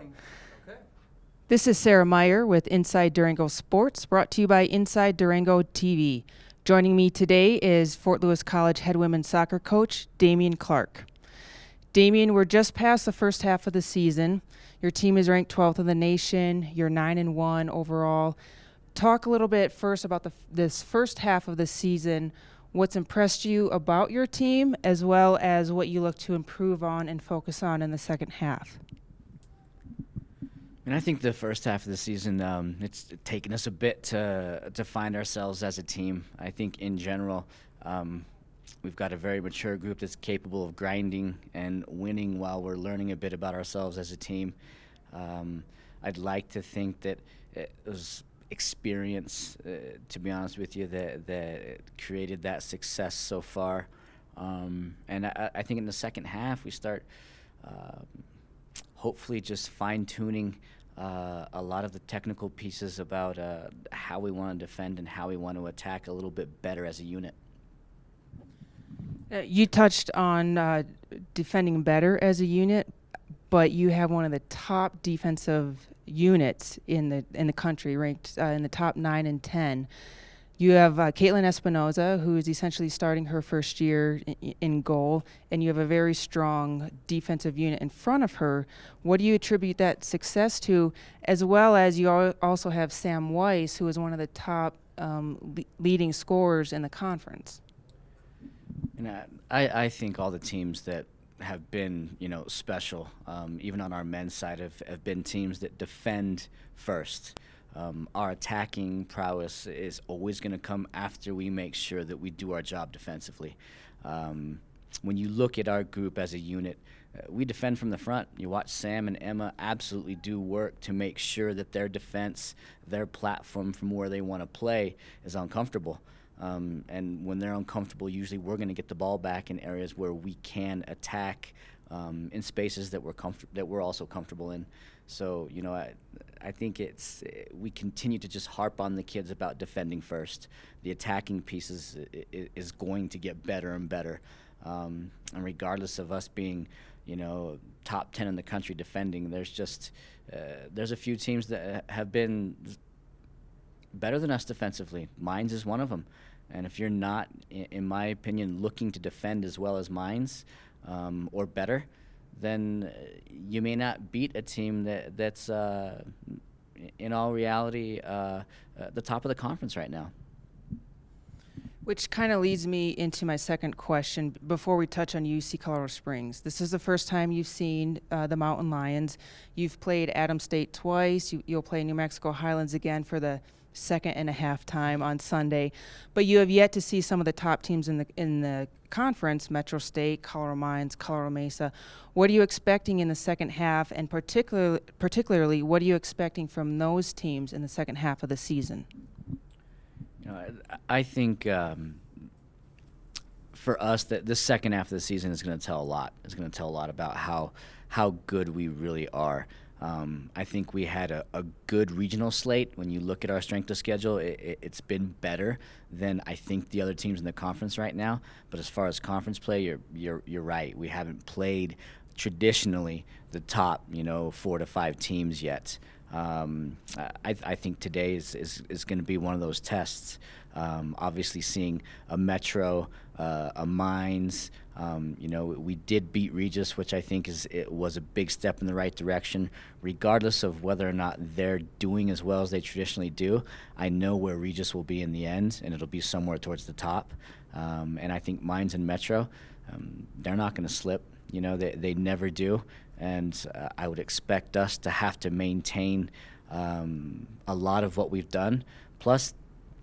Rolling. Okay. This is Sarah Meyer with Inside Durango Sports, brought to you by Inside Durango TV. Joining me today is Fort Lewis College head women's soccer coach, Damian Clark. Damian, we're just past the first half of the season. Your team is ranked 12th in the nation. You're 9-1 overall. Talk a little bit first about this first half of the season. What's impressed you about your team, as well as what you look to improve on and focus on in the second half? And I think the first half of the season, it's taken us a bit to find ourselves as a team. I think in general, we've got a very mature group that's capable of grinding and winning while we're learning a bit about ourselves as a team. I'd like to think that it was experience, to be honest with you, that created that success so far. And I think in the second half, we start hopefully just fine-tuning a lot of the technical pieces about how we want to defend and how we want to attack a little bit better as a unit. You touched on defending better as a unit, but you have one of the top defensive units in the country, ranked in the top 9 and 10. You have Caitlin Espinoza, who is essentially starting her first year in goal, and you have a very strong defensive unit in front of her. What do you attribute that success to, as well as you also have Sam Weiss, who is one of the top leading scorers in the conference? And I think all the teams that have been, special, even on our men's side, have been teams that defend first. Our attacking prowess is always going to come after we make sure that we do our job defensively. When you look at our group as a unit, we defend from the front. You watch Sam and Emma absolutely do work to make sure that their defense, their platform from where they want to play is uncomfortable. And when they're uncomfortable, usually we're going to get the ball back in areas where we can attack in spaces that we're also comfortable in. So, I think we continue to just harp on the kids about defending first. The attacking piece is going to get better and better. And regardless of us being, top 10 in the country defending, there's a few teams that have been better than us defensively. Mines is one of them. And if you're not, in my opinion, looking to defend as well as Mines or better, then you may not beat a team that's in all reality the top of the conference right now. Which kind of leads me into my second question before we touch on UC Colorado Springs. This is the first time you've seen the Mountain Lions. You've played Adams State twice. You'll play New Mexico Highlands again for the second and a half time on Sunday. But you have yet to see some of the top teams in the conference, Metro State, Colorado Mines, Colorado Mesa. What are you expecting in the second half, and particularly what are you expecting from those teams in the second half of the season? I think for us that this second half of the season is going to tell a lot. It's going to tell a lot about how good we really are. I think we had a good regional slate. When you look at our strength of schedule, it's been better than I think the other teams in the conference right now. But as far as conference play, you're right. We haven't played traditionally the top 4 to 5 teams yet. I think today is going to be one of those tests. Obviously, seeing a Metro, a Mines. We did beat Regis, which I think was a big step in the right direction. Regardless of whether or not they're doing as well as they traditionally do, I know where Regis will be in the end, and it'll be somewhere towards the top. And I think Mines and Metro, they're not going to slip. They never do. And I would expect us to have to maintain a lot of what we've done, plus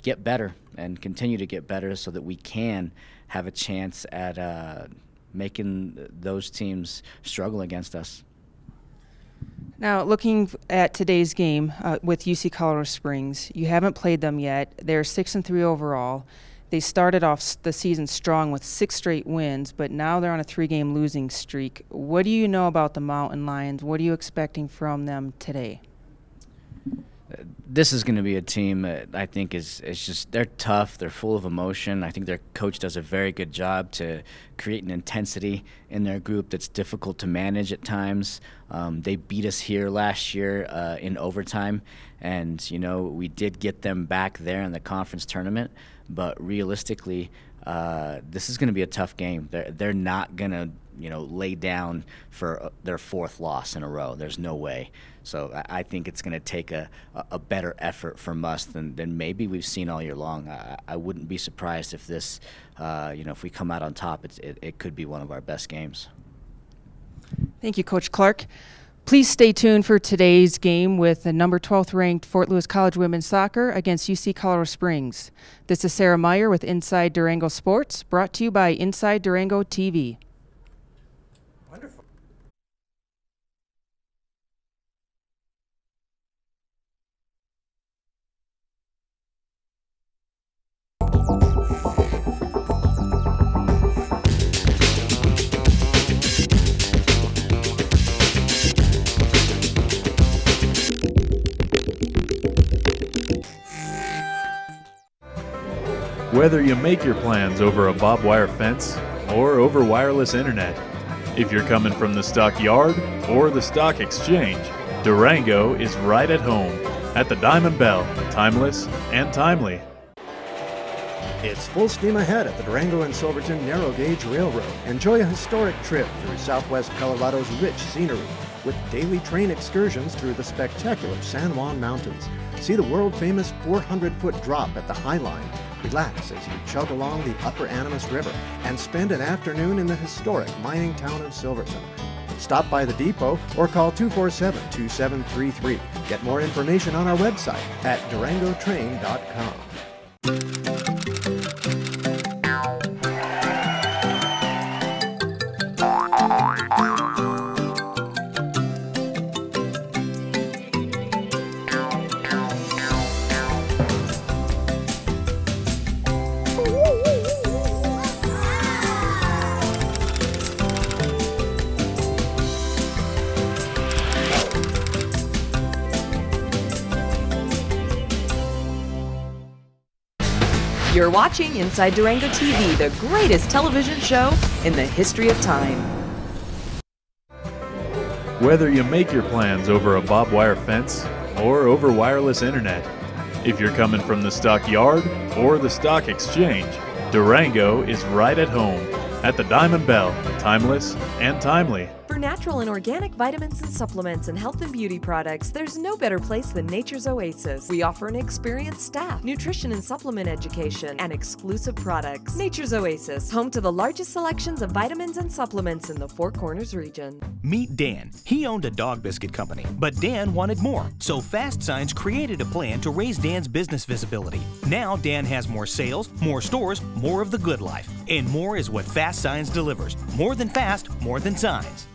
get better and continue to get better so that we can have a chance at making those teams struggle against us. Now, looking at today's game with UC Colorado Springs, you haven't played them yet. They're 6-3 overall. They started off the season strong with 6 straight wins, but now they're on a 3-game losing streak. What do you know about the Mountain Lions? What are you expecting from them today? This is going to be a team that I think is just, they're tough, they're full of emotion. I think their coach does a very good job to create an intensity in their group that's difficult to manage at times. They beat us here last year in overtime, and we did get them back there in the conference tournament, but realistically this is going to be a tough game. They're not going to lay down for their fourth loss in a row. There's no way. So I think it's going to take a better effort from us than maybe we've seen all year long. I wouldn't be surprised if this, if we come out on top, it could be one of our best games. Thank you, Coach Clark. Please stay tuned for today's game with the number 12th ranked Fort Lewis College women's soccer against UC Colorado Springs. This is Sarah Meyer with Inside Durango Sports, brought to you by Inside Durango TV. Wonderful. Whether you make your plans over a barbed wire fence or over wireless internet, if you're coming from the stockyard or the stock exchange, Durango is right at home at the Diamond Bell, timeless and timely. It's full steam ahead at the Durango and Silverton Narrow Gauge Railroad. Enjoy a historic trip through southwest Colorado's rich scenery with daily train excursions through the spectacular San Juan Mountains. See the world-famous 400-foot drop at the High Line. Relax as you chug along the Upper Animas River and spend an afternoon in the historic mining town of Silverton. Stop by the depot or call 247-2733. Get more information on our website at durangotrain.com. You're watching Inside Durango TV, the greatest television show in the history of time. Whether you make your plans over a barbed wire fence or over wireless internet, if you're coming from the stockyard or the stock exchange, Durango is right at home at the Diamond Bell, timeless and timely. For natural and organic vitamins and supplements and health and beauty products, there's no better place than Nature's Oasis. We offer an experienced staff, nutrition and supplement education, and exclusive products. Nature's Oasis, home to the largest selections of vitamins and supplements in the Four Corners region. Meet Dan. He owned a dog biscuit company, but Dan wanted more. So Fast Signs created a plan to raise Dan's business visibility. Now Dan has more sales, more stores, more of the good life. And more is what Fast Signs delivers. More than fast, more than signs.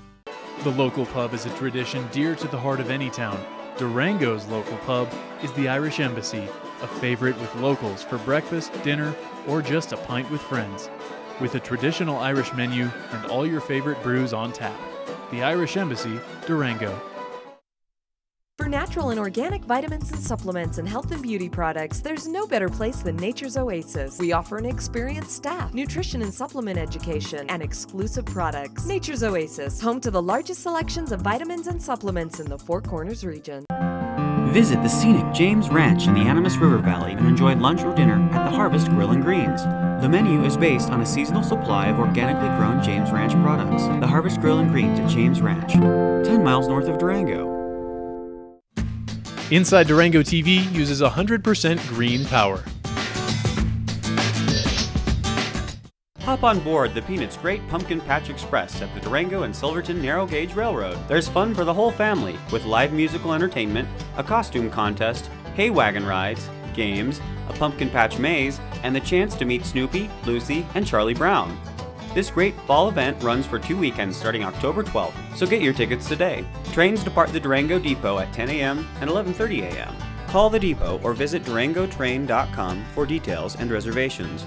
The local pub is a tradition dear to the heart of any town. Durango's local pub is the Irish Embassy, a favorite with locals for breakfast, dinner, or just a pint with friends. With a traditional Irish menu and all your favorite brews on tap. The Irish Embassy, Durango. For natural and organic vitamins and supplements and health and beauty products, there's no better place than Nature's Oasis. We offer an experienced staff, nutrition and supplement education, and exclusive products. Nature's Oasis, home to the largest selections of vitamins and supplements in the Four Corners region. Visit the scenic James Ranch in the Animas River Valley and enjoy lunch or dinner at the Harvest Grill and Greens. The menu is based on a seasonal supply of organically grown James Ranch products. The Harvest Grill and Greens at James Ranch, 10 miles north of Durango. Inside Durango TV uses 100% green power. Hop on board the Peanuts Great Pumpkin Patch Express at the Durango and Silverton Narrow Gauge Railroad. There's fun for the whole family with live musical entertainment, a costume contest, hay wagon rides, games, a pumpkin patch maze, and the chance to meet Snoopy, Lucy, and Charlie Brown. This great fall event runs for 2 weekends starting October 12th, so get your tickets today. Trains depart the Durango Depot at 10 a.m. and 11:30 a.m. Call the depot or visit durangotrain.com for details and reservations.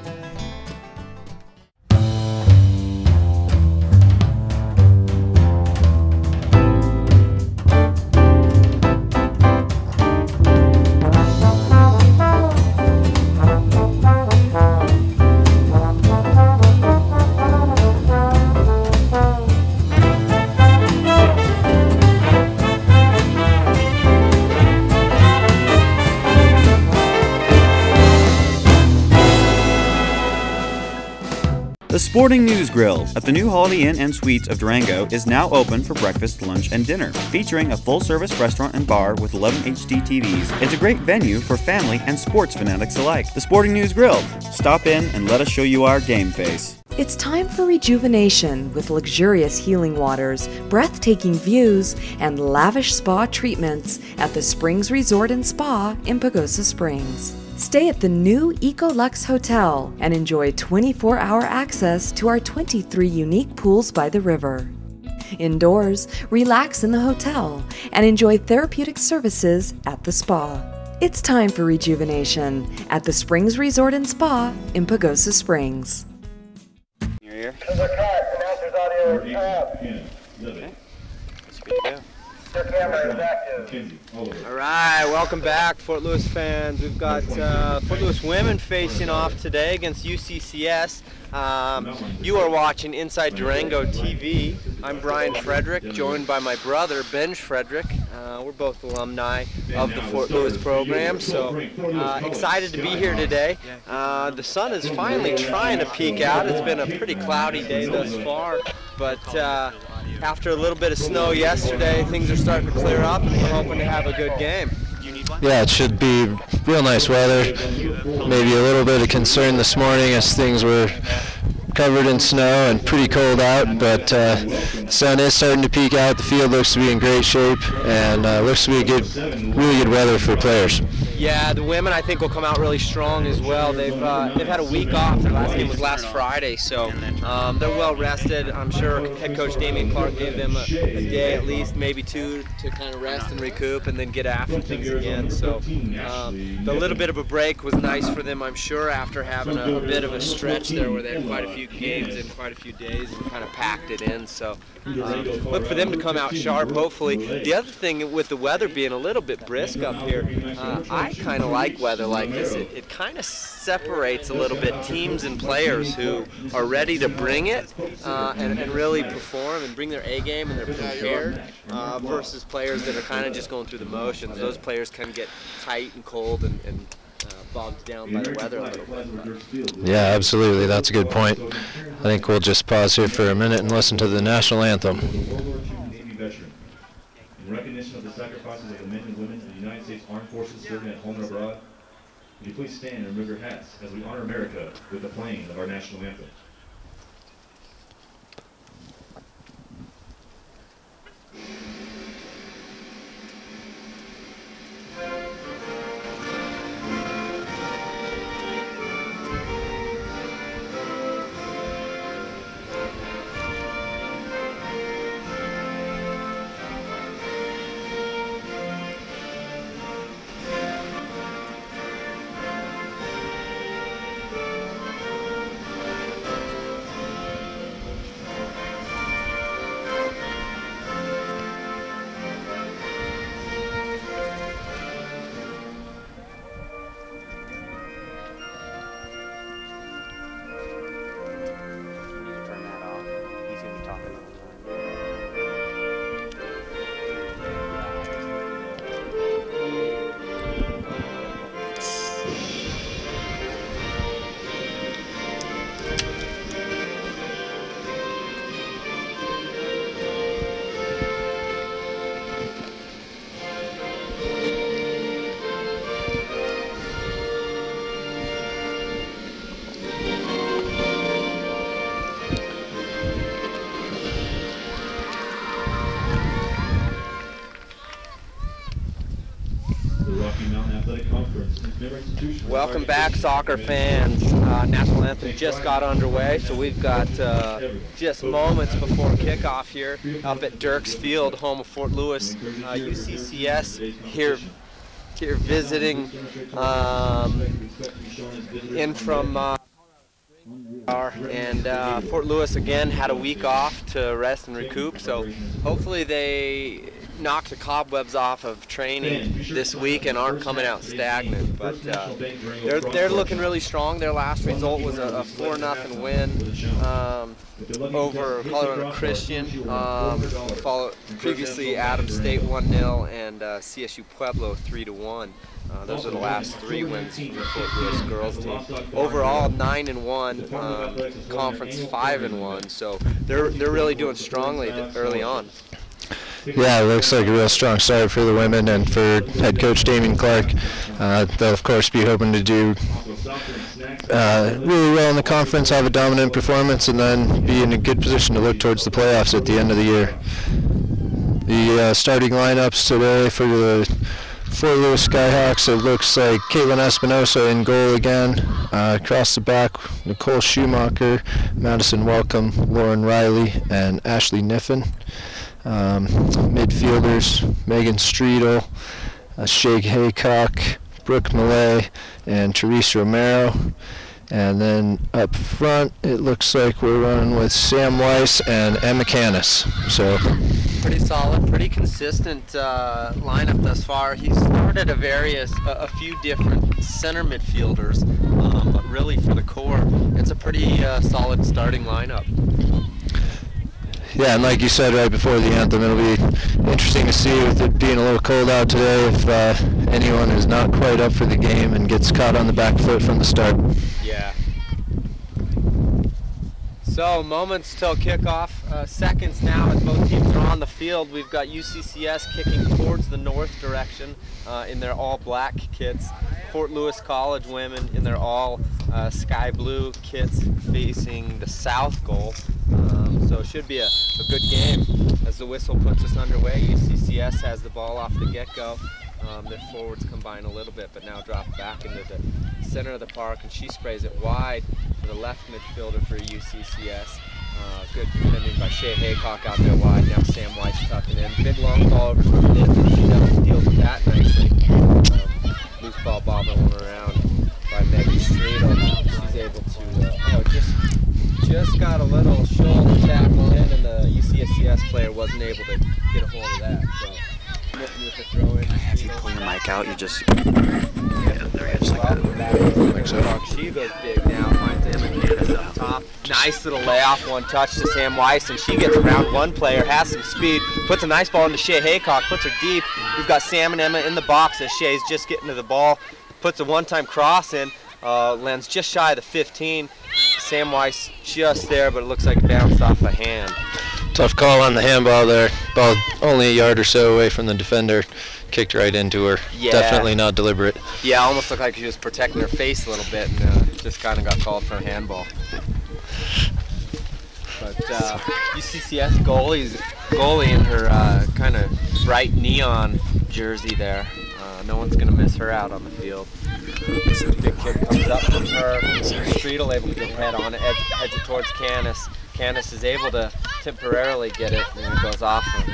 Sporting News Grill at the new Holiday Inn and Suites of Durango is now open for breakfast, lunch, and dinner, featuring a full-service restaurant and bar with 11 HD TVs. It's a great venue for family and sports fanatics alike. The Sporting News Grill. Stop in and let us show you our game face. It's time for rejuvenation with luxurious healing waters, breathtaking views, and lavish spa treatments at the Springs Resort and Spa in Pagosa Springs. Stay at the new EcoLux Hotel and enjoy 24-hour access to our 23 unique pools by the river. Indoors, relax in the hotel and enjoy therapeutic services at the spa. It's time for rejuvenation at the Springs Resort and Spa in Pagosa Springs. Here. Announcer's audio is tab. Okay. That's good to go. Your camera is active. All right, welcome back, Fort Lewis fans. We've got Fort Lewis women facing off today against UCCS. You are watching Inside Durango TV. I'm Brian Frederick, joined by my brother, Ben Frederick. We're both alumni of the Fort Lewis program, so excited to be here today. The sun is finally trying to peek out. It's been a pretty cloudy day thus far, but after a little bit of snow yesterday, things are starting to clear up, and we're hoping to have a good game. Yeah, it should be real nice weather. Maybe a little bit of concern this morning as things were covered in snow and pretty cold out, but the sun is starting to peek out. The field looks to be in great shape, and looks to be really good weather for players. Yeah, the women I think will come out really strong as well. They've had a week off. Their last game was last Friday, so they're well rested. I'm sure head coach Damian Clark gave them a day at least, maybe two, to kind of rest and recoup and then get after things again. So the little bit of a break was nice for them, I'm sure, after having a bit of a stretch there where they had quite a few games in quite a few days and kind of packed it in. So look for them to come out sharp, hopefully. The other thing with the weather being a little bit brisk up here, I kind of like weather like this. It kind of separates a little bit teams and players who are ready to bring it and really perform and bring their A game and they're prepared versus players that are kind of just going through the motions. Those players can get tight and cold and bogged down by the weather a little bit. Yeah, absolutely. That's a good point. I think we'll just pause here for a minute and listen to the national anthem. In recognition of the sacrifices of the men and women of the United States Armed Forces serving at home and abroad, would you please stand and remove your hats as we honor America with the playing of our national anthem. Welcome back, soccer fans. National anthem just got underway, so we've got just moments before kickoff here up at Dirks Field, home of Fort Lewis. UCCS here visiting in from and Fort Lewis again had a week off to rest and recoup, so hopefully they knocked the cobwebs off of training this week and aren't coming out stagnant. But they're looking really strong. Their last result was a 4-0 win over Colorado Christian. Followed previously Adams State 1-0 and CSU Pueblo 3-1. Those are the last 3 wins for the Fort Lewis girls team. Overall, 9-1, conference 5-1. So they're really doing strongly early on. Yeah, it looks like a real strong start for the women and for head coach Damien Clark. They'll of course be hoping to do really well in the conference, have a dominant performance, and then be in a good position to look towards the playoffs at the end of the year. The starting lineups today for the Fort Lewis Skyhawks, it looks like Caitlin Espinosa in goal again. Across the back, Nicole Schumacher, Madison Welcome, Lauren Riley, and Ashley Niffen. Midfielders, Megan Streetel, Shay Haycock, Brooke Millay, and Therese Romero. And then up front, it looks like we're running with Sam Weiss and Emma Canis. So pretty solid, pretty consistent lineup thus far. He started a few different center midfielders, but really for the core, it's a pretty solid starting lineup. Yeah, and like you said right before the anthem, it'll be interesting to see, with it being a little cold out today, if anyone is not quite up for the game and gets caught on the back foot from the start. Yeah. So moments till kickoff, seconds now as both teams are on the field. We've got UCCS kicking towards the north direction in their all black kits. Fort Lewis College women in their all sky blue kits facing the south goal. So it should be a good game as the whistle puts us underway. UCCS has the ball off the get-go. Their forwards combine a little bit, but now drop back into the center of the park, and she sprays it wide to the left midfielder for UCCS. Good defending by Shay Haycock out there wide. Now Sam Weiss tucking in. Big long ball over to the mid, and she deals with that nicely. Loose ball bobbling around by Megan Streetel. She's able to, just got a little shoulder tackle in, and the UCSCS player wasn't able to get a hold of that. So, with the throw in. If you pull your mic out, you just there you just like that. She goes big now, finds Emma Canis up top. Nice little layoff, one touch to Sam Weiss, and she gets around one player, has some speed, puts a nice ball into Shay Haycock, puts her deep. We've got Sam and Emma in the box as Shay's just getting to the ball, puts a one-time cross in, lands just shy of the 15. Sam Weiss just there, but it looks like it bounced off a hand. Tough call on the handball there. Ball only a yard or so away from the defender. Kicked right into her. Yeah. Definitely not deliberate. Yeah, almost looked like she was protecting her face a little bit, and just kind of got called for a handball. But UCCS goalie in her kind of bright neon jersey there. No one's going to miss her out on the field. Big kick comes up from her. Streetel able to get head on it, heads it towards Canis. Canis is able to temporarily get it, and it goes off of,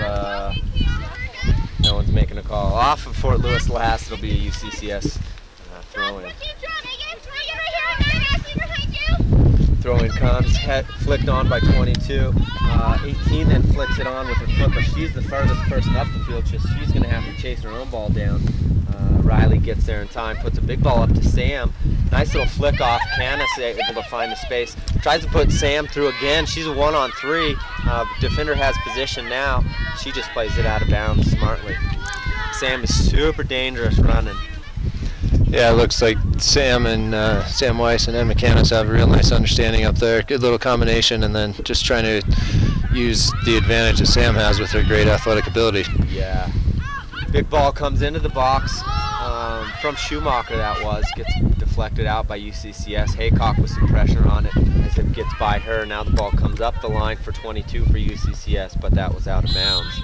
no one's making a call. Off of Fort Lewis last, it'll be a UCCS throw-in. Throw-in comes, flicked on by 22. 18 then flicks it on with her foot, but she's the farthest person up the field, she's going to have to chase her own ball down. Riley gets there in time, puts a big ball up to Sam. Nice little flick off. Canis able to find the space. Tries to put Sam through again. She's a 1-on-3. Defender has position now. She just plays it out of bounds smartly. Sam is super dangerous running. Yeah, it looks like Sam and Sam Weiss and Emma Canis have a real nice understanding up there. Good little combination, and then just trying to use the advantage that Sam has with her great athletic ability. Yeah. Big ball comes into the box from Schumacher, gets deflected out by UCCS. Haycock with some pressure on it as it gets by her. Now the ball comes up the line for 22 for UCCS, but that was out of bounds.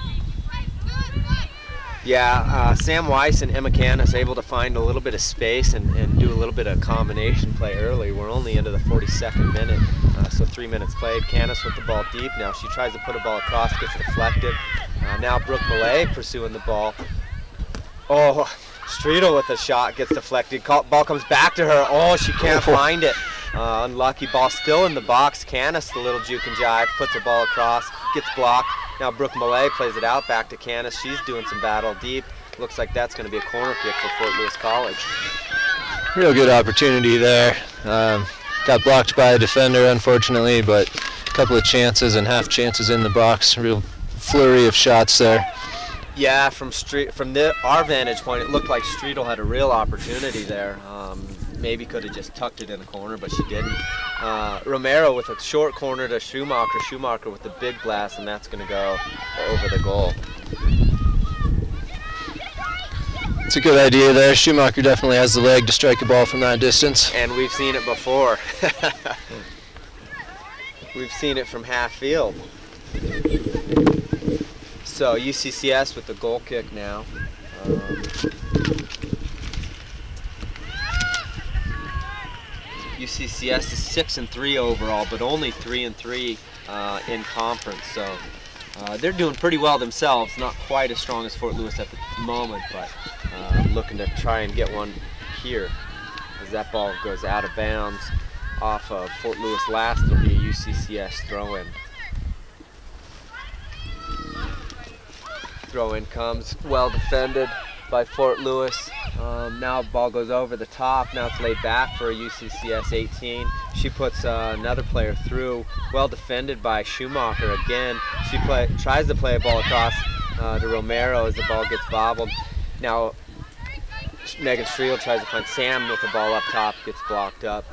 Yeah, Sam Weiss and Emma Canis able to find a little bit of space and do a little bit of combination play early. We're only into the 42nd minute, so 3 minutes played. Canis with the ball deep. Now she tries to put a ball across, gets deflected. Now Brooke Millay pursuing the ball. Oh, Streetel with a shot, gets deflected. Ball comes back to her. Oh, she can't find it. Unlucky ball still in the box. Canis, the little juke and jive, puts a ball across, gets blocked. Now Brooke Millay plays it out back to Canis. She's doing some battle deep. Looks like that's going to be a corner kick for Fort Lewis College. Real good opportunity there. Got blocked by a defender, unfortunately, but a couple of chances and half chances in the box. Real flurry of shots there. Yeah, from our vantage point, it looked like Streetel had a real opportunity there. Maybe could have just tucked it in the corner, but she didn't. Romero with a short corner to Schumacher. Schumacher with the big blast, and that's going to go over the goal. It's a good idea there. Schumacher definitely has the leg to strike a ball from that distance. And we've seen it before. We've seen it from half field. So UCCS with the goal kick now. UCCS is 6-3 overall, but only 3-3 in conference. So they're doing pretty well themselves. Not quite as strong as Fort Lewis at the moment, but looking to try and get one here. As that ball goes out of bounds off of Fort Lewis last, it'll be a UCCS throw-in. Throw-in comes, well defended by Fort Lewis. Now ball goes over the top. Now it's laid back for a UCCS 18. She puts another player through. Well defended by Schumacher again. She tries to play a ball across to Romero as the ball gets bobbled. Now Megan Streetel tries to find Sam with the ball up top, gets blocked up.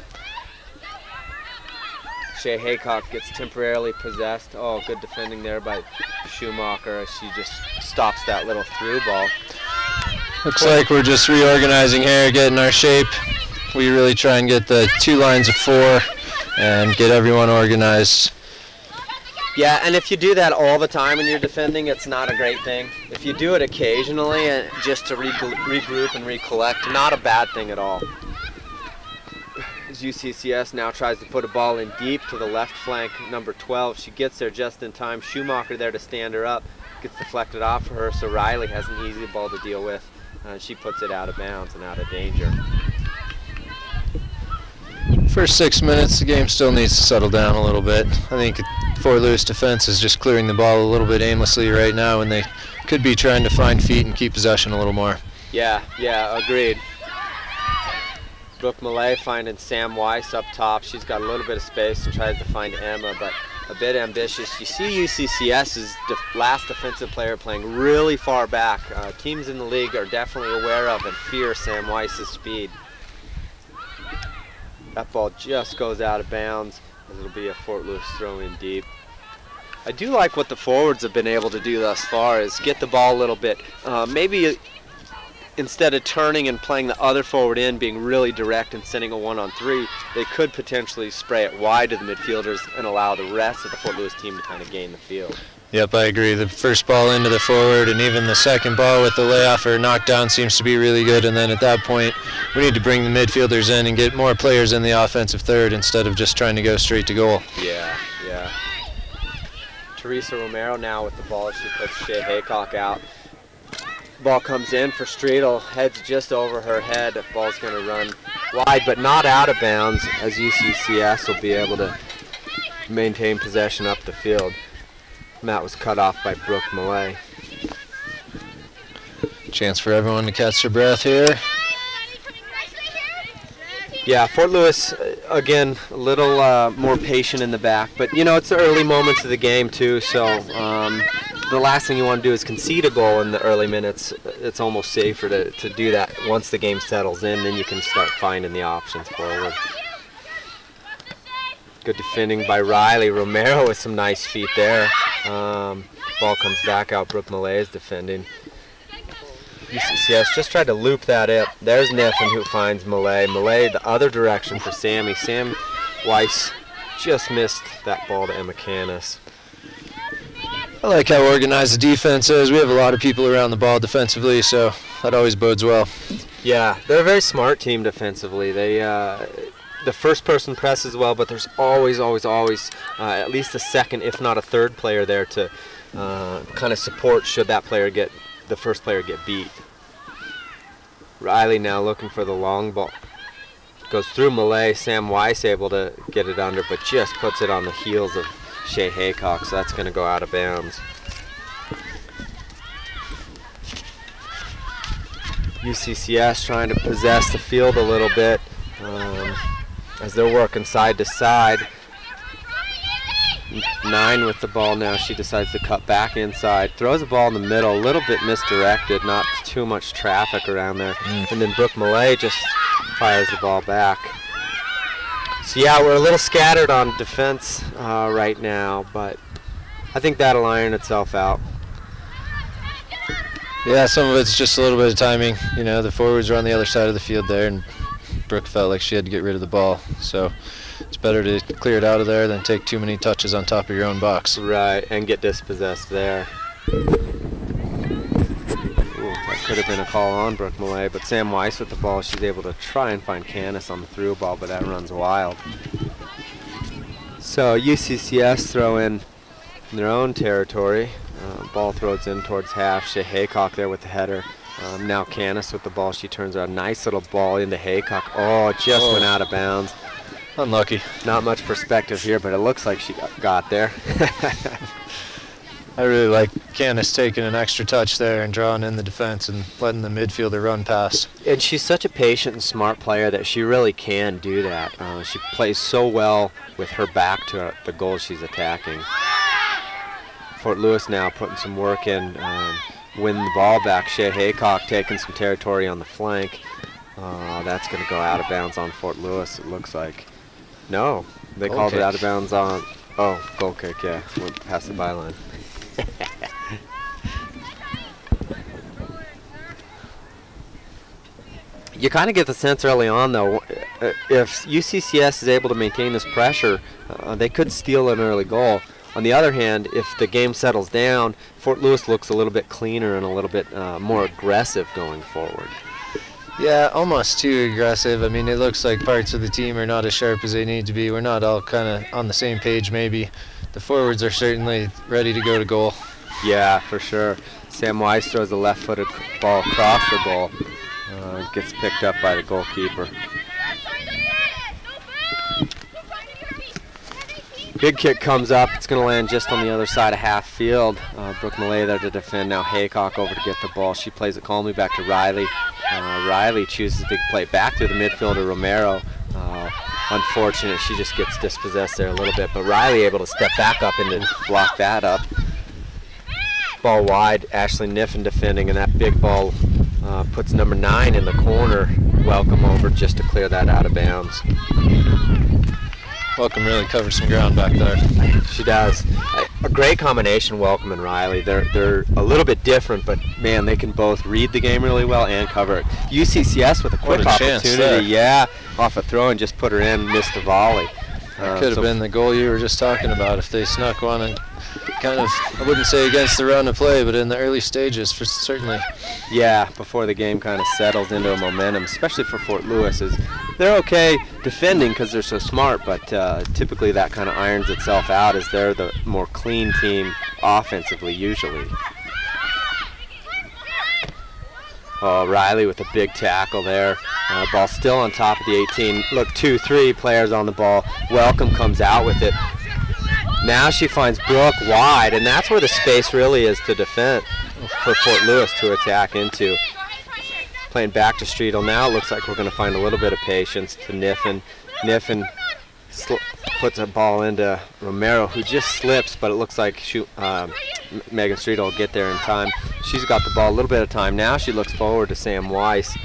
Shea Haycock gets temporarily possessed. Oh, good defending there by Schumacher as she just stops that little through ball. Looks like we're just reorganizing here, getting our shape. We really try and get the 2 lines of 4 and get everyone organized. Yeah, and if you do that all the time when you're defending, it's not a great thing. If you do it occasionally and just to regroup and recollect, not a bad thing at all. As UCCS now tries to put a ball in deep to the left flank, number 12. She gets there just in time. Schumacher there to stand her up. Gets deflected off of her, so Riley has an easy ball to deal with. She puts it out of bounds and out of danger. First 6 minutes, the game still needs to settle down a little bit. I think Fort Lewis defense is just clearing the ball a little bit aimlessly right now, and they could be trying to find feet and keep possession a little more. Yeah, agreed. Brooke Millay finding Sam Weiss up top. She's got a little bit of space and tries to find Emma, but a bit ambitious. You see UCCS's last defensive player playing really far back. Teams in the league are definitely aware of and fear Sam Weiss's speed. That ball just goes out of bounds as it'll be a Fort Lewis throw in deep. I do like what the forwards have been able to do thus far is get the ball a little bit. Maybe instead of turning and playing the other forward in, being really direct and sending a 1-on-3, they could potentially spray it wide to the midfielders and allow the rest of the Fort Lewis team to kind of gain the field. Yep, I agree. The first ball into the forward and even the second ball with the layoff or knockdown seems to be really good. And then at that point, we need to bring the midfielders in and get more players in the offensive third instead of just trying to go straight to goal. Yeah. Teresa Romero now with the ball. She puts Shea Haycock out. Ball comes in for Streetel, heads just over her head. The ball's going to run wide, but not out of bounds, as UCCS will be able to maintain possession up the field. And that was cut off by Brooke Millay. Chance for everyone to catch their breath here. Yeah, Fort Lewis, again, a little more patient in the back, but you know, it's the early moments of the game too, so the last thing you want to do is concede a goal in the early minutes. It's almost safer to do that once the game settles in, then you can start finding the options forward. Good defending by Riley. Romero with some nice feet there. Ball comes back out. Brooke Millay is defending. UCCS just tried to loop that up. There's Niffen who finds Millay. Millay the other direction for Sammy. Sam Weiss just missed that ball to Emma Canis. I like how organized the defense is. We have a lot of people around the ball defensively, so that always bodes well. Yeah, they're a very smart team defensively. They the first person presses well, but there's always at least a second, if not a third player there to kind of support should that player the first player get beat. Riley now looking for the long ball. Goes through Millay. Sam Weiss able to get it under, but just puts it on the heels of Shea Haycock, so that's going to go out of bounds. UCCS trying to possess the field a little bit as they're working side to side. 9 with the ball now. She decides to cut back inside. Throws the ball in the middle, a little bit misdirected, not too much traffic around there. And then Brooke Millay just fires the ball back. So yeah, we're a little scattered on defense right now, but I think that'll iron itself out. Yeah, some of it's just a little bit of timing. You know, the forwards are on the other side of the field there, and Brooke felt like she had to get rid of the ball. So it's better to clear it out of there than take too many touches on top of your own box. Right, and get dispossessed there. Ooh, that could have been a call on Brooke Millay, but Sam Weiss with the ball, she's able to try and find Canis on the through ball, but that runs wild. So UCCS throw in their own territory. Ball throws in towards half. Shea Haycock there with the header. Now Canis with the ball. She turns a nice little ball into Haycock. Oh, it just went out of bounds. Unlucky. Not much perspective here, but it looks like she got there. I really like Canis taking an extra touch there and drawing in the defense and letting the midfielder run past. And she's such a patient and smart player that she really can do that. She plays so well with her back to the goal she's attacking. Fort Lewis now putting some work in, winning the ball back. Shea Haycock taking some territory on the flank. That's going to go out of bounds on Fort Lewis, it looks like. No, they called it out of bounds on, goal kick, yeah, went past the byline. You kind of get the sense early on, though, if UCCS is able to maintain this pressure, they could steal an early goal. On the other hand, if the game settles down, Fort Lewis looks a little bit cleaner and a little bit more aggressive going forward. Yeah, almost too aggressive. I mean, it looks like parts of the team are not as sharp as they need to be. We're not all kind of on the same page, maybe. The forwards are certainly ready to go to goal. Yeah, for sure. Sam Weiss throws a left-footed ball across the goal. Gets picked up by the goalkeeper. Big kick comes up. It's going to land just on the other side of half field. Brooke Millay there to defend. Now Haycock over to get the ball. She plays it calmly back to Riley. Riley chooses to play back to the midfielder Romero. Unfortunate, she just gets dispossessed there a little bit. But Riley able to step back up and block that up. Ball wide. Ashley Niffen defending, and that big ball puts number 9 in the corner. Welcome over just to clear that out of bounds. Welcome really covers some ground back there. She does. A great combination, Welcome and Riley. They're a little bit different, but man, they can both read the game really well and cover it. UCCS with a quick opportunity, yeah, off a throw and just put her in, missed the volley. Could have been the goal you were just talking about if they snuck one and kind of, I wouldn't say against the run of play, but in the early stages, for certainly. Yeah, before the game kind of settles into a momentum, especially for Fort Lewis. They're okay defending because they're so smart, but typically that kind of irons itself out as they're the more clean team offensively usually. Oh, Riley with a big tackle there. Ball still on top of the 18. Look, 2-3 players on the ball. Welcome comes out with it. Now she finds Brooke wide, and that's where the space really is to defend for Fort Lewis to attack into. Playing back to Streetel. Now it looks like we're going to find a little bit of patience to Niffen. Niffen puts a ball into Romero, who just slips, but it looks like Megan Streetel will get there in time. She's got the ball a little bit of time. Now she looks forward to Sam Weiss.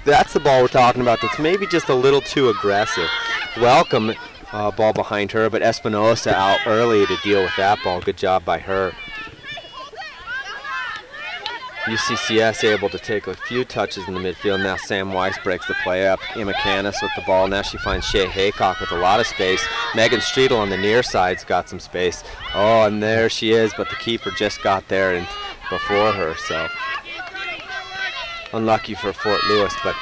That's the ball we're talking about that's maybe just a little too aggressive. Welcome. Ball behind her, but Espinosa out early to deal with that ball. Good job by her. UCCS able to take a few touches in the midfield. Now Sam Weiss breaks the play up. Emma Canis with the ball. Now she finds Shea Haycock with a lot of space. Megan Streetel on the near side's got some space. Oh, and there she is, but the keeper just got there and before her, so unlucky for Fort Lewis, but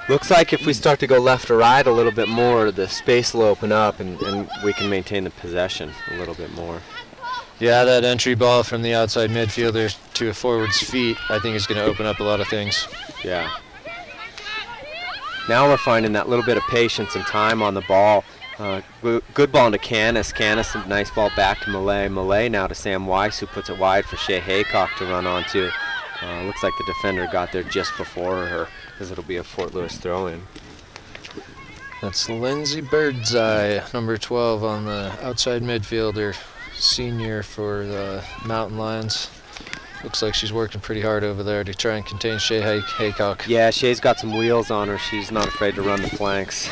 looks like if we start to go left or right a little bit more, the space will open up and we can maintain the possession a little bit more. Yeah, that entry ball from the outside midfielder to a forward's feet, I think is going to open up a lot of things. Yeah. Now we're finding that little bit of patience and time on the ball. Good ball into Canis. Canis, a nice ball back to Millay. Millay now to Sam Weiss, who puts it wide for Shea Haycock to run onto. Looks like the defender got there just before her, because it'll be a Fort Lewis throw-in. That's Lindsay Birdseye, number 12 on the outside midfielder, senior for the Mountain Lions. Looks like she's working pretty hard over there to try and contain Shay Haycock. Yeah, Shay's got some wheels on her. She's not afraid to run the flanks.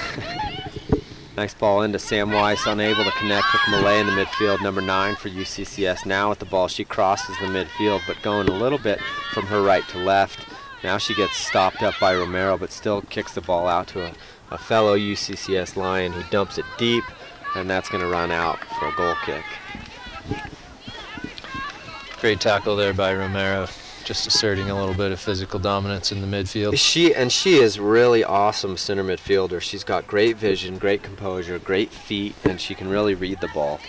Nice ball into Sam Weiss, unable to connect with Millay in the midfield, number 9 for UCCS. Now with the ball, she crosses the midfield, but going a little bit from her right to left. Now she gets stopped up by Romero, but still kicks the ball out to a fellow UCCS Lion who dumps it deep, and that's going to run out for a goal kick. Great tackle there by Romero, just asserting a little bit of physical dominance in the midfield. She is really awesome center midfielder. She's got great vision, great composure, great feet, and she can really read the ball.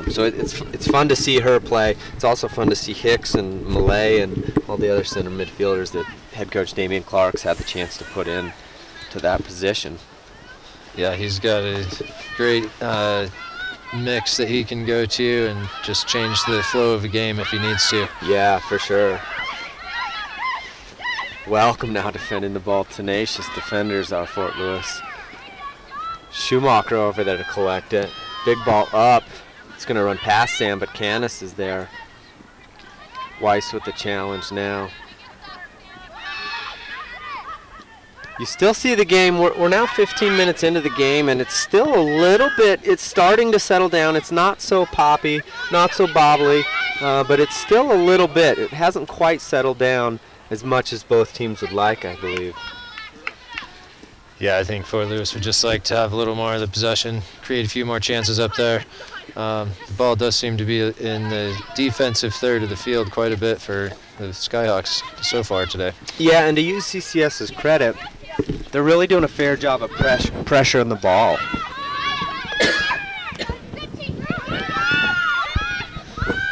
So it's fun to see her play. It's also fun to see Hicks and Millay and all the other center midfielders that head coach Damian Clark's had the chance to put in to that position. Yeah, he's got a great mix that he can go to and just change the flow of a game if he needs to. Yeah, for sure. Welcome now defending the ball. Tenacious defenders are Fort Lewis. Schumacher over there to collect it. Big ball up. It's going to run past Sam, but Canis is there. Weiss with the challenge now. You still see the game. We're now 15 minutes into the game, and it's still a little bit, it's starting to settle down. It's not so poppy, not so bobbly, but it's still a little bit. It hasn't quite settled down as much as both teams would like, I believe. Yeah, I think Fort Lewis would just like to have a little more of the possession, create a few more chances up there. The ball does seem to be in the defensive third of the field quite a bit for the Skyhawks so far today. Yeah, and to UCCS's credit, they're really doing a fair job of pressure on the ball.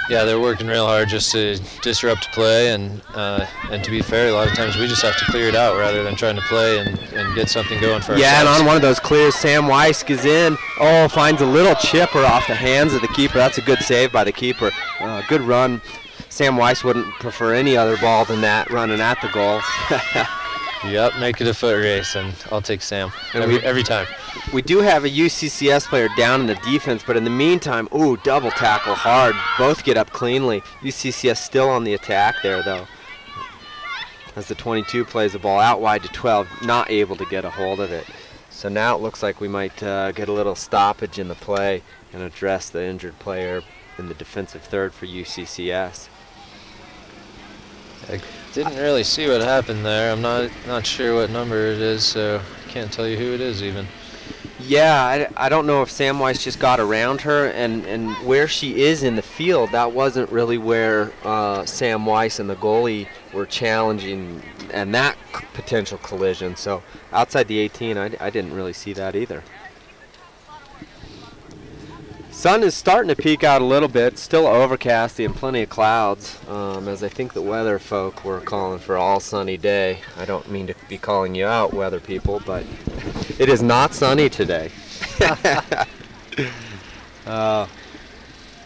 Yeah, they're working real hard just to disrupt play, and to be fair, a lot of times we just have to clear it out rather than trying to play and get something going for ourselves. Yeah, and on one of those clears, Sam Weiss goes in. Oh, finds a little chipper off the hands of the keeper. That's a good save by the keeper. Good run. Sam Weiss wouldn't prefer any other ball than that running at the goal. Yep, make it a foot race, and I'll take Sam every time. We do have a UCCS player down in the defense, but in the meantime, ooh, double tackle hard. Both get up cleanly. UCCS still on the attack there, though. As the 22 plays the ball out wide to 12, not able to get a hold of it. So now it looks like we might get a little stoppage in the play and address the injured player in the defensive third for UCCS. I didn't really see what happened there. I'm not sure what number it is, so I can't tell you who it is even. Yeah, I don't know if Sam Weiss just got around her, and where she is in the field, that wasn't really where Sam Weiss and the goalie were challenging and that potential collision. So outside the 18, I didn't really see that either. Sun is starting to peek out a little bit, still overcast and plenty of clouds, as I think the weather folk were calling for all sunny day. I don't mean to be calling you out, weather people, but it is not sunny today.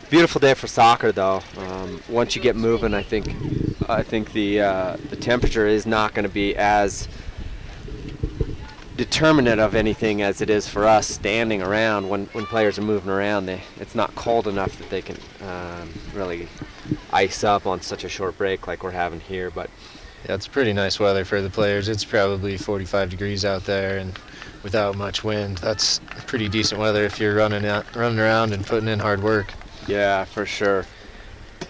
Beautiful day for soccer, though. Once you get moving, I think the temperature is not going to be as determinate of anything as it is for us standing around. When players are moving around, it's not cold enough that they can really ice up on such a short break like we're having here. But yeah, it's pretty nice weather for the players. It's probably 45 degrees out there, and without much wind, that's pretty decent weather if you're running around and putting in hard work. Yeah, for sure.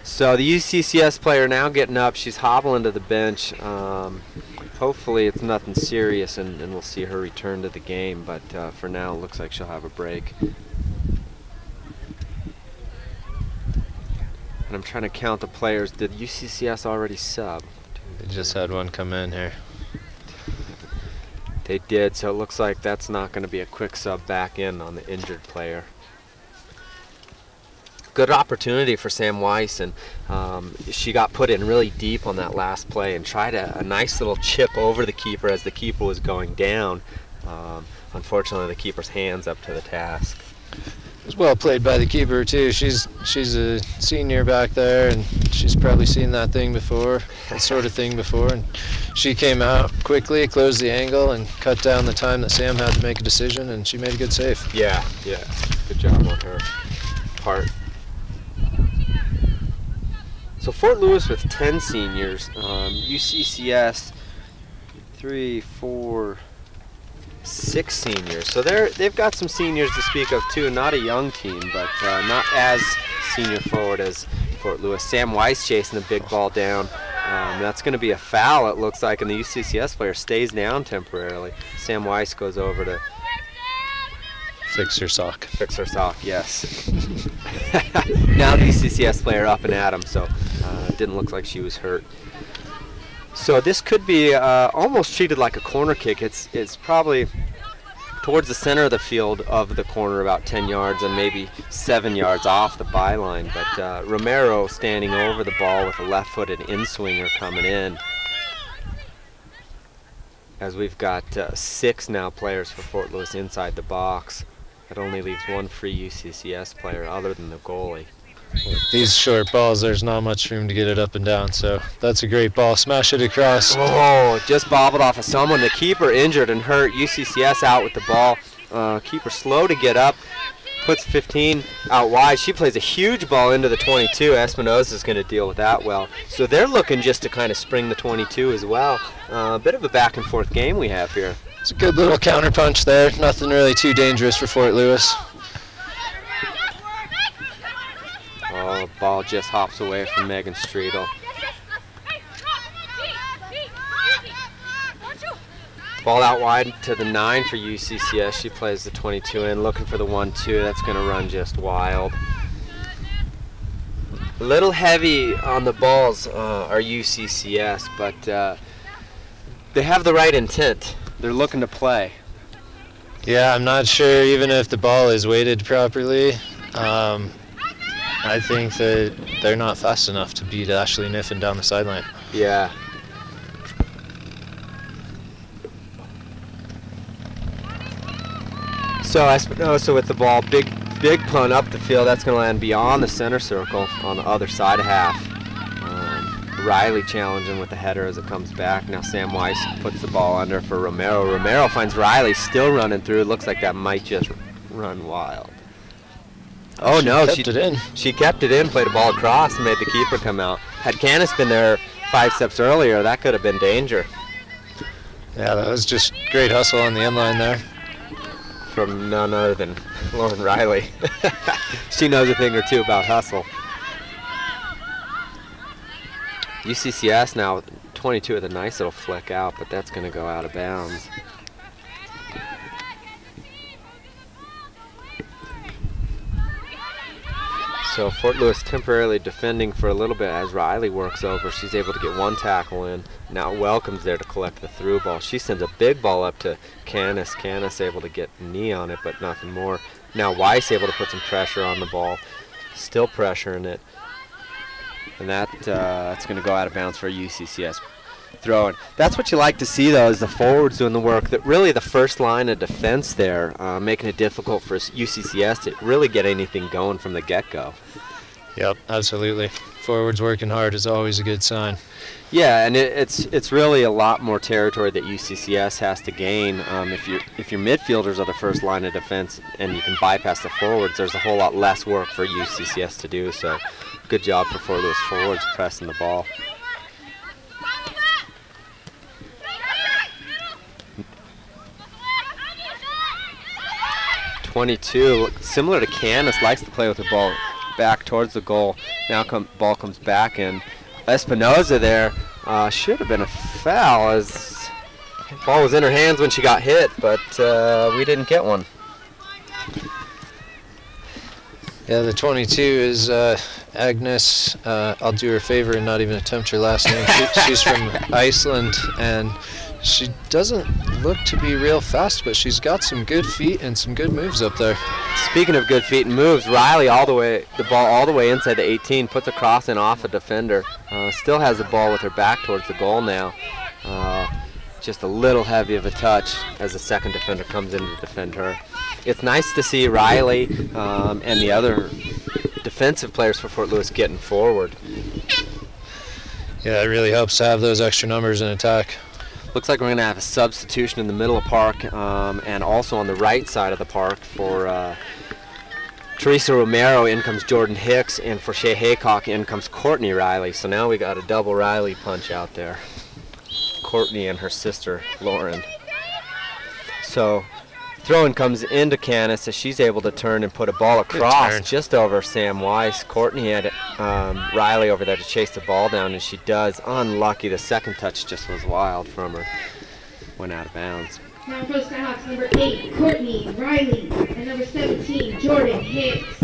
So the UCCS player now getting up. She's hobbling to the bench. Hopefully it's nothing serious, and we'll see her return to the game, but for now it looks like she'll have a break. And I'm trying to count the players. Did UCCS already sub? They just had one come in here. They did, so it looks like that's not going to be a quick sub back in on the injured player. Good opportunity for Sam Weiss, and she got put in really deep on that last play and tried a nice little chip over the keeper as the keeper was going down. Unfortunately, the keeper's hands up to the task. It was well played by the keeper too. She's a senior back there, and she's probably seen that sort of thing before. And she came out quickly, closed the angle, and cut down the time that Sam had to make a decision, and she made a good save. Yeah, good job on her part. So Fort Lewis with 10 seniors, UCCS 3, 4, 6 seniors. So they've got some seniors to speak of too. Not a young team, but not as senior forward as Fort Lewis. Sam Weiss chasing the big ball down. That's going to be a foul, it looks like, and the UCCS player stays down temporarily. Sam Weiss goes over to fix her sock. Fix her sock, yes. Now the UCCS player up and at him, so it didn't look like she was hurt. So this could be almost treated like a corner kick. It's probably towards the center of the field of the corner, about 10 yards and maybe 7 yards off the byline. But Romero standing over the ball with a left-footed in-swinger coming in. As we've got 6 now players for Fort Lewis inside the box. That only leaves one free UCCS player other than the goalie. These short balls, there's not much room to get it up and down, so that's a great ball. Smash it across. Oh, just bobbled off of someone. The keeper injured and hurt. UCCS out with the ball. Keeper slow to get up. Puts 15 out wide. She plays a huge ball into the 22. Espinosa is going to deal with that well. So they're looking just to kind of spring the 22 as well. A bit of a back and forth game we have here. It's a good little counter punch there. Nothing really too dangerous for Fort Lewis. Oh, ball just hops away from Megan Streetel. Ball out wide to the 9 for UCCS. She plays the 22 in, looking for the 1-2. That's going to run just wild. A little heavy on the balls are UCCS, but they have the right intent. They're looking to play. Yeah, I'm not sure even if the ball is weighted properly. I think that they're not fast enough to beat Ashley Niffen down the sideline. Yeah. So Espinosa with the ball, big punt up the field. That's going to land beyond the center circle on the other side of half. Riley challenging with the header as it comes back. Now Sam Weiss puts the ball under for Romero. Romero finds Riley still running through. It looks like that might just run wild. Oh no, she kept it in, played a ball across and made the keeper come out. Had Canis been there 5 steps earlier, that could have been danger. Yeah, that was just great hustle on the end line there. From none other than Lauren Riley. She knows a thing or two about hustle. UCCS now, 22 with a nice little flick out, but that's going to go out of bounds. So Fort Lewis temporarily defending for a little bit as Riley works over. She's able to get one tackle in. Now Welcome's there to collect the through ball. She sends a big ball up to Canis. Canis able to get a knee on it, but nothing more. Now Weiss able to put some pressure on the ball. Still pressuring it. And that's going to go out of bounds for UCCS throwing. That's what you like to see, though, is the forwards doing the work. That really the first line of defense there, making it difficult for UCCS to really get anything going from the get-go. Yep, absolutely. Forwards working hard is always a good sign. Yeah, and it's really a lot more territory that UCCS has to gain. If your midfielders are the first line of defense and you can bypass the forwards, there's a whole lot less work for UCCS to do. So, good job for Fort Lewis forwards pressing the ball. .22, similar to Canis, likes to play with the ball back towards the goal. Now ball comes back in. Espinosa there should have been a foul as the ball was in her hands when she got hit, but we didn't get one. Yeah, the 22 is Agnes. I'll do her a favor and not even attempt her last name. She's from Iceland, and she doesn't look to be real fast, but she's got some good feet and some good moves up there. Speaking of good feet and moves, Riley the ball all the way inside the 18, puts a cross in off a defender. Still has the ball with her back towards the goal now. Just a little heavy of a touch as the second defender comes in to defend her. it's nice to see Riley and the other defensive players for Fort Lewis getting forward. Yeah, it really helps to have those extra numbers in attack. Looks like we're going to have a substitution in the middle of the park and also on the right side of the park for Teresa Romero. In comes Jordan Hicks, and for Shea Haycock in comes Courtney Riley. So now we got a double Riley punch out there. Courtney and her sister Lauren. So throw-in comes into Canis as she's able to turn and put a ball across just over Sam Weiss. Courtney had Riley over there to chase the ball down, and she does. Unlucky, the second touch just was wild from her. Went out of bounds. Now for the Skyhawks, number 8, Courtney Riley, and number 17, Jordan Hicks.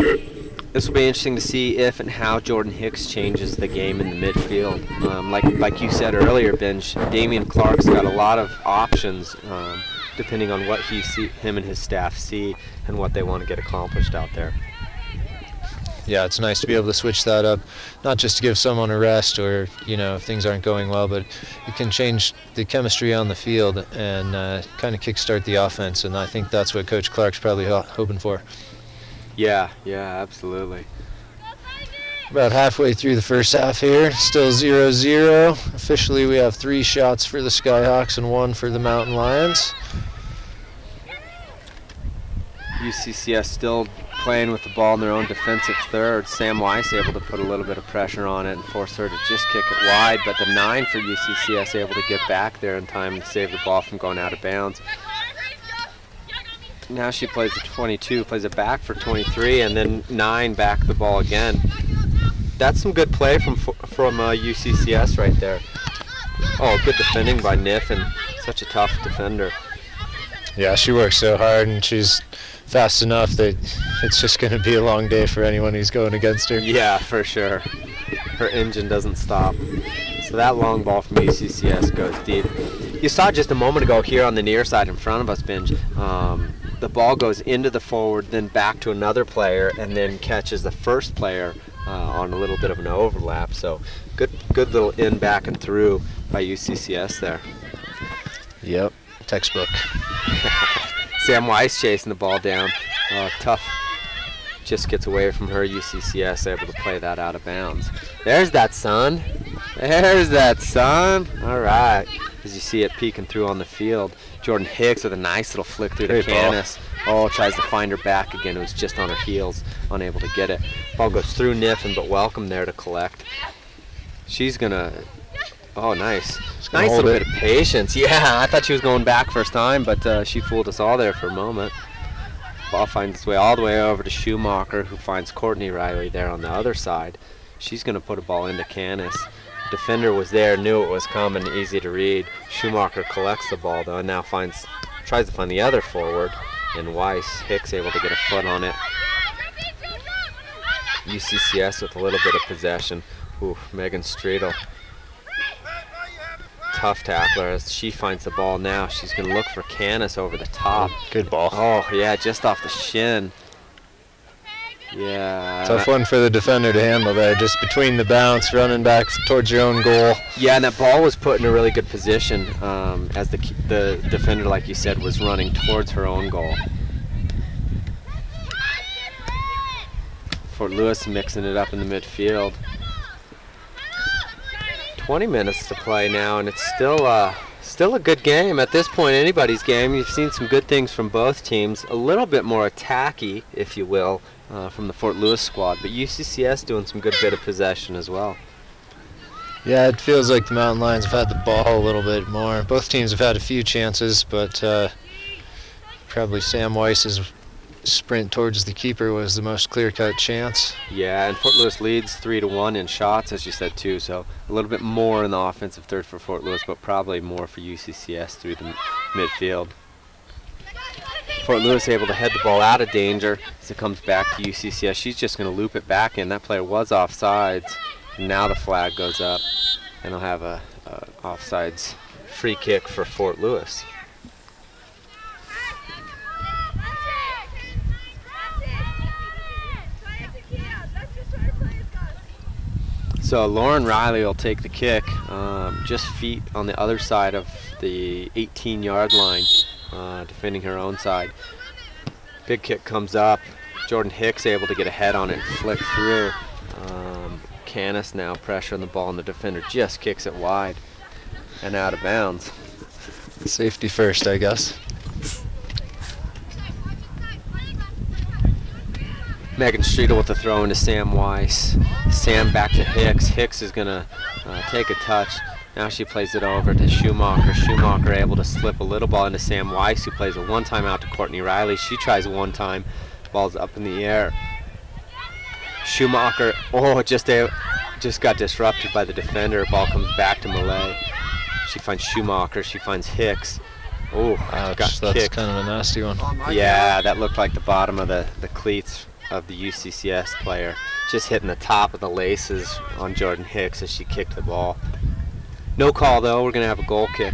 This will be interesting to see if and how Jordan Hicks changes the game in the midfield. Like you said earlier, Benj, Damian Clark's got a lot of options depending on what him and his staff see and what they want to get accomplished out there. Yeah, it's nice to be able to switch that up, not just to give someone a rest or, you know, if things aren't going well, but it can change the chemistry on the field and kind of kickstart the offense, and I think that's what Coach Clark's probably hoping for. Yeah, absolutely. About halfway through the first half here, still 0-0. Officially, we have 3 shots for the Skyhawks and 1 for the Mountain Lions. UCCS still playing with the ball in their own defensive third. Sam Weiss able to put a little bit of pressure on it and force her to just kick it wide, but the 9 for UCCS able to get back there in time to save the ball from going out of bounds. Now she plays the 22, plays it back for 23, and then 9 back the ball again. That's some good play from UCCS right there. Oh, good defending by Niff, and such a tough defender. Yeah, she works so hard, and she's fast enough that it's just going to be a long day for anyone who's going against her. Yeah, for sure. Her engine doesn't stop. So that long ball from UCCS goes deep. You saw just a moment ago here on the near side in front of us, Benj. The ball goes into the forward, then back to another player, and then catches the first player on a little bit of an overlap. So good little in, back, and through by UCCS there. Yep, textbook. Sam Weiss chasing the ball down. Tough. Just gets away from her. UCCS able to play that out of bounds. There's that son. There's that son. All right. As you see it peeking through on the field. Jordan Hicks with a nice little flick through to Canis. Oh, tries to find her back again. It was just on her heels, unable to get it. Ball goes through Niffen, but Welcome there to collect. She's gonna. Oh, nice. Nice little bit of patience. Yeah, I thought she was going back first time, but she fooled us all there for a moment. Ball finds its way all the way over to Schumacher, who finds Courtney Riley there on the other side. She's going to put a ball into Canis. Defender was there, knew it was coming, easy to read. Schumacher collects the ball, though, and now tries to find the other forward, and Weiss. Hicks able to get a foot on it. UCCS with a little bit of possession. Ooh, Megan Streetel. Tough tackler as she finds the ball now. She's going to look for Canis over the top. Good ball. Oh, yeah, just off the shin. Yeah. Tough one for the defender to handle there, just between the bounce, running back towards your own goal. Yeah, and that ball was put in a really good position as the defender, like you said, was running towards her own goal. Fort Lewis mixing it up in the midfield. 20 minutes to play now, and it's still a good game. At this point, anybody's game. You've seen some good things from both teams. A little bit more attacky, if you will, from the Fort Lewis squad, but UCCS doing some good bit of possession as well. Yeah, it feels like the Mountain Lions have had the ball a little bit more. Both teams have had a few chances, but probably Sam Weiss's sprint towards the keeper was the most clear-cut chance. Yeah, and Fort Lewis leads 3-1 in shots, as you said too, so a little bit more in the offensive third for Fort Lewis, but probably more for UCCS through the midfield. Fort Lewis able to head the ball out of danger as it comes back to UCCS. She's just going to loop it back in. That player was offsides, and now the flag goes up, and they'll have a offsides free kick for Fort Lewis. So Lauren Riley will take the kick, just feet on the other side of the 18-yard line, defending her own side. Big kick comes up. Jordan Hicks able to get ahead on it and flick through. Canis now pressure on the ball, and the defender just kicks it wide and out of bounds. Safety first, I guess. Megan Streetel with the throw into Sam Weiss. Sam back to Hicks. Hicks is going to take a touch. Now she plays it over to Schumacher. Schumacher able to slip a little ball into Sam Weiss, who plays a one-time out to Courtney Riley. She tries one time. Ball's up in the air. Schumacher, just got disrupted by the defender. Ball comes back to Malay. She finds Schumacher. She finds Hicks. Oh, ouch, that's kind of a nasty one. Yeah, that looked like the bottom of the cleats of the UCCS player. Just hitting the top of the laces on Jordan Hicks as she kicked the ball. No call though, we're gonna have a goal kick.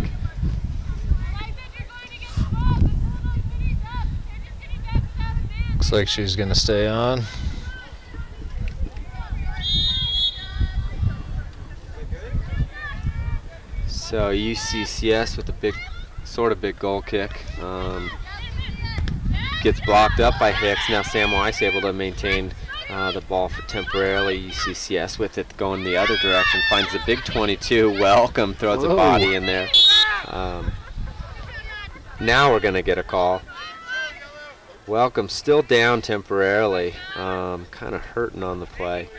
Looks like she's gonna stay on. So UCCS with a sort of big goal kick. Gets blocked up by Hicks. Now Sam Weiss able to maintain the ball for temporarily. UCCS with it going the other direction. Finds the big 22. Welcome throws a body in there. Now we're going to get a call. Welcome still down temporarily. Kind of hurting on the play.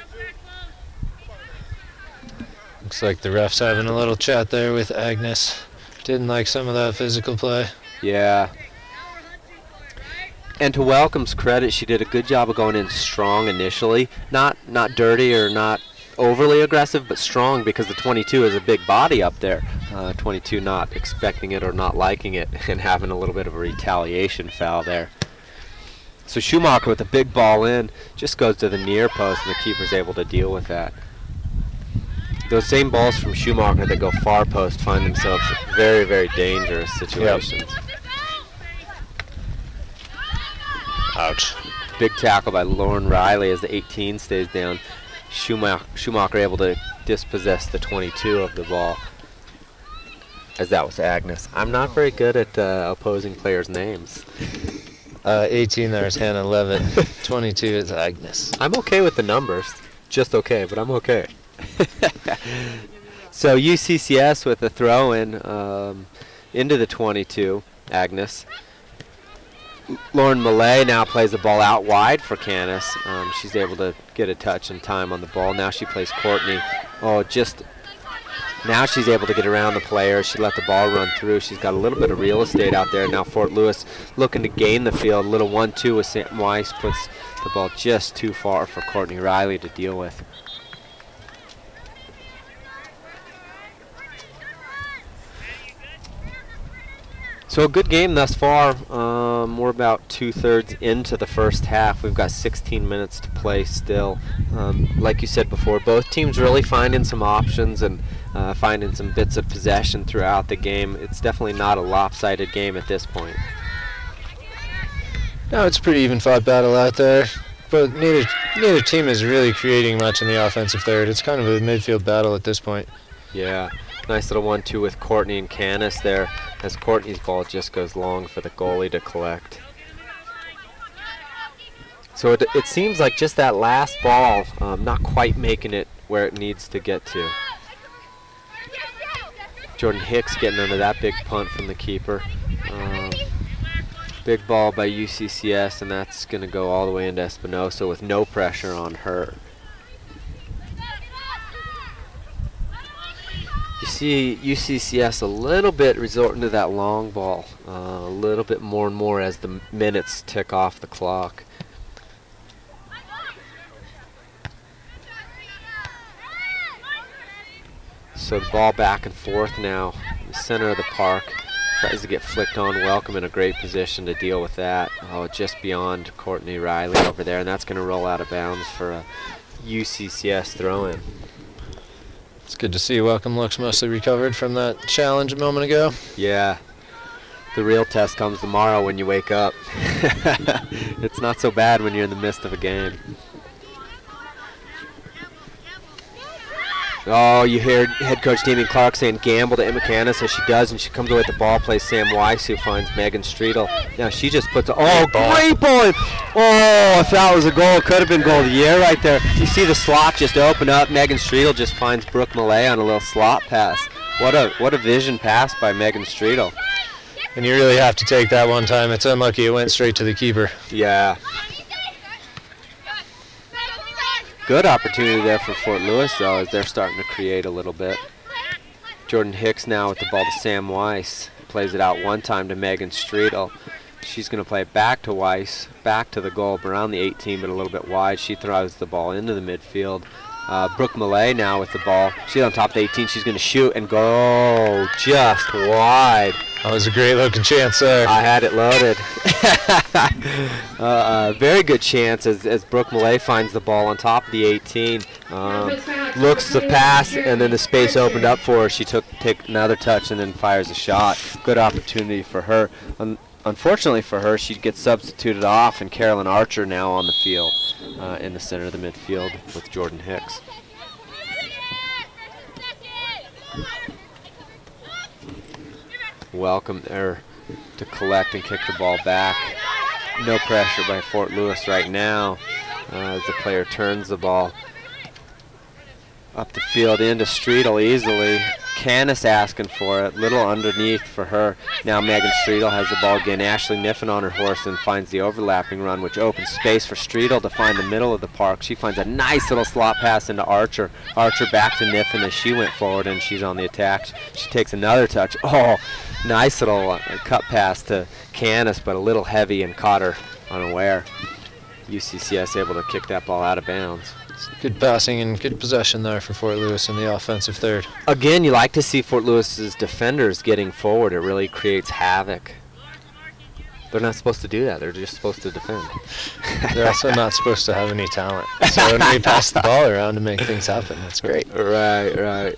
Looks like the ref's having a little chat there with Agnes. Didn't like some of that physical play. Yeah. And to Welcome's credit, she did a good job of going in strong initially. Not dirty or not overly aggressive, but strong, because the 22 is a big body up there. 22 not expecting it or not liking it and having a little bit of a retaliation foul there. So Schumacher with a big ball in just goes to the near post, and the keeper's able to deal with that. Those same balls from Schumacher that go far post find themselves in very, very dangerous situations. Yep. Ouch. Big tackle by Lauren Riley as the 18 stays down. Schumacher able to dispossess the 22 of the ball, as that was Agnes. I'm not very good at opposing players' names. 18 there is Hannah Levitt. 22 is Agnes. I'm okay with the numbers. Just okay, but I'm okay. So UCCS with a throw in into the 22, Agnes. Lauren Malay now plays the ball out wide for Canis. She's able to get a touch and time on the ball. Now she plays Courtney. Now she's able to get around the player. She let the ball run through. She's got a little bit of real estate out there. Now Fort Lewis looking to gain the field. A little 1-2 with Sam Weiss puts the ball just too far for Courtney Riley to deal with. So a good game thus far. We're about 2/3 into the first half. We've got 16 minutes to play still. Like you said before, both teams really finding some options and finding some bits of possession throughout the game. It's definitely not a lopsided game at this point. No, it's a pretty even fought battle out there, but neither team is really creating much in the offensive third. It's kind of a midfield battle at this point. Yeah. Nice little 1-2 with Courtney and Canis there, as Courtney's ball just goes long for the goalie to collect. So it seems like just that last ball, not quite making it where it needs to get to. Jordan Hicks getting under that big punt from the keeper. Big ball by UCCS, and that's going to go all the way into Espinosa with no pressure on her. You see UCCS a little bit resorting to that long ball, a little bit more and more as the minutes tick off the clock. So the ball back and forth now in the center of the park. Tries to get flicked on. Welcome in a great position to deal with that. Oh, just beyond Courtney Riley over there, and that's going to roll out of bounds for a UCCS throw-in. It's good to see Welcome looks mostly recovered from that challenge a moment ago. Yeah. The real test comes tomorrow when you wake up. It's not so bad when you're in the midst of a game. Oh, you hear head coach Damien Clark saying gamble to Emma Candace, as she does, and she comes away with the ball, plays Sam Weiss, who finds Megan Streetel. Now she just puts great ball. Oh, if that was a goal, it could have been goal of the year right there. You see the slot just open up. Megan Streetel just finds Brooke Millay on a little slot pass. What a vision pass by Megan Streetel. And you really have to take that one time. It's unlucky it went straight to the keeper. Yeah. Good opportunity there for Fort Lewis, though, as they're starting to create a little bit. Jordan Hicks now with the ball to Sam Weiss. Plays it out one time to Megan Streetel. She's going to play it back to Weiss, back to the goal, around the 18, but a little bit wide. She throws the ball into the midfield. Brooke Millay now with the ball. She's on top of the 18. She's going to shoot and go just wide. That was a great looking chance there. I had it loaded. Very good chance as Brooke Millay finds the ball on top of the 18. Looks to pass, and then the space opened up for her. She take another touch and then fires a shot. Good opportunity for her. Unfortunately for her, she gets substituted off, and Carolyn Archer now on the field in the center of the midfield with Jordan Hicks. Welcome there to collect and kick the ball back. No pressure by Fort Lewis right now as the player turns the ball up the field into Streetel easily. Canis asking for it, little underneath for her. Now Megan Streetel has the ball again. Ashley Niffen on her horse and finds the overlapping run, which opens space for Streetel to find the middle of the park. She finds a nice little slot pass into Archer. Archer back to Niffen as she went forward, and she's on the attack. She takes another touch. Oh, nice little cut pass to Canis, but a little heavy and caught her unaware. UCCS able to kick that ball out of bounds. Good passing and good possession there for Fort Lewis in the offensive third. Again, you like to see Fort Lewis's defenders getting forward. It really creates havoc. They're not supposed to do that. They're just supposed to defend. They're also not supposed to have any talent. So when we pass the ball around to make things happen, that's great. Right.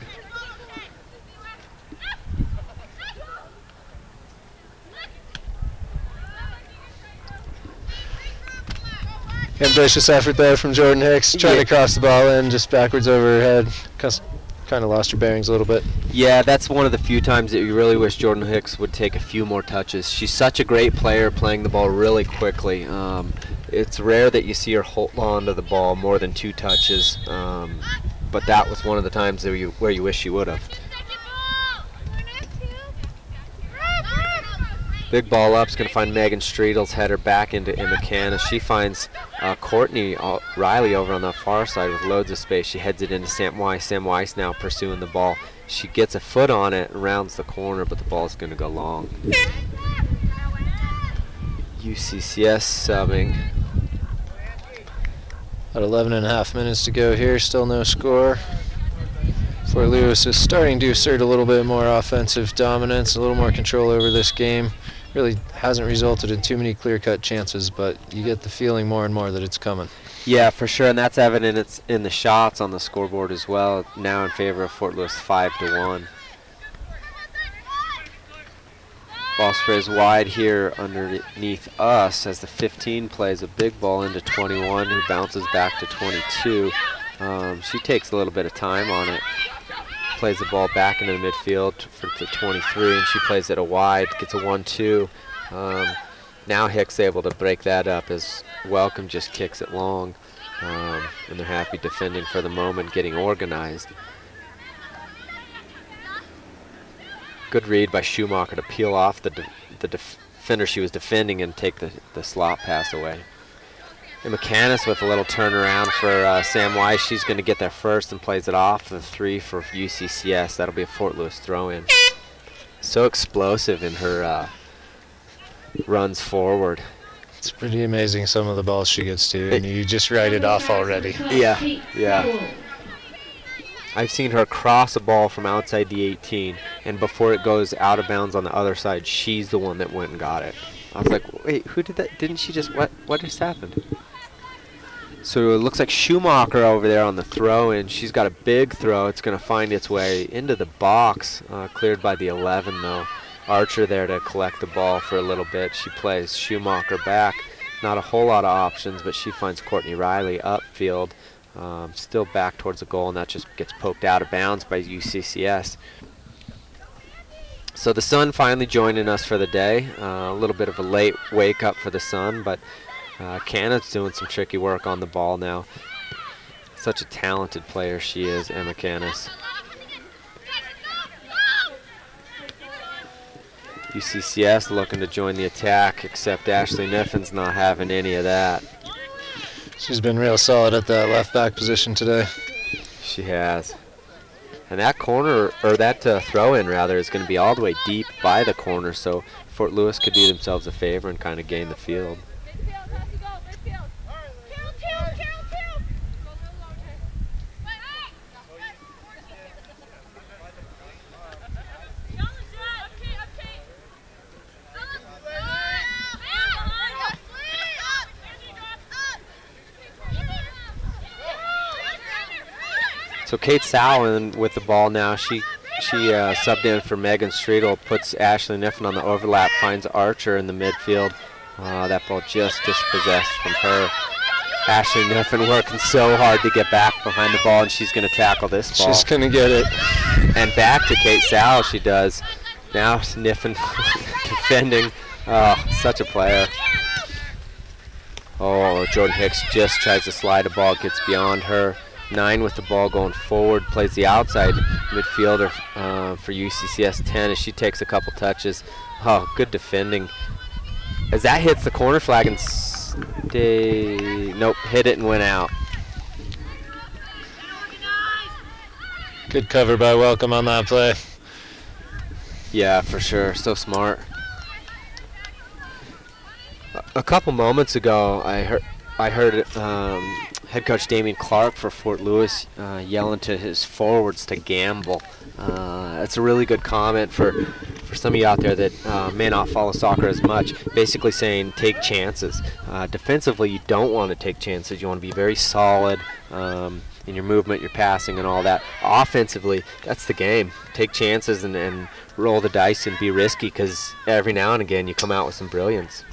Ambitious effort there from Jordan Hicks, trying to cross the ball in just backwards over her head. Kind of lost her bearings a little bit. Yeah, that's one of the few times that you really wish Jordan Hicks would take a few more touches. She's such a great player, playing the ball really quickly. It's rare that you see her hold on to the ball more than 2 touches, but that was one of the times where you wish she would have. Big ball up, is going to find Megan Streetel's header back into Emma Cannis. She finds Courtney Riley over on the far side with loads of space. She heads it into Sam Weiss. Sam Weiss now pursuing the ball. She gets a foot on it and rounds the corner, but the ball's going to go long. UCCS subbing. About 11.5 minutes to go here, still no score. Fort Lewis is starting to assert a little bit more offensive dominance, a little more control over this game. Really hasn't resulted in too many clear-cut chances, but you get the feeling more and more that it's coming. Yeah, for sure, and that's evident. It's in the shots on the scoreboard as well, now in favor of Fort Lewis 5-1. Ball sprays wide here underneath us as the 15 plays a big ball into 21, who bounces back to 22. She takes a little bit of time on it. Plays the ball back into the midfield for the 23, and she plays it a wide, gets a 1-2. Now Hicks able to break that up as Welcome just kicks it long, and they're happy defending for the moment, getting organized. Good read by Schumacher to peel off the defender she was defending and take the slot pass away. And McCannis with a little turnaround for Sam Weiss. She's going to get there first and plays it off the 3 for UCCS. That'll be a Fort Lewis throw-in. So explosive in her runs forward. It's pretty amazing some of the balls she gets to, and you just write it off already. Yeah. I've seen her cross a ball from outside the 18, and before it goes out of bounds on the other side, she's the one that went and got it. I was like, wait, who did that? Didn't she just, what just happened? So it looks like Schumacher over there on the throw-in. She's got a big throw. It's going to find its way into the box, cleared by the 11, though. Archer there to collect the ball for a little bit. She plays Schumacher back. Not a whole lot of options, but she finds Courtney Riley upfield. Still back towards the goal, and that just gets poked out of bounds by UCCS. So the Sun finally joining us for the day. A little bit of a late wake up for the Sun, but Canna's doing some tricky work on the ball now. Such a talented player she is, Emma Canis. UCCS looking to join the attack, except Ashley Niffin's not having any of that. She's been real solid at that left back position today. She has. And that corner, or that throw-in rather, is going to be all the way deep by the corner, so Fort Lewis could do themselves a favor and kind of gain the field. So Kate Sowin with the ball now. She subbed in for Megan Streetel, puts Ashley Niffen on the overlap, finds Archer in the midfield. That ball just dispossessed from her. Ashley Niffen working so hard to get back behind the ball, and she's going to tackle this ball. She's going to get it. And back to Kate Sow she does. Now Niffen defending. Oh, such a player. Oh, Jordan Hicks just tries to slide a ball, gets beyond her. 9 with the ball going forward, plays the outside midfielder for UCCS 10 as she takes a couple touches. Oh, good defending. As that hits the corner flag and nope, hit it and went out. Good cover by Welcome on that play. Yeah, for sure, so smart. A couple moments ago, I heard head coach Damian Clark for Fort Lewis yelling to his forwards to gamble. That's a really good comment for some of you out there that may not follow soccer as much. Basically saying take chances. Defensively, you don't want to take chances. You want to be very solid in your movement, your passing, and all that. Offensively, that's the game. Take chances and roll the dice and be risky, because every now and again you come out with some brilliance.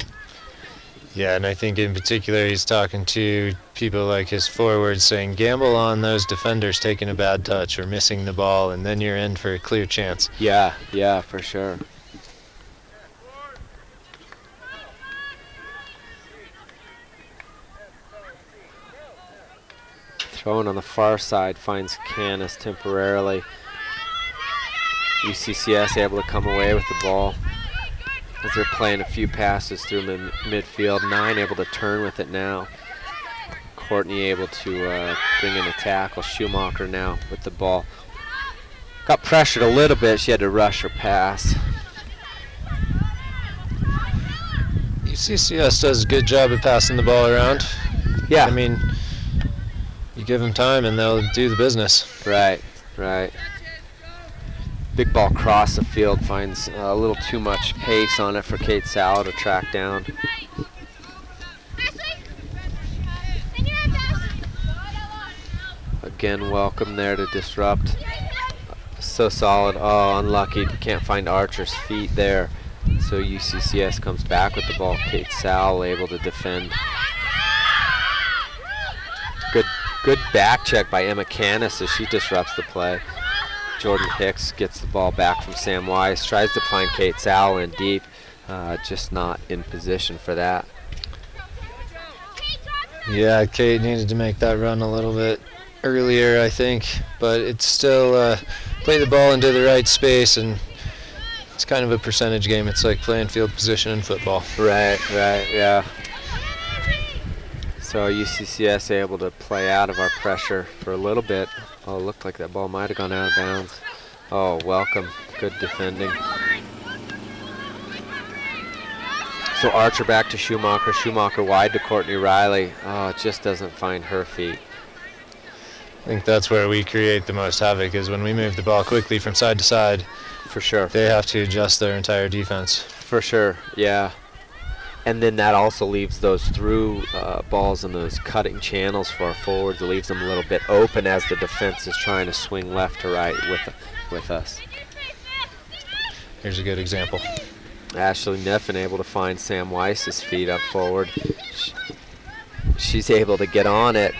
Yeah, and I think in particular he's talking to people like his forwards saying gamble on those defenders taking a bad touch or missing the ball, and then you're in for a clear chance. Yeah, for sure. Throwing on the far side finds Canis temporarily. UCCS able to come away with the ball as they're playing a few passes through midfield. 9 able to turn with it now. Courtney able to bring in a tackle. Schumacher now with the ball. Got pressured a little bit. She had to rush her pass. UCCS does a good job of passing the ball around. Yeah. I mean, you give them time and they'll do the business. Right. Big ball across the field, finds a little too much pace on it for Kate Sal to track down. Again, Welcome there to disrupt. So solid. Oh, unlucky. Can't find Archer's feet there. So UCCS comes back with the ball. Kate Sal able to defend. Good back check by Emma Canis as she disrupts the play. Jordan Hicks gets the ball back from Sam Wise, tries to find Kate Sal in deep, just not in position for that. Yeah, Kate needed to make that run a little bit earlier, I think, but it's still play the ball into the right space, and it's kind of a percentage game. It's like playing field position in football. Right, yeah. So UCCS able to play out of our pressure for a little bit. Oh, it looked like that ball might have gone out of bounds. Oh, Welcome. Good defending. So Archer back to Schumacher. Schumacher wide to Courtney Riley. Oh, it just doesn't find her feet. I think that's where we create the most havoc, is when we move the ball quickly from side to side. For sure. They have to adjust their entire defense. For sure, yeah. And then that also leaves those through balls and those cutting channels for our forwards. It leaves them a little bit open as the defense is trying to swing left to right with us. Here's a good example. Ashley Niffen able to find Sam Weiss's feet up forward. She's able to get on it.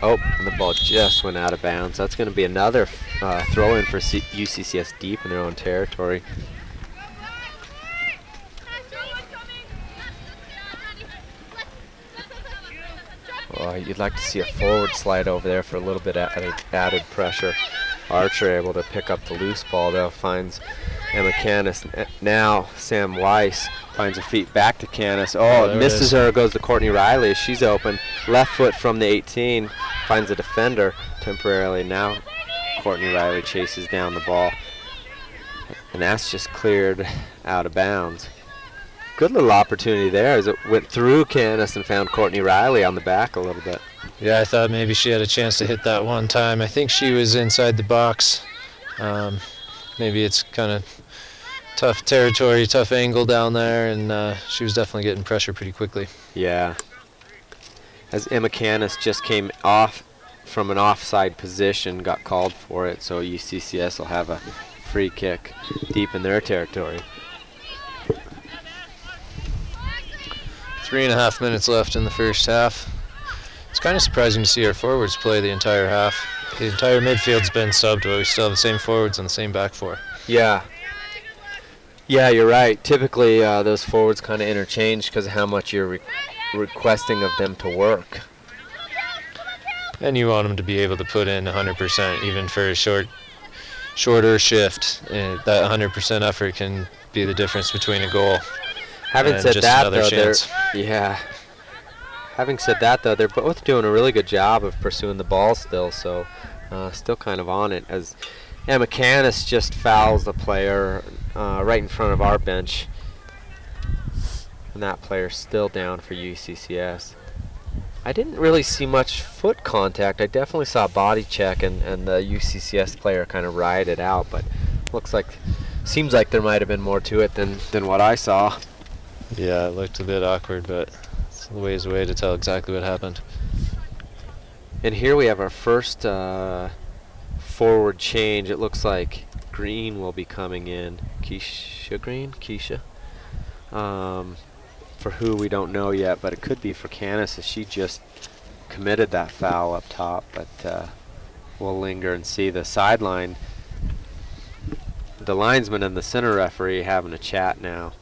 Oh, and the ball just went out of bounds. That's going to be another throw-in for UCCS deep in their own territory. Well, you'd like to see a forward slide over there for a little bit added pressure. Archer able to pick up the loose ball, though, finds Emma Canis. Now Sam Weiss finds her feet back to Canis. Oh, misses her, goes to Courtney Riley. She's open. Left foot from the 18, finds a defender temporarily. Now Courtney Riley chases down the ball. And that's just cleared out of bounds. Good little opportunity there as it went through Canis and found Courtney Riley on the back a little bit. Yeah, I thought maybe she had a chance to hit that one time. I think she was inside the box. Maybe it's kind of tough territory, tough angle down there, and she was definitely getting pressure pretty quickly. Yeah. As Emma Canis just came off from an offside position, got called for it, so UCCS will have a free kick deep in their territory. 3.5 minutes left in the first half. It's kind of surprising to see our forwards play the entire half. The entire midfield's been subbed, but we still have the same forwards and the same back four. Yeah. Yeah, you're right. Typically, those forwards kind of interchange because of how much you're requesting of them to work. And you want them to be able to put in 100%, even for a shorter shift. That 100% effort can be the difference between a goal. Having said that, though, Having said that, though, they're both doing a really good job of pursuing the ball still, so still kind of on it. As Emma Canis just fouls the player right in front of our bench, and that player's still down for UCCS. I didn't really see much foot contact. I definitely saw a body check, and the UCCS player kind of ride it out, but seems like there might have been more to it than what I saw. Yeah, it looked a bit awkward, but it's a ways away to tell exactly what happened. And here we have our first forward change. It looks like Green will be coming in. Keisha? For who we don't know yet, but it could be for Canis as she just committed that foul up top, but we'll linger and see the sideline. The linesman and the center referee having a chat now.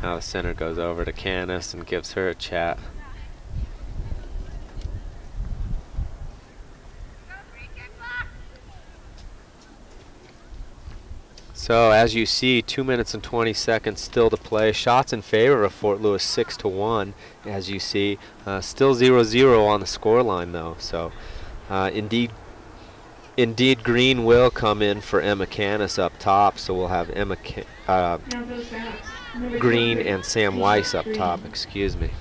Now the center goes over to Canis and gives her a chat. So as you see, 2 minutes and 20 seconds still to play. Shots in favor of Fort Lewis 6-1, as you see. Still 0-0 on the scoreline though. So indeed Green will come in for Emma Canis up top. So we'll have Green and Sam Weiss up top, excuse me.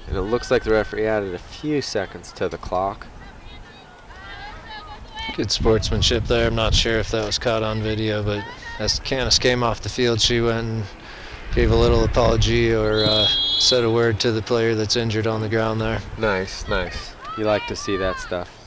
And it looks like the referee added a few seconds to the clock. Good sportsmanship there. I'm not sure if that was caught on video, but as Canis came off the field, she went and gave a little apology or said a word to the player that's injured on the ground there. Nice, nice. You like to see that stuff.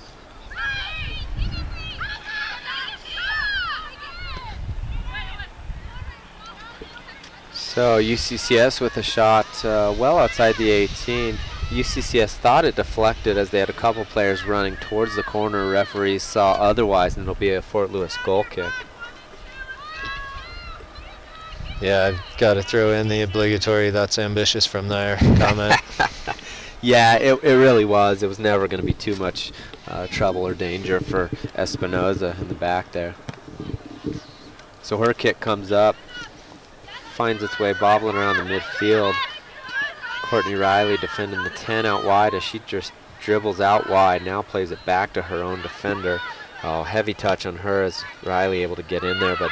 So UCCS with a shot well outside the 18. UCCS thought it deflected as they had a couple players running towards the corner. Referees saw otherwise, and it'll be a Fort Lewis goal kick. Yeah, I've got to throw in the obligatory "that's ambitious" from there comment. Yeah, it really was. It was never going to be too much trouble or danger for Espinoza in the back there. So her kick comes up, finds its way bobbling around the midfield. Courtney Riley defending the 10 out wide as she just dribbles out wide, now plays it back to her own defender. Oh, heavy touch on her as Riley able to get in there, but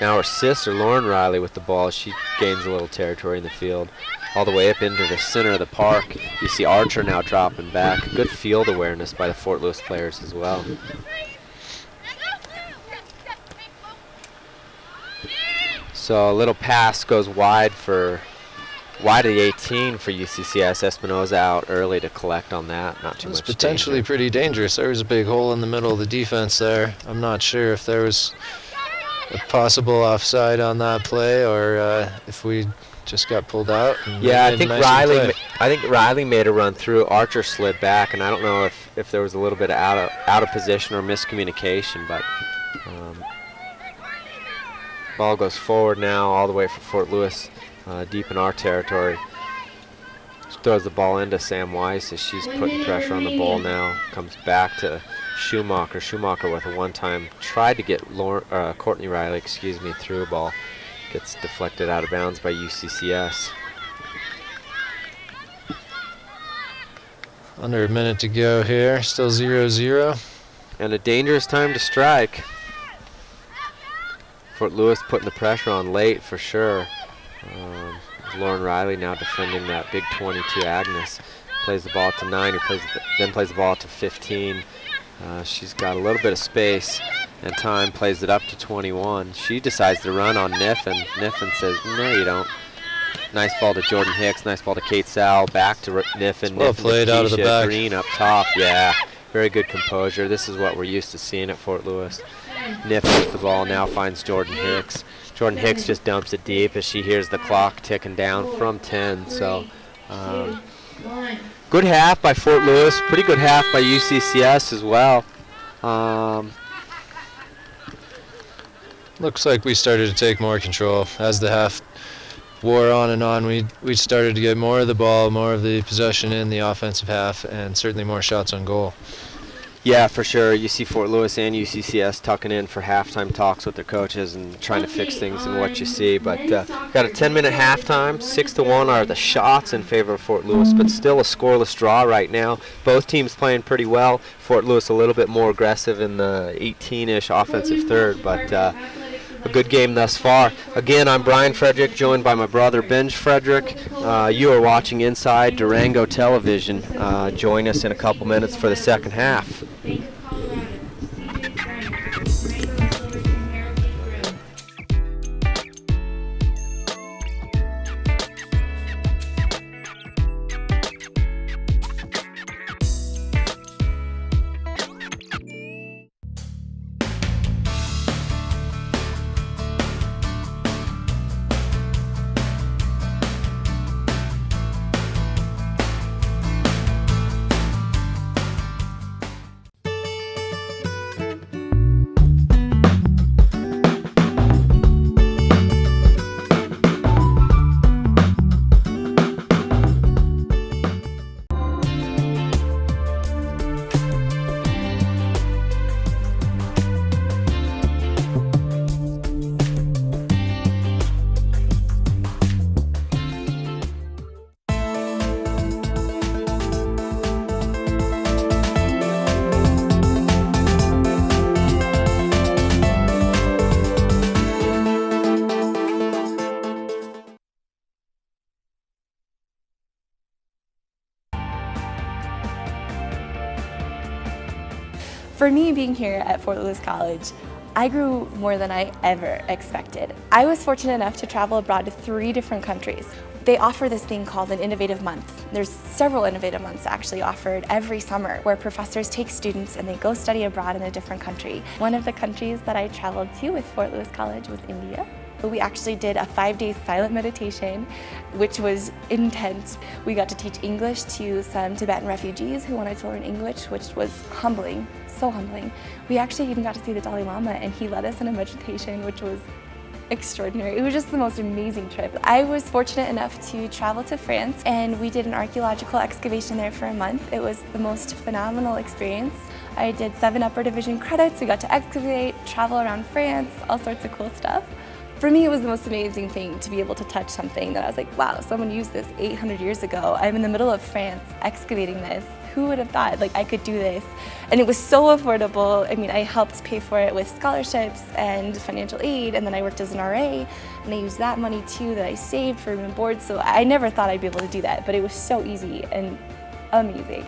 now her sister Lauren Riley with the ball. She gains a little territory in the field. All the way up into the center of the park. You see Archer now dropping back. Good field awareness by the Fort Lewis players as well. So a little pass goes wide of the 18 for UCCS. Espinoza out early to collect on that. Not too much. It's potentially pretty dangerous. There was a big hole in the middle of the defense there. I'm not sure if there was a possible offside on that play or if we just got pulled out. Yeah, I think Riley made a run through. Archer slid back, and I don't know if there was a little bit of out of position or miscommunication, but ball goes forward now all the way for Fort Lewis, deep in our territory. She throws the ball into Sam Weiss as she's putting pressure on the ball now. Comes back to Schumacher. Schumacher with a one-time tried to get Courtney Riley, through a ball. Gets deflected out of bounds by UCCS. Under a minute to go here, still 0-0. And a dangerous time to strike. Fort Lewis putting the pressure on late for sure. Lauren Riley now defending that big 22 Agnes. Plays the ball to 9, who then plays the ball to 15. She's got a little bit of space and time, plays it up to 21. She decides to run on Niffen. Niffen says, no, you don't. Nice ball to Jordan Hicks, nice ball to Kate Sal, back to Niffen. Well played out of the back. Green up top, yeah. Very good composure. This is what we're used to seeing at Fort Lewis. Niffen with the ball, now finds Jordan Hicks. Jordan Hicks just dumps it deep as she hears the clock ticking down from 10. So good half by Fort Lewis, pretty good half by UCCS as well. Looks like we started to take more control as the half wore on and on. We started to get more of the ball, more of the possession in the offensive half, and certainly more shots on goal. Yeah, for sure. You see Fort Lewis and UCCS tucking in for halftime talks with their coaches and trying to fix things in what you see. But got a 10-minute halftime. 6-1 are the shots in favor of Fort Lewis, but still a scoreless draw right now. Both teams playing pretty well. Fort Lewis a little bit more aggressive in the 18-ish offensive third, but a good game thus far. Again, I'm Brian Frederick, joined by my brother Benj Frederick. You are watching Inside Durango Television. Join us in a couple minutes for the second half. For me, being here at Fort Lewis College, I grew more than I ever expected. I was fortunate enough to travel abroad to 3 different countries. They offer this thing called an Innovative Month. There's several Innovative Months actually offered every summer where professors take students and they go study abroad in a different country. One of the countries that I traveled to with Fort Lewis College was India. We actually did a 5-day silent meditation, which was intense. We got to teach English to some Tibetan refugees who wanted to learn English, which was humbling, so humbling. We actually even got to see the Dalai Lama, and he led us in a meditation, which was extraordinary. It was just the most amazing trip. I was fortunate enough to travel to France, and we did an archaeological excavation there for a month. It was the most phenomenal experience. I did 7 upper division credits. We got to excavate, travel around France, all sorts of cool stuff. For me, it was the most amazing thing to be able to touch something that I was like, wow, someone used this 800 years ago. I'm in the middle of France excavating this. Who would have thought like I could do this? And it was so affordable. I mean, I helped pay for it with scholarships and financial aid, and then I worked as an RA, and I used that money too that I saved for room and board. So I never thought I'd be able to do that, but it was so easy and amazing.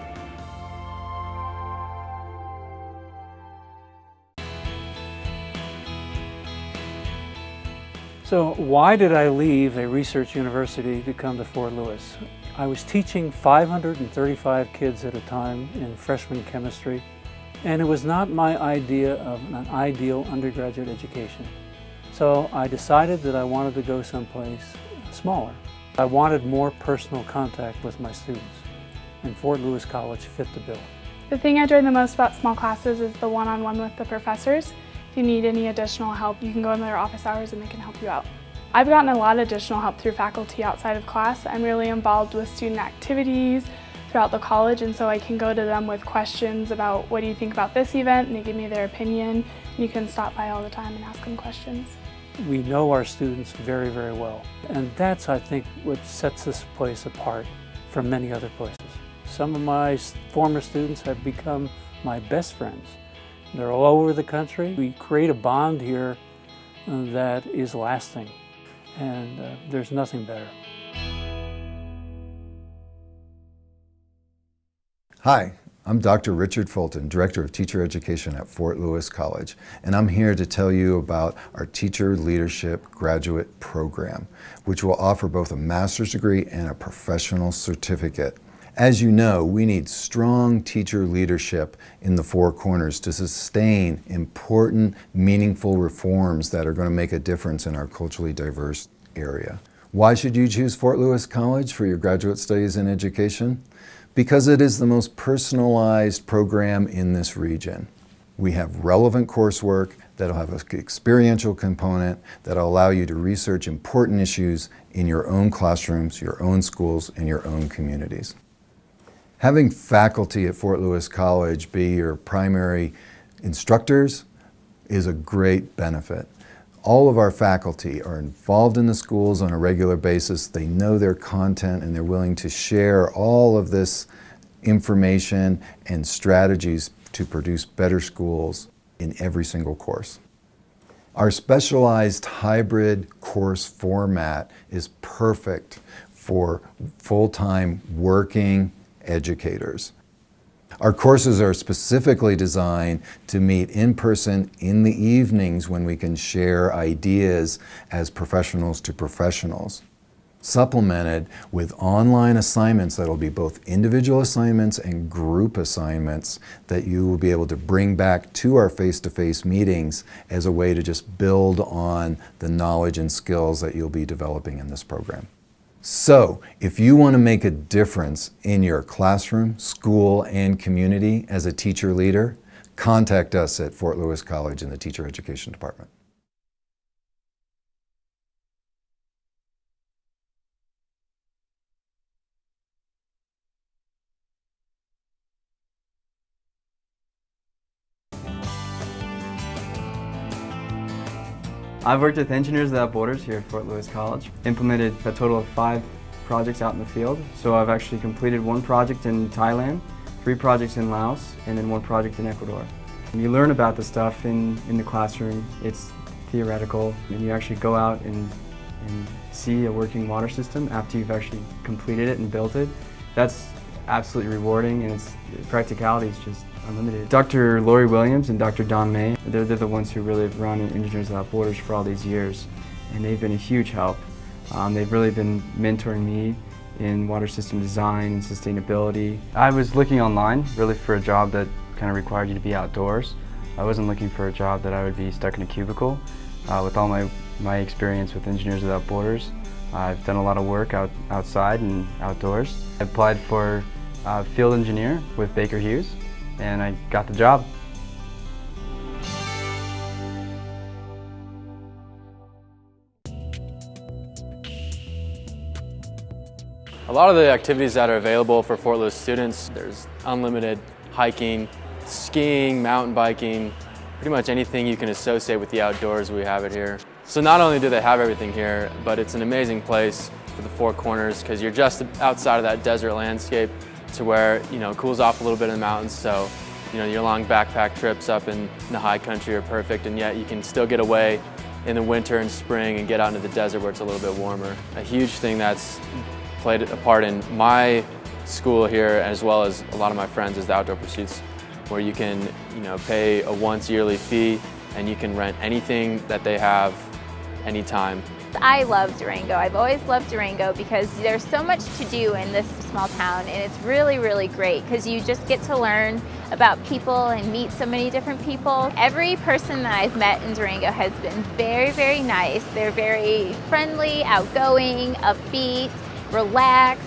So why did I leave a research university to come to Fort Lewis? I was teaching 535 kids at a time in freshman chemistry, and it was not my idea of an ideal undergraduate education. So I decided that I wanted to go someplace smaller. I wanted more personal contact with my students, and Fort Lewis College fit the bill. The thing I enjoy the most about small classes is the one-on-one with the professors. If you need any additional help, you can go in their office hours and they can help you out. I've gotten a lot of additional help through faculty outside of class. I'm really involved with student activities throughout the college, and so I can go to them with questions about what do you think about this event, and they give me their opinion. And you can stop by all the time and ask them questions. We know our students very, very well, and that's, I think, what sets this place apart from many other places. Some of my former students have become my best friends. They're all over the country. We create a bond here that is lasting, and there's nothing better. Hi, I'm Dr. Richard Fulton, Director of Teacher Education at Fort Lewis College, and I'm here to tell you about our Teacher Leadership Graduate Program, which will offer both a master's degree and a professional certificate. As you know, we need strong teacher leadership in the Four Corners to sustain important, meaningful reforms that are going to make a difference in our culturally diverse area. Why should you choose Fort Lewis College for your graduate studies in education? Because it is the most personalized program in this region. We have relevant coursework that'll have an experiential component that'll allow you to research important issues in your own classrooms, your own schools, and your own communities. Having faculty at Fort Lewis College be your primary instructors is a great benefit. All of our faculty are involved in the schools on a regular basis. They know their content and they're willing to share all of this information and strategies to produce better schools in every single course. Our specialized hybrid course format is perfect for full-time working educators. Our courses are specifically designed to meet in person in the evenings when we can share ideas as professionals to professionals, supplemented with online assignments that will be both individual assignments and group assignments that you will be able to bring back to our face-to-face meetings as a way to just build on the knowledge and skills that you'll be developing in this program. So, if you want to make a difference in your classroom, school, and community as a teacher leader, contact us at Fort Lewis College in the Teacher Education Department. I've worked with Engineers Without Borders here at Fort Lewis College, implemented a total of 5 projects out in the field. So I've actually completed 1 project in Thailand, 3 projects in Laos, and then 1 project in Ecuador. And you learn about the stuff in the classroom. It's theoretical, and you actually go out and see a working water system after you've actually completed it and built it. That's absolutely rewarding, and practicality is just unlimited. Dr. Lori Williams and Dr. Don May, they're the ones who really have run Engineers Without Borders for all these years, and they've been a huge help. They've really been mentoring me in water system design and sustainability. I was looking online really for a job that kind of required you to be outdoors. I wasn't looking for a job that I would be stuck in a cubicle. With all my experience with Engineers Without Borders, I've done a lot of work outside and outdoors. I applied for field engineer with Baker Hughes, and I got the job. A lot of the activities that are available for Fort Lewis students, there's unlimited hiking, skiing, mountain biking, pretty much anything you can associate with the outdoors, we have it here. So not only do they have everything here, but it's an amazing place for the Four Corners because you're just outside of that desert landscape to where, you know, it cools off a little bit in the mountains, so you know, your long backpack trips up in the high country are perfect, and yet you can still get away in the winter and spring and get out into the desert where it's a little bit warmer. A huge thing that's played a part in my school here, as well as a lot of my friends, is the outdoor pursuits, where you can, you know, pay a once yearly fee and you can rent anything that they have anytime. I love Durango. I've always loved Durango because there's so much to do in this small town, and it's really, really great because you just get to learn about people and meet so many different people. Every person that I've met in Durango has been very, very nice. They're very friendly, outgoing, upbeat. relaxed.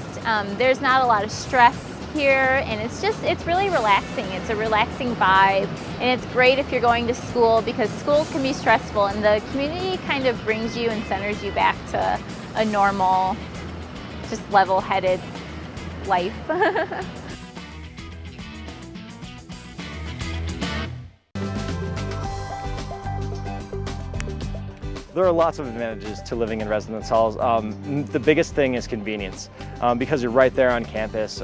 There's not a lot of stress here, and it's really relaxing. It's a relaxing vibe, and it's great if you're going to school, because schools can be stressful, and the community kind of brings you and centers you back to a normal, just level-headed life. There are lots of advantages to living in residence halls. The biggest thing is convenience. Because you're right there on campus,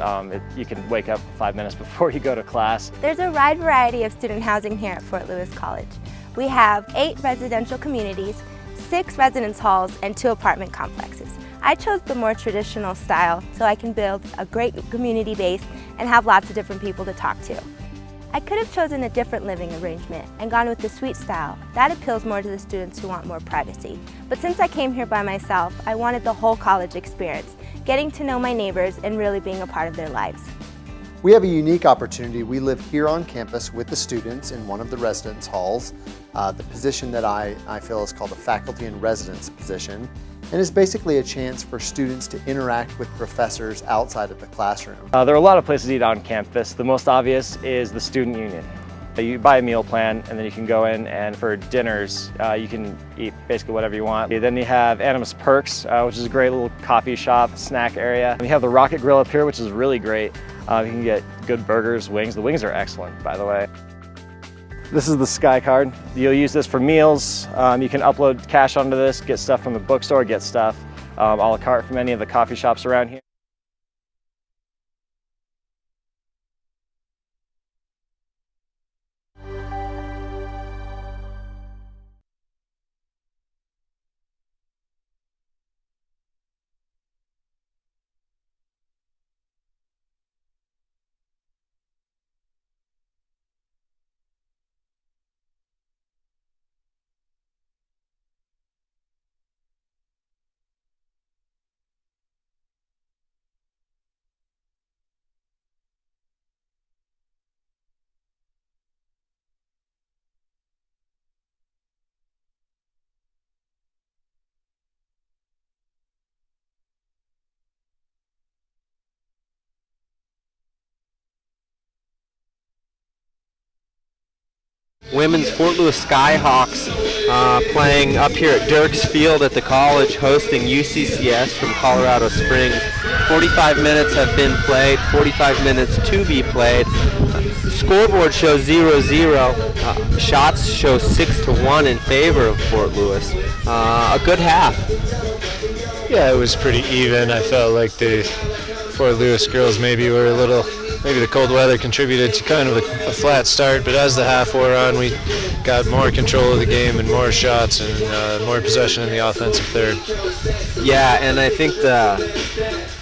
you can wake up 5 minutes before you go to class. There's a wide variety of student housing here at Fort Lewis College. We have 8 residential communities, 6 residence halls, and 2 apartment complexes. I chose the more traditional style so I can build a great community base and have lots of different people to talk to. I could have chosen a different living arrangement and gone with the suite style. That appeals more to the students who want more privacy. But since I came here by myself, I wanted the whole college experience, getting to know my neighbors and really being a part of their lives. We have a unique opportunity. We live here on campus with the students in one of the residence halls. The position that I feel is called a faculty in residence position, and is basically a chance for students to interact with professors outside of the classroom. There are a lot of places to eat on campus. The most obvious is the student union. You buy a meal plan, and then you can go in, and for dinners you can eat basically whatever you want. Then you have Animus Perks, which is a great little coffee shop, snack area. We have the Rocket Grill up here, which is really great. You can get good burgers, wings. The wings are excellent, by the way. This is the Sky Card. You'll use this for meals. You can upload cash onto this, get stuff from the bookstore, get stuff a la carte from any of the coffee shops around here. Women's Fort Lewis Skyhawks playing up here at Dirks Field at the college, hosting UCCS from Colorado Springs. 45 minutes have been played, 45 minutes to be played. Scoreboard shows 0-0. Shots show 6-1 in favor of Fort Lewis. A good half. Yeah, it was pretty even. I felt like the Fort Lewis girls maybe were maybe the cold weather contributed to kind of a flat start, but as the half wore on, we got more control of the game and more shots and more possession in the offensive third. Yeah, and I think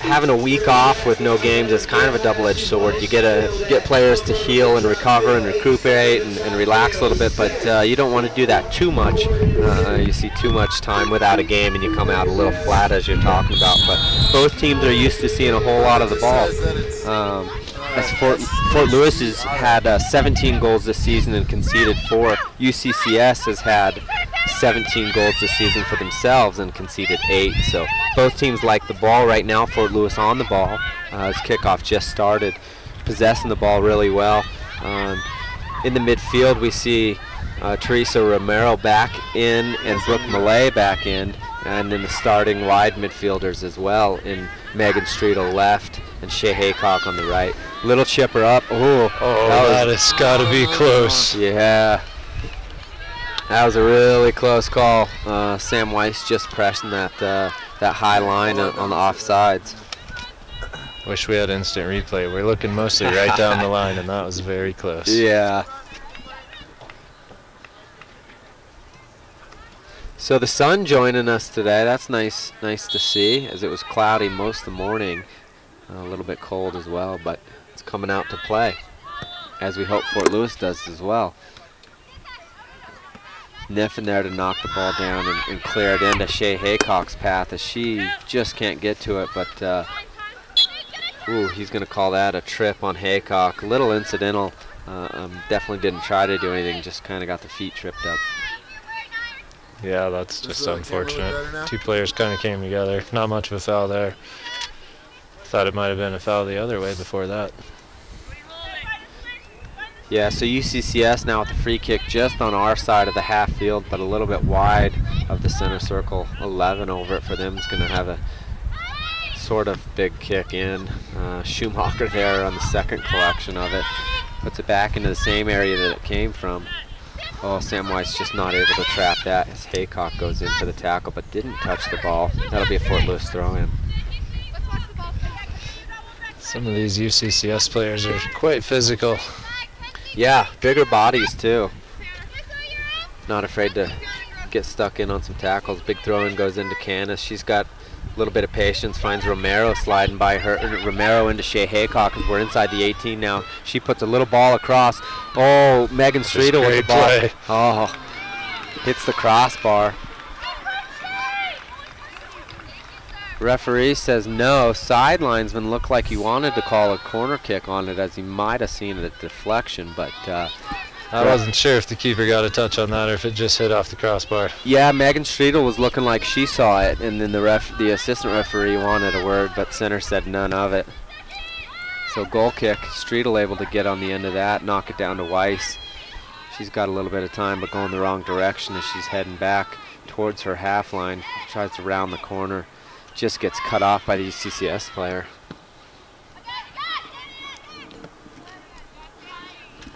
having a week off with no games is kind of a double-edged sword. You get players to heal and recover and recuperate and relax a little bit, but you don't want to do that too much. You see too much time without a game and you come out a little flat, as you're talking about. But both teams are used to seeing a whole lot of the ball. As Fort Lewis has had 17 goals this season and conceded 4. UCCS has had 17 goals this season for themselves and conceded 8. So both teams like the ball right now. Fort Lewis on the ball as kickoff just started, possessing the ball really well. In the midfield, we see Teresa Romero back in and Brooke Millay back in, and then the starting wide midfielders as well in Megan Streetel left and Shea Haycock on the right. Little chipper up. Oh, that has got to be close. Yeah. That was a really close call. Sam Weiss just pressing that high line on the offsides. Wish we had instant replay. We're looking mostly right down the line, and that was very close. Yeah. So the sun joining us today. That's nice to see, as it was cloudy most of the morning. A little bit cold as well, but it's coming out to play, as we hope Fort Lewis does as well. Niffin there to knock the ball down and clear it into Shea Haycock's path, as she just can't get to it, but ooh, he's going to call that a trip on Haycock. A little incidental. Definitely didn't try to do anything, just kind of got the feet tripped up. Yeah, that's just unfortunate. Two players kind of came together. Not much of a foul there. Thought it might have been a foul the other way before that. Yeah, so UCCS now with the free kick just on our side of the half field, but a little bit wide of the center circle. 11 over it for them. It's going to have a sort of big kick in. Schumacher there on the second collection of it. Puts it back into the same area that it came from. Oh, Sam Weiss just not able to trap that as Haycock goes in for the tackle, but didn't touch the ball. That'll be a Fort Lewis throw-in. Some of these UCCS players are quite physical. Yeah, bigger bodies too. Not afraid to get stuck in on some tackles. Big throw-in goes into Canis. She's got a little bit of patience, finds Romero sliding by her. Romero into Shea Haycock as we're inside the 18 now. She puts a little ball across. Oh, Megan Streetel with the ball. Play. Oh, hits the crossbar. Referee says no. Sidelinesman looked like he wanted to call a corner kick on it, as he might have seen it at deflection, but I wasn't sure if the keeper got a touch on that or if it just hit off the crossbar. yeah, Megan Streetel was looking like she saw it, and then the assistant referee wanted a word, but center said none of it. So goal kick. Streetel able to get on the end of that, knock it down to Weiss. She's got a little bit of time, but going the wrong direction as she's heading back towards her half line. Tries to round the corner. Just gets cut off by the UCCS player.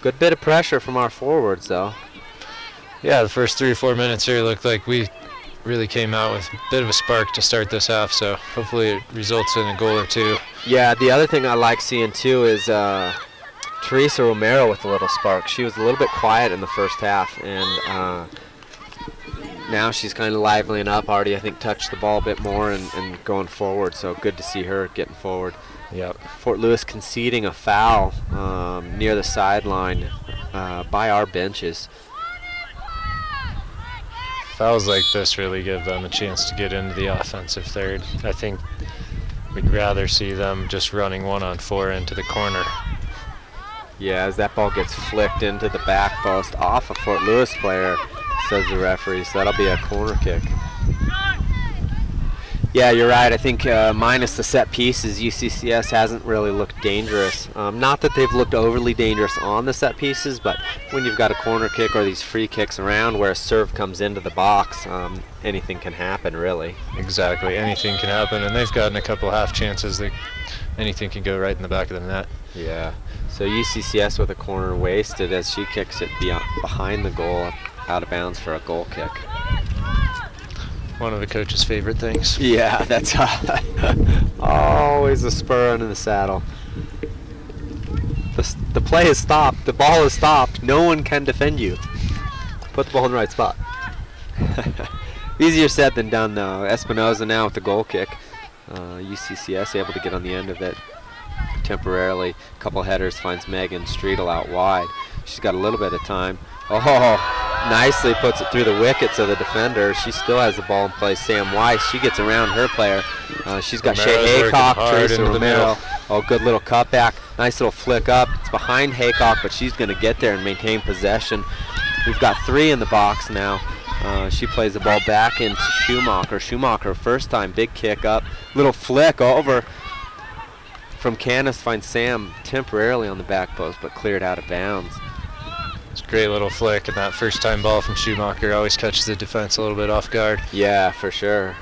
Good bit of pressure from our forwards, though. Yeah, the first 3 or 4 minutes here looked like we really came out with a bit of a spark to start this half, so hopefully it results in a goal or two. Yeah, the other thing I like seeing, too, is Teresa Romero with a little spark. She was a little bit quiet in the first half, and now she's kind of liveling up. Already, I think, touched the ball a bit more and going forward, so good to see her getting forward. Yep. Fort Lewis conceding a foul near the sideline by our benches. Fouls like this really give them a chance to get into the offensive third. I think we'd rather see them just running 1-on-4 into the corner. Yeah, as that ball gets flicked into the back post off a Fort Lewis player, says the referee, so that'll be a corner kick. Yeah, you're right. I think minus the set pieces, UCCS hasn't really looked dangerous. Not that they've looked overly dangerous on the set pieces, but when you've got a corner kick or these free kicks around where a serve comes into the box, anything can happen, really. Exactly, anything can happen, and they've gotten a couple half chances that anything can go right in the back of the net. Yeah, so UCCS with a corner wasted as she kicks it behind the goal, out of bounds for a goal kick. One of the coach's favorite things. Yeah, that's always a spur under the saddle. The play is stopped. The ball is stopped. No one can defend you. Put the ball in the right spot. Easier said than done, though. Espinoza now with the goal kick. UCCS able to get on the end of it temporarily. A couple headers, finds Megan Streetel out wide. She's got a little bit of time. Oh, nicely puts it through the wickets of the defender. She still has the ball in play. Sam Weiss, she gets around her player. She's got Shea Haycock, Teresa Romero. Oh, good little cutback. Nice little flick up. It's behind Haycock, but she's going to get there and maintain possession. We've got 3 in the box now. She plays the ball back into Schumacher. Schumacher, first time, big kick up. Little flick over from Canis, finds Sam temporarily on the back post, but cleared out of bounds. It's a great little flick, and that first time ball from Schumacher always catches the defense a little bit off guard. Yeah, for sure.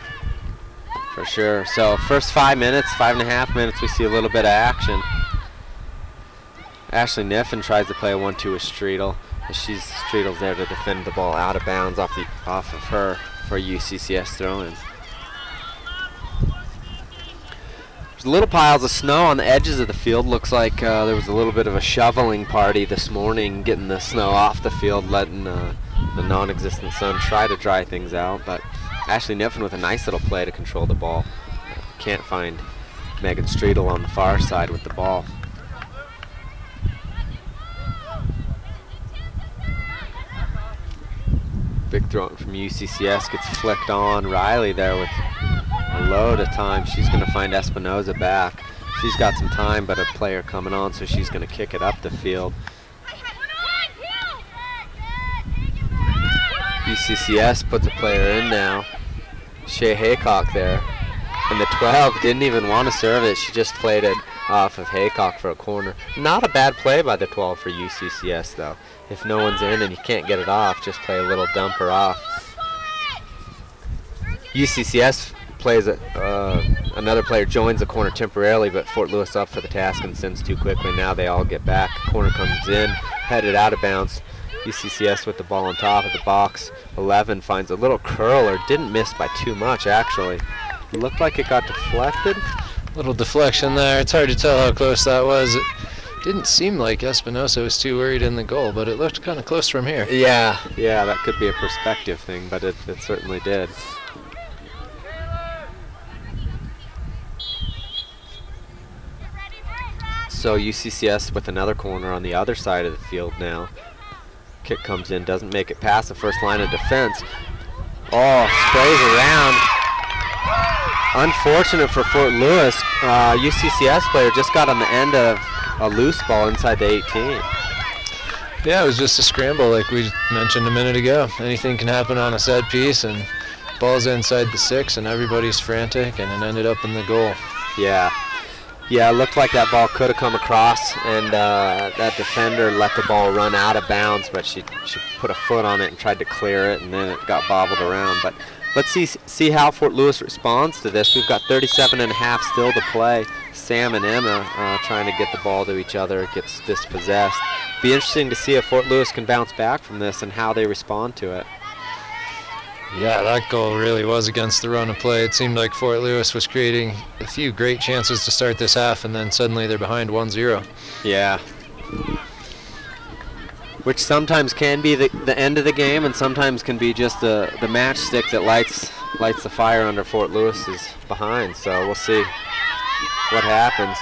For sure. So first 5 minutes, 5.5 minutes, we see a little bit of action. Ashley Niffen tries to play a 1-2 with Streetel. Streetel's there to defend the ball out of bounds off of her for UCCS throw-in. There's little piles of snow on the edges of the field. Looks like there was a little bit of a shoveling party this morning, getting the snow off the field, letting the non-existent sun try to dry things out. But Ashley Niffen with a nice little play to control the ball. Can't find Megan Streetel on the far side with the ball. Big throw from UCCS gets flicked on. Riley there with a load of time. She's going to find Espinoza back. She's got some time, but a player coming on, so she's going to kick it up the field. UCCS puts a player in now. Shea Haycock there. And the 12 didn't even want to serve it. She just played it off of Haycock for a corner. Not a bad play by the 12 for UCCS, though. If no one's in and you can't get it off, just play a little dumper off. UCCS plays another player joins the corner temporarily, but Fort Lewis up for the task and sends too quickly. Now they all get back. Corner comes in, headed out of bounds. UCCS with the ball on top of the box. 11 finds a little curler. Didn't miss by too much, actually. It looked like it got deflected. Little deflection there. It's hard to tell how close that was. It didn't seem like Espinosa was too worried in the goal, but it looked kind of close from here. Yeah, that could be a perspective thing, but it certainly did. So UCCS with another corner on the other side of the field now. Kick comes in, doesn't make it past the first line of defense. Oh, sprays around. Unfortunate for Fort Lewis. UCCS player just got on the end of a loose ball inside the 18. Yeah, it was just a scramble like we mentioned a minute ago. Anything can happen on a set piece, and ball's inside the 6 and everybody's frantic, and it ended up in the goal. Yeah, it looked like that ball could have come across, and that defender let the ball run out of bounds, but she put a foot on it and tried to clear it, and then it got bobbled around. But let's see how Fort Lewis responds to this. We've got 37.5 still to play. Sam and Emma trying to get the ball to each other. It gets dispossessed. Be interesting to see if Fort Lewis can bounce back from this and how they respond to it. Yeah, that goal really was against the run of play. It seemed like Fort Lewis was creating a few great chances to start this half, and then suddenly they're behind 1-0. Yeah. Which sometimes can be the end of the game, and sometimes can be just the matchstick that lights the fire under Fort Lewis's behind. So we'll see what happens.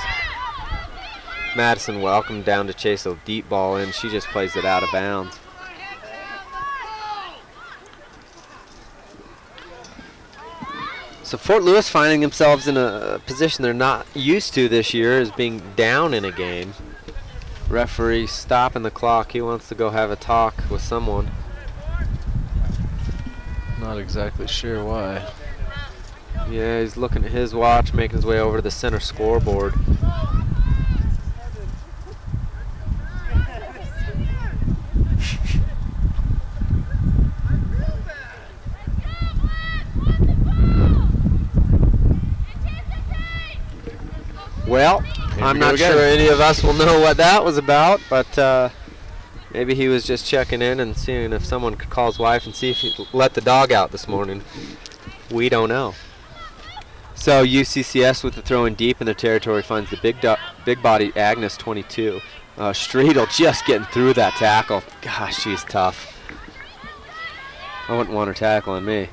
Madison Welcome down to chase a deep ball in. She just plays it out of bounds. So Fort Lewis finding themselves in a position they're not used to this year, is being down in a game. Referee stopping the clock. He wants to go have a talk with someone. Not exactly sure why. Yeah, he's looking at his watch, making his way over to the center scoreboard. Well, I'm not sure any of us will know what that was about, but maybe he was just checking in and seeing if someone could call his wife and see if he let the dog out this morning. We don't know. So UCCS with the throw in deep in their territory finds the big body Agnes 22. Streetel just getting through that tackle. Gosh, she's tough. I wouldn't want her tackling me.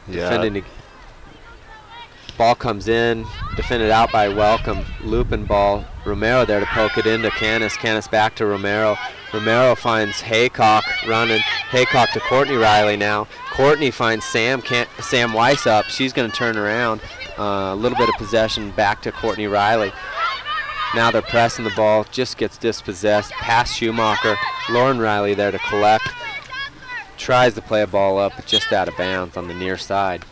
Yeah. Ball comes in, defended out by Welcome. Looping ball. Romero there to poke it into Canis. Canis back to Romero. Romero finds Haycock running. Haycock to Courtney Riley now. Courtney finds Sam Weiss up. She's going to turn around. A little bit of possession back to Courtney Riley. Now they're pressing the ball. Just gets dispossessed. Past Schumacher. Lauren Riley there to collect. Tries to play a ball up, but just out of bounds on the near side.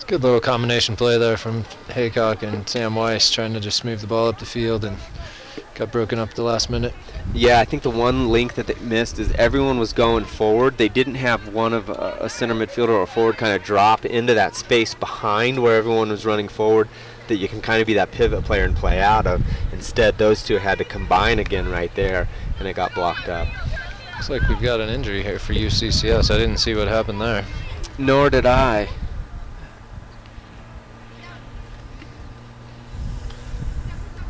Good little combination play there from Haycock and Sam Weiss, trying to just move the ball up the field, and got broken up at the last minute. Yeah, I think the one link that they missed is everyone was going forward. They didn't have one of a center midfielder or a forward kind of drop into that space behind where everyone was running forward that you can kind of be that pivot player and play out of. Instead, those two had to combine again right there, and it got blocked up. Looks like we've got an injury here for UCCS. I didn't see what happened there. Nor did I.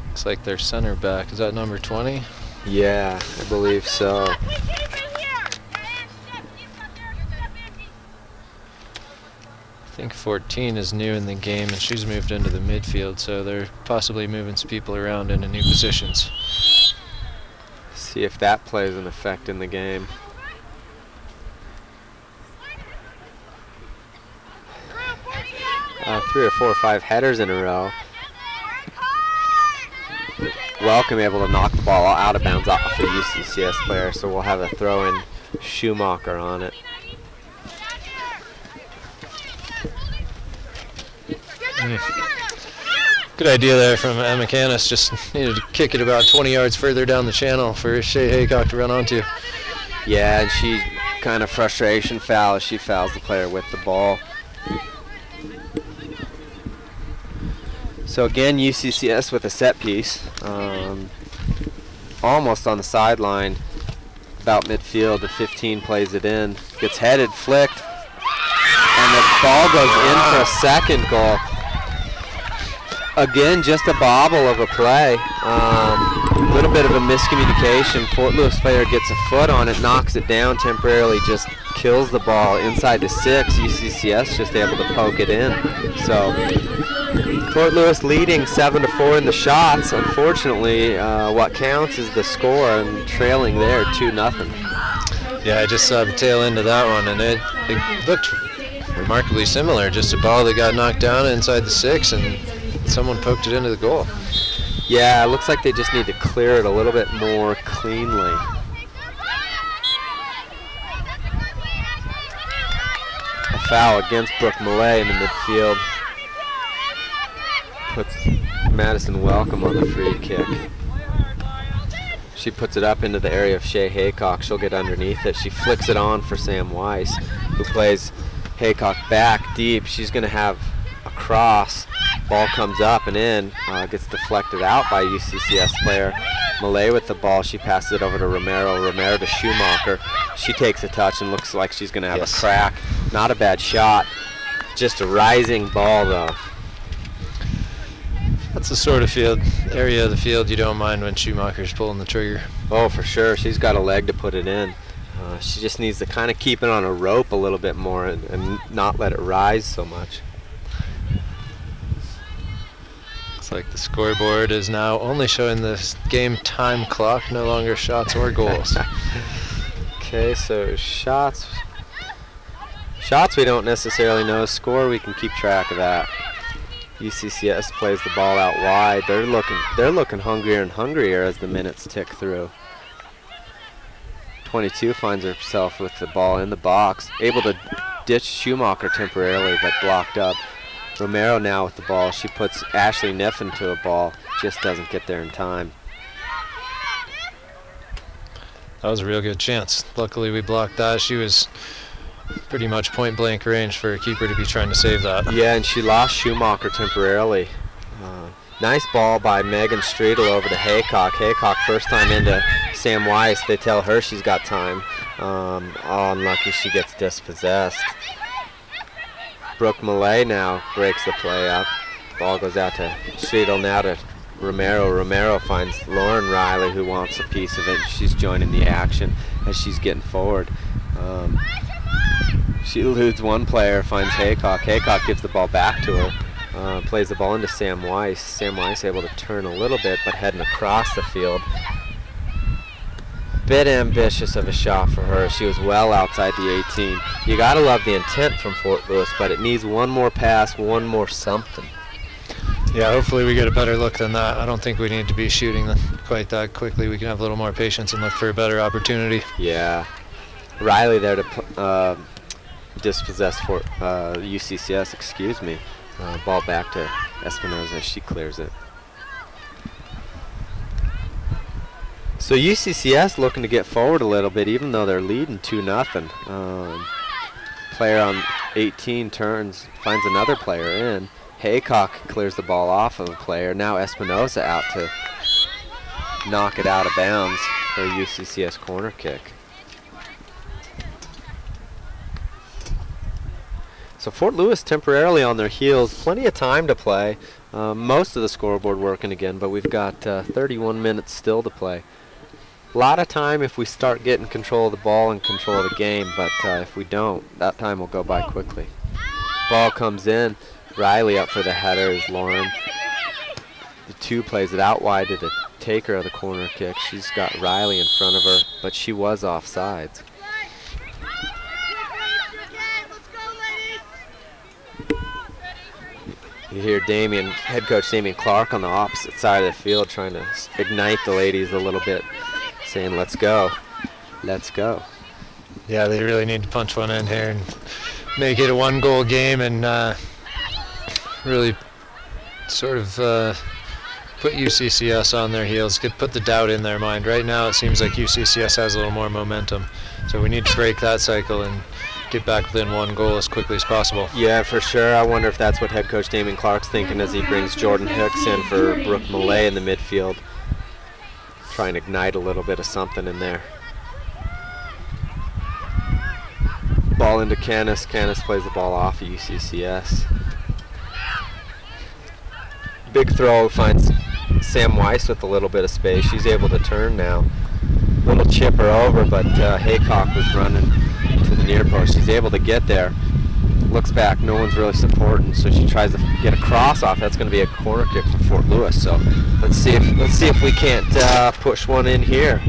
Looks like their center back. Is that number 20? Yeah, I believe so. I think 14 is new in the game, and she's moved into the midfield, so they're possibly moving some people around into new positions. See if that plays an effect in the game. Three or four or five headers in a row. Welcome able to knock the ball out of bounds off the UCCS player, so we'll have a throw in Schumacher on it. Good idea there from Emma Canis. Just needed to kick it about 20 yards further down the channel for Shea Haycock to run onto. Yeah, and she kind of frustration foul. She fouls the player with the ball. So again, UCCS with a set piece. Almost on the sideline, about midfield. The 15 plays it in, gets headed, flicked, and the ball goes in for a second goal. Again, just a bobble of a play. A little bit of a miscommunication. Fort Lewis player gets a foot on it, knocks it down temporarily, just kills the ball inside the 6. UCCS just able to poke it in. So Fort Lewis leading 7-4 in the shots. Unfortunately, what counts is the score, and trailing there 2-0. Yeah, I just saw the tail end of that one, and it looked remarkably similar. Just a ball that got knocked down inside the 6, and someone poked it into the goal. Yeah, it looks like they just need to clear it a little bit more cleanly. A foul against Brooke Millay in the midfield. Puts Madison Welcome on the free kick. She puts it up into the area of Shea Haycock. She'll get underneath it. She flicks it on for Sam Weiss, who plays Haycock back deep. She's going to have a cross. Ball comes up and in, gets deflected out by UCCS player. Millay with the ball. She passes it over to Romero. Romero to Schumacher. She takes a touch and looks like she's going to have a crack. Not a bad shot. Just a rising ball, though. That's the sort of area of the field you don't mind when Schumacher's pulling the trigger. Oh, for sure. She's got a leg to put it in. She just needs to kind of keep it on a rope a little bit more and not let it rise so much. Looks like the scoreboard is now only showing the game time clock, no longer shots or goals. Okay, so shots we don't necessarily know. Score, we can keep track of that. UCCS plays the ball out wide. They're looking hungrier and hungrier as the minutes tick through. 22 finds herself with the ball in the box, able to ditch Schumacher temporarily, but blocked up. Romero now with the ball. She puts Ashley Neff into a ball, just doesn't get there in time. That was a real good chance. Luckily we blocked that. She was pretty much point blank range for a keeper to be trying to save that. Yeah, and she lost Schumacher temporarily. Nice ball by Megan Streetel over to Haycock. Haycock first time into Sam Weiss. They tell her she's got time. Unlucky she gets dispossessed. Brooke Millay now breaks the play up. Ball goes out to Streetel, now to Romero. Romero finds Lauren Riley, who wants a piece of it. She's joining the action as she's getting forward. She eludes one player, finds Haycock. Haycock gives the ball back to her. Plays the ball into Sam Weiss. Sam Weiss able to turn a little bit, but heading across the field. Bit ambitious of a shot for her. She was well outside the 18. You gotta love the intent from Fort Lewis, but it needs one more pass, one more something. Yeah, hopefully we get a better look than that. I don't think we need to be shooting quite that quickly. We can have a little more patience and look for a better opportunity. Yeah. Riley there to dispossess for UCCS, excuse me. Ball back to Espinoza. She clears it. So UCCS looking to get forward a little bit, even though they're leading 2-0. Player on 18 turns, finds another player in. Haycock clears the ball off of a player. Now Espinoza out to knock it out of bounds for a UCCS corner kick. So Fort Lewis temporarily on their heels, plenty of time to play. Most of the scoreboard working again, but we've got 31 minutes still to play. A lot of time if we start getting control of the ball and control of the game, but if we don't, that time will go by quickly. Ball comes in. Riley up for the header is Lauren. The 2 plays it out wide to the taker of the corner kick. She's got Riley in front of her, but she was offsides. You hear head coach Damian Clark on the opposite side of the field trying to ignite the ladies a little bit, saying, let's go, let's go. Yeah, they really need to punch one in here and make it a 1-goal game and really sort of put UCCS on their heels, put the doubt in their mind. Right now it seems like UCCS has a little more momentum, so we need to break that cycle and get back within one goal as quickly as possible. Yeah, for sure. I wonder if that's what head coach Damien Clark's thinking as he brings Jordan Hicks in for Brooke Millay in the midfield. Try and ignite a little bit of something in there. Ball into Canis. Canis plays the ball off of UCCS. Big throw, finds Sam Weiss with a little bit of space. She's able to turn now. Little chipper over, but Haycock was running to the near post. She's able to get there. Looks back, no one's really supporting, so she tries to get a cross off. That's going to be a corner kick for Fort Lewis. So let's see if we can't push one in here.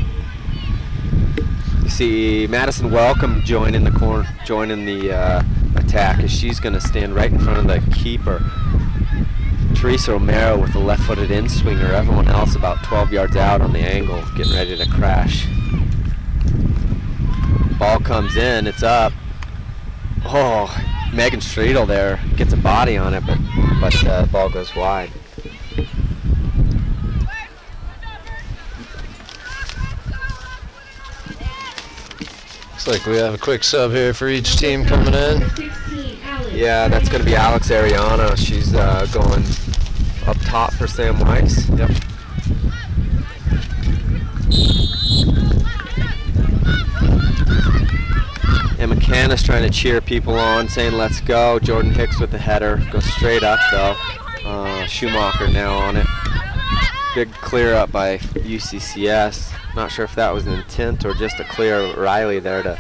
You see Madison Welcome joining the attack, as she's going to stand right in front of the keeper. Teresa Romero with a left-footed in-swinger. Everyone else about 12 yards out on the angle, getting ready to crash. Ball comes in, it's up. Oh, Megan Streetel there gets a body on it, but the ball goes wide. Looks like we have a quick sub here for each team coming in. Yeah, that's going to be Alex Ariana. She's going up top for Sam Weiss. Yep. And McCannis trying to cheer people on, saying let's go. Jordan Hicks with the header. Goes straight up though. Schumacher now on it. Big clear up by UCCS. Not sure if that was an intent or just a clear. Riley there to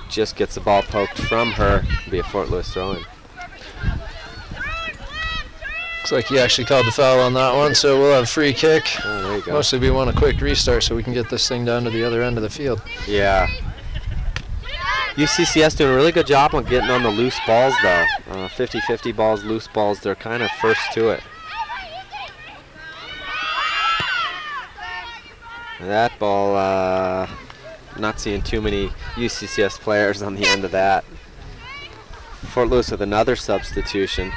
just gets the ball poked from her. Be a Fort Lewis throw-in. Looks like he actually called the foul on that one, so we'll have a free kick. Oh, there you go. Mostly we want a quick restart so we can get this thing down to the other end of the field. Yeah. UCCS doing a really good job on getting on the loose balls though. 50-50 balls, loose balls, they're kind of first to it. That ball, not seeing too many UCCS players on the end of that. Fort Lewis with another substitution.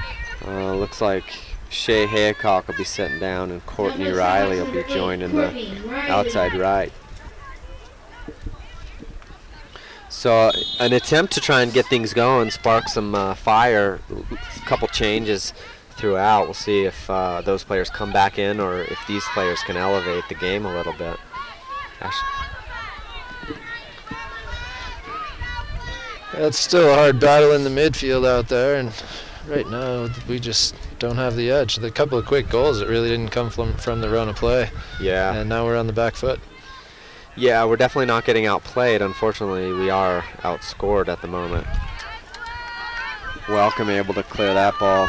Looks like Shay Haycock will be sitting down and Courtney Riley will be joining the outside right. So an attempt to try and get things going, spark some fire, a couple changes throughout. We'll see if those players come back in or if these players can elevate the game a little bit. It's still a hard battle in the midfield out there, and right now we just don't have the edge. The couple of quick goals that really didn't come from the run of play. Yeah. And now we're on the back foot. Yeah, we're definitely not getting outplayed. Unfortunately, we are outscored at the moment. Welcome able to clear that ball.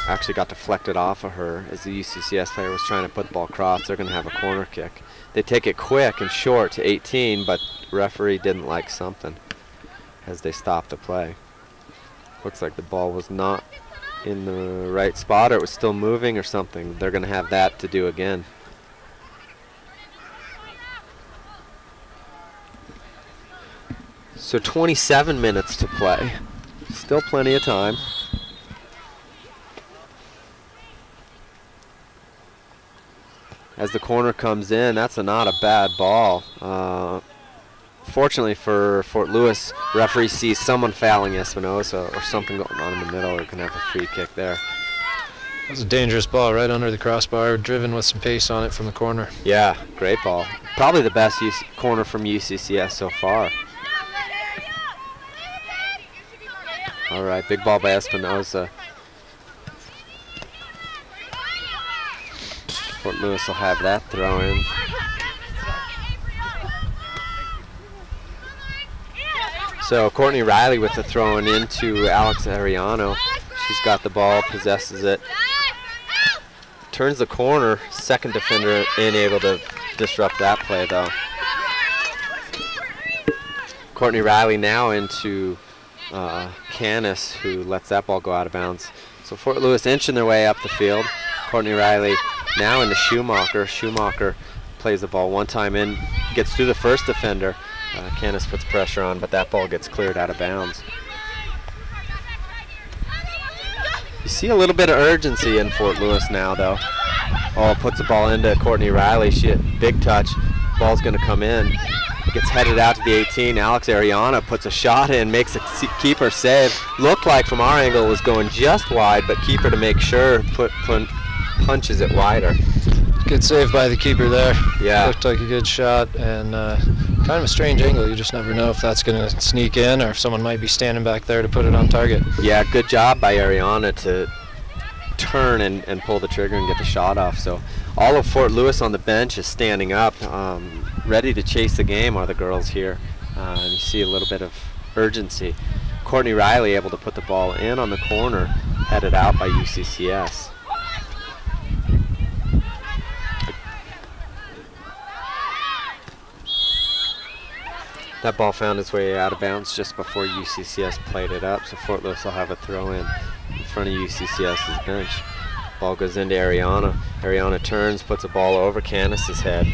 Actually got deflected off of her as the UCCS player was trying to put the ball across. They're going to have a corner kick. They take it quick and short to 18, but the referee didn't like something as they stopped the play. Looks like the ball was not in the right spot, or it was still moving or something. They're going to have that to do again. So 27 minutes to play. Still plenty of time. As the corner comes in, that's not a bad ball. Fortunately for Fort Lewis, referee sees someone fouling Espinosa or something going on in the middle, or can have a free kick there. That was a dangerous ball right under the crossbar, driven with some pace on it from the corner. Yeah, great ball. Probably the best corner from UCCS so far. All right, big ball by Espinosa. Fort Lewis will have that throw in. So Courtney Riley with the throw in into Alex Ariano. She's got the ball, possesses it. Turns the corner, second defender in, able to disrupt that play though. Courtney Riley now into Canis, who lets that ball go out of bounds. So Fort Lewis inching their way up the field. Courtney Riley now into Schumacher. Schumacher plays the ball one time in, gets through the first defender. Canis puts pressure on, but that ball gets cleared out of bounds. You see a little bit of urgency in Fort Lewis now, though. Oh, puts the ball into Courtney Riley. Big touch. Ball's going to come in. Gets headed out to the 18. Alex Ariana puts a shot in, makes a keeper save. Looked like from our angle was going just wide, but keeper to make sure punches it wider. Good save by the keeper there. Yeah. Looked like a good shot, and kind of a strange angle. You just never know if that's going to sneak in or if someone might be standing back there to put it on target. Yeah, good job by Ariana to turn and pull the trigger and get the shot off. So all of Fort Lewis on the bench is standing up, ready to chase the game are the girls here. And you see a little bit of urgency. Courtney Riley able to put the ball in on the corner, headed out by UCCS. That ball found its way out of bounds just before UCCS played it up, so Fort Lewis will have a throw in front of UCCS's bench. Ball goes into Ariana. Ariana turns, puts a ball over Canis's head.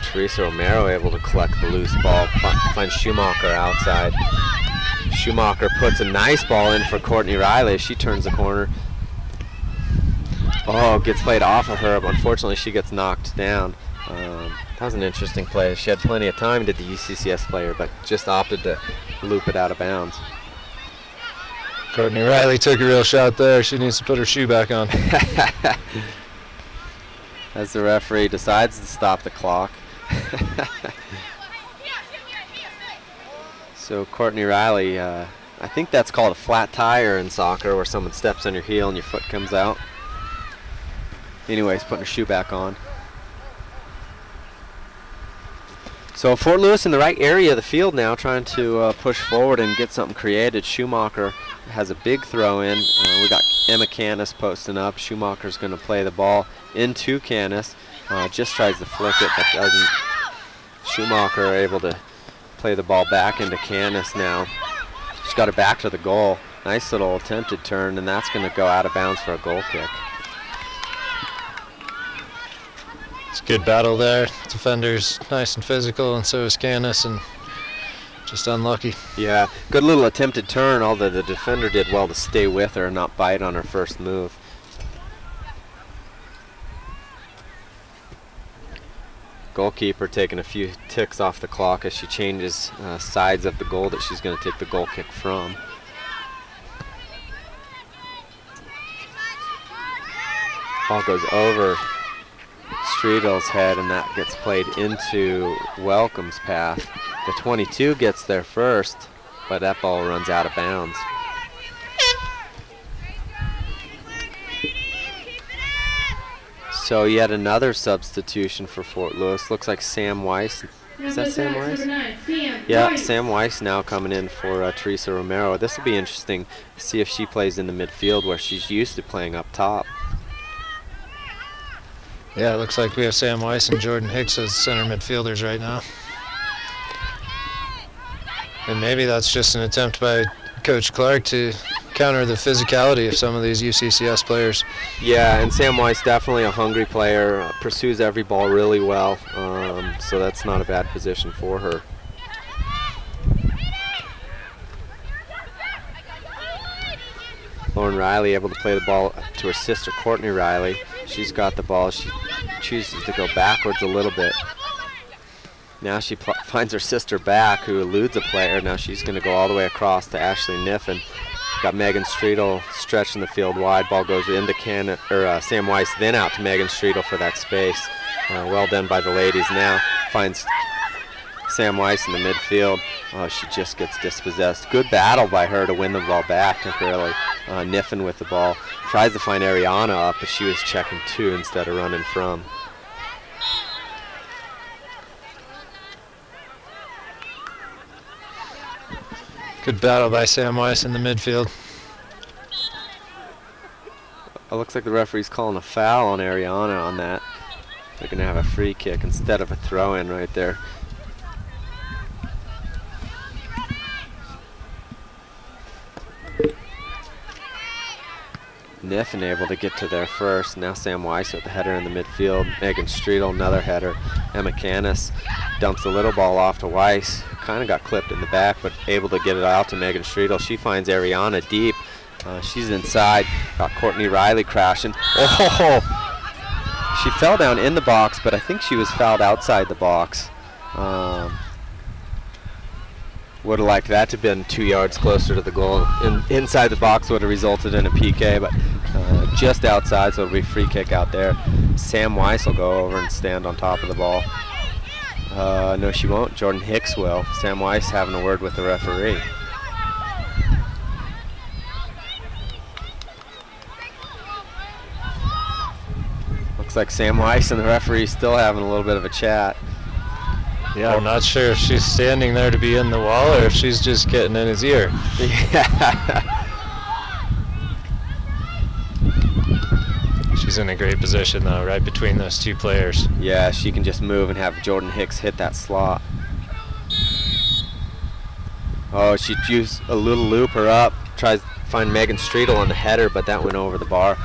Teresa Romero able to collect the loose ball, finds Schumacher outside. Schumacher puts a nice ball in for Courtney Riley. She turns the corner. Oh, gets played off of her, but unfortunately she gets knocked down. That was an interesting play. She had plenty of time, did the UCCS player, but just opted to loop it out of bounds. Courtney Riley took a real shot there. She needs to put her shoe back on. As the referee decides to stop the clock. So Courtney Riley, I think that's called a flat tire in soccer, where someone steps on your heel and your foot comes out. Anyways, putting her shoe back on. So Fort Lewis in the right area of the field now, trying to push forward and get something created. Schumacher has a big throw in. We got Emma Canis posting up. Schumacher's going to play the ball into Canis. Just tries to flick it, but doesn't. Schumacher able to play the ball back into Canis now. She's got it back to the goal. Nice little attempted turn, and that's going to go out of bounds for a goal kick. It's a good battle there. Defender's nice and physical, and so is Canis, and just unlucky. Yeah, good little attempted turn, although the defender did well to stay with her and not bite on her first move. Goalkeeper taking a few ticks off the clock as she changes sides of the goal that she's going to take the goal kick from. Ball goes over Striedel's head, and that gets played into Welcome's path. The 22 gets there first, but that ball runs out of bounds. So yet another substitution for Fort Lewis. Looks like Sam Weiss. Is that Sam Weiss? Yeah, Sam Weiss now coming in for Teresa Romero. This will be interesting to see if she plays in the midfield where she's used to playing up top. Yeah, it looks like we have Sam Weiss and Jordan Hicks as center midfielders right now. And maybe that's just an attempt by Coach Clark to counter the physicality of some of these UCCS players. Yeah, and Sam Weiss definitely a hungry player, pursues every ball really well, so that's not a bad position for her. Lauren Riley able to play the ball to her sister Courtney Riley. She's got the ball. She chooses to go backwards a little bit. Now she finds her sister back, who eludes a player. Now she's going to go all the way across to Ashley Niffen. Got Megan Streetel stretching the field wide. Ball goes into Sam Weiss, then out to Megan Streetel for that space. Well done by the ladies. Now finds Sam Weiss in the midfield. She just gets dispossessed. Good battle by her to win the ball back temporarily. Niffen with the ball. Tries to find Ariana up, but she was checking to instead of running from. Good battle by Sam Weiss in the midfield. It looks like the referee's calling a foul on Ariana on that. They're going to have a free kick instead of a throw-in right there. Niffen able to get to there first. Now Sam Weiss with the header in the midfield. Megan Streetel, another header. Emma Canis dumps the little ball off to Weiss. Kind of got clipped in the back, but able to get it out to Megan Streetel. She finds Ariana deep. She's inside. Got Courtney Riley crashing. Oh! She fell down in the box, but I think she was fouled outside the box. Would have liked that to have been 2 yards closer to the goal. Inside the box would have resulted in a PK, but just outside, so it'll be a free kick out there. Sam Weiss will go over and stand on top of the ball. No, she won't. Jordan Hicks will. Sam Weiss having a word with the referee. Looks like Sam Weiss and the referee still having a little bit of a chat. Yeah, I'm not sure if she's standing there to be in the wall or if she's just getting in his ear. Yeah. She's in a great position though, right between those two players. Yeah, she can just move and have Jordan Hicks hit that slot. Oh, she used a little looper up, tries to find Megan Streetel on the header, but that went over the bar.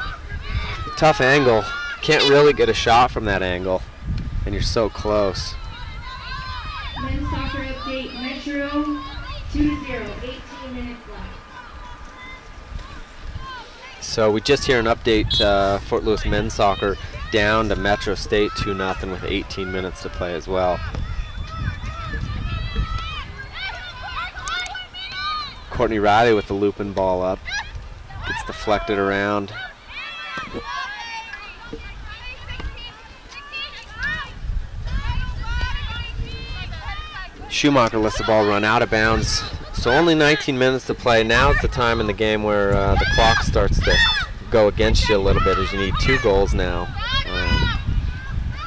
Tough angle. Can't really get a shot from that angle, and you're so close. Men's soccer update, Metro 2-0, 18 minutes left. So we just hear an update, Fort Lewis men's soccer down to Metro State 2-0 with 18 minutes to play as well. Courtney Riley with the looping ball up. Gets deflected around. Schumacher lets the ball run out of bounds. So only 19 minutes to play. Now's the time in the game where the clock starts to go against you a little bit, as you need 2 goals now.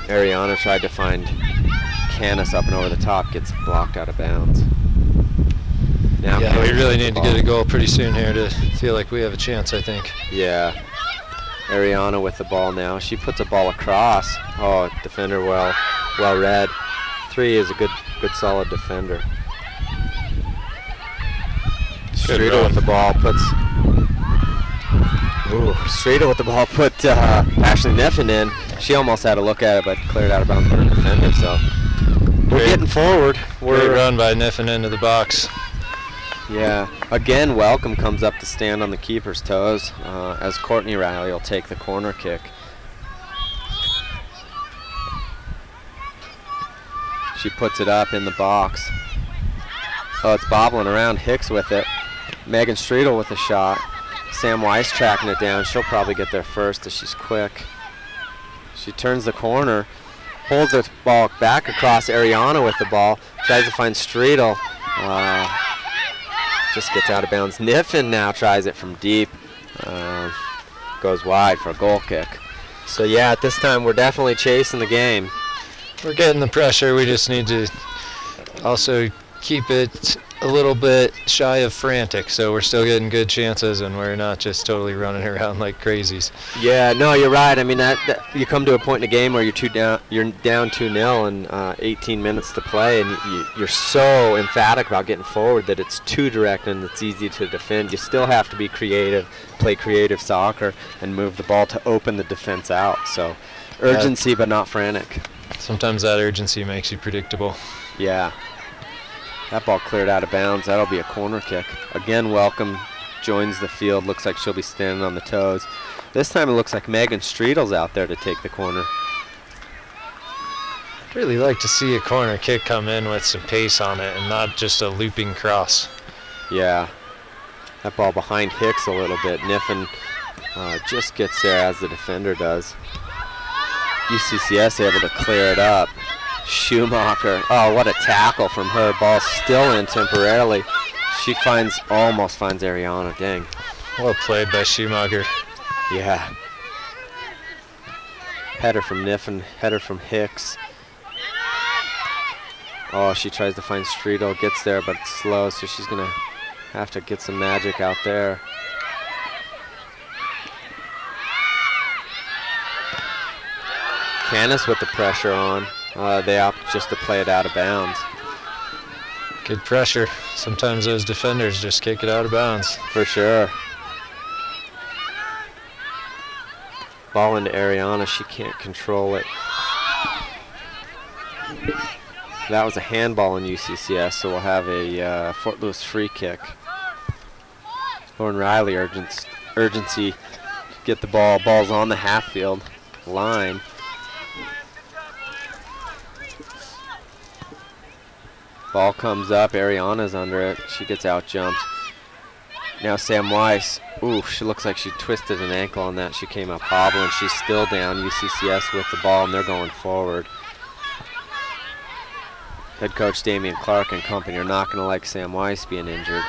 Ariana tried to find Canis up and over the top, gets blocked out of bounds. Now yeah, we really need to get a goal pretty soon here to feel like we have a chance, I think. Yeah. Ariana with the ball now. She puts a ball across. Oh, defender well read. 3 is a good solid defender. Streetel with the ball puts. Ooh, Streetel with the ball put Ashley Niffen in. She almost had a look at it, but cleared out of bounds by the defender. So we're getting forward. Great run by Niffen into the box. Yeah. Again, Welcome comes up to stand on the keeper's toes as Courtney Riley will take the corner kick. She puts it up in the box. Oh, it's bobbling around. Hicks with it. Megan Streetel with a shot. Sam Weiss tracking it down. She'll probably get there first as she's quick. She turns the corner, holds the ball back across. Ariana with the ball. Tries to find Streetel. Just gets out of bounds. Niffen now tries it from deep. Goes wide for a goal kick. So yeah, at this time we're definitely chasing the game. We're getting the pressure. We just need to also keep it a little bit shy of frantic, so we're still getting good chances and we're not just totally running around like crazies. Yeah, no, you're right. I mean, that you come to a point in a game where you're down 2-0 and 18 minutes to play, and you're so emphatic about getting forward that it's too direct and it's easy to defend. You still have to be creative, play creative soccer, and move the ball to open the defense out. So urgency, but not frantic. Sometimes that urgency makes you predictable. Yeah. That ball cleared out of bounds. That'll be a corner kick. Again, Welcome joins the field. Looks like she'll be standing on the toes. This time it looks like Megan Streetel's out there to take the corner. I'd really like to see a corner kick come in with some pace on it and not just a looping cross. Yeah. That ball behind Hicks a little bit. Niffen just gets there as the defender does. UCCS able to clear it up. Schumacher, oh, what a tackle from her. Ball still in temporarily. She almost finds Ariana. Dang. Well played by Schumacher. Yeah. Header from Niffen, header from Hicks. Oh, she tries to find Streetel, gets there, but it's slow, so she's going to have to get some magic out there. Canis with the pressure on. They opt just to play it out of bounds. Good pressure. Sometimes those defenders just kick it out of bounds. For sure. Ball into Ariana. She can't control it. That was a handball in UCCS, so we'll have a Fort Lewis free kick. Lauren Riley urgency. Get the ball. Ball's on the half field line. Ball comes up. Ariana's under it. She gets out jumped. Now Sam Weiss. Ooh, she looks like she twisted an ankle on that. She came up hobbling. She's still down. UCCS with the ball, and they're going forward. Head coach Damian Clark and company are not going to like Sam Weiss being injured.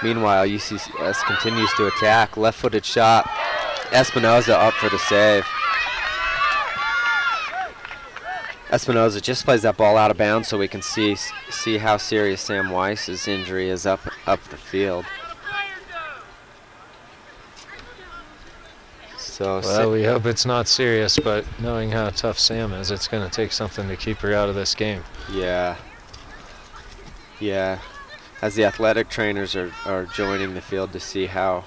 Meanwhile, UCCS continues to attack. Left-footed shot. Espinoza up for the save. Espinoza just plays that ball out of bounds so we can see how serious Sam Weiss's injury is up the field. So well, we hope it's not serious, but knowing how tough Sam is, it's going to take something to keep her out of this game. Yeah. Yeah. As the athletic trainers are joining the field to see how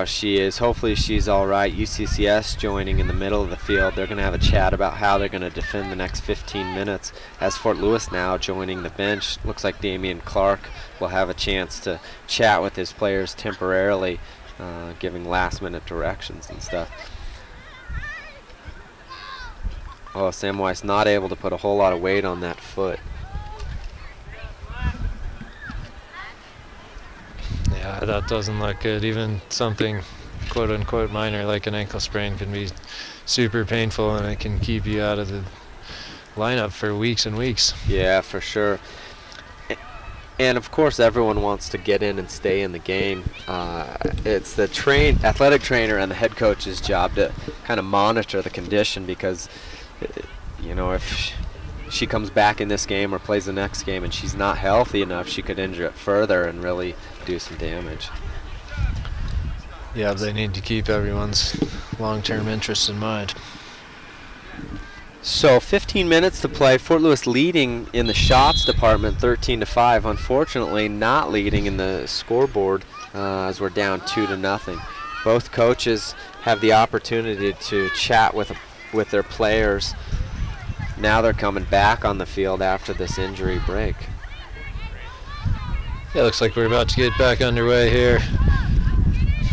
she is. Hopefully she's all right. UCCS joining in the middle of the field. They're going to have a chat about how they're going to defend the next 15 minutes. As Fort Lewis now joining the bench, looks like Damian Clark will have a chance to chat with his players temporarily, giving last-minute directions and stuff. Oh, Sam Weiss not able to put a whole lot of weight on that foot. Yeah, that doesn't look good. Even something quote-unquote minor like an ankle sprain can be super painful, and it can keep you out of the lineup for weeks and weeks. Yeah, for sure. And of course everyone wants to get in and stay in the game. It's the athletic trainer and the head coach's job to kind of monitor the condition, because you know, if she comes back in this game or plays the next game and she's not healthy enough, she could injure it further and really do some damage. Yeah, they need to keep everyone's long-term interests in mind. So 15 minutes to play. Fort Lewis leading in the shots department 13-5. Unfortunately not leading in the scoreboard as we're down 2-0. Both coaches have the opportunity to chat with their players. Now they're coming back on the field after this injury break. Yeah, looks like we're about to get back underway here.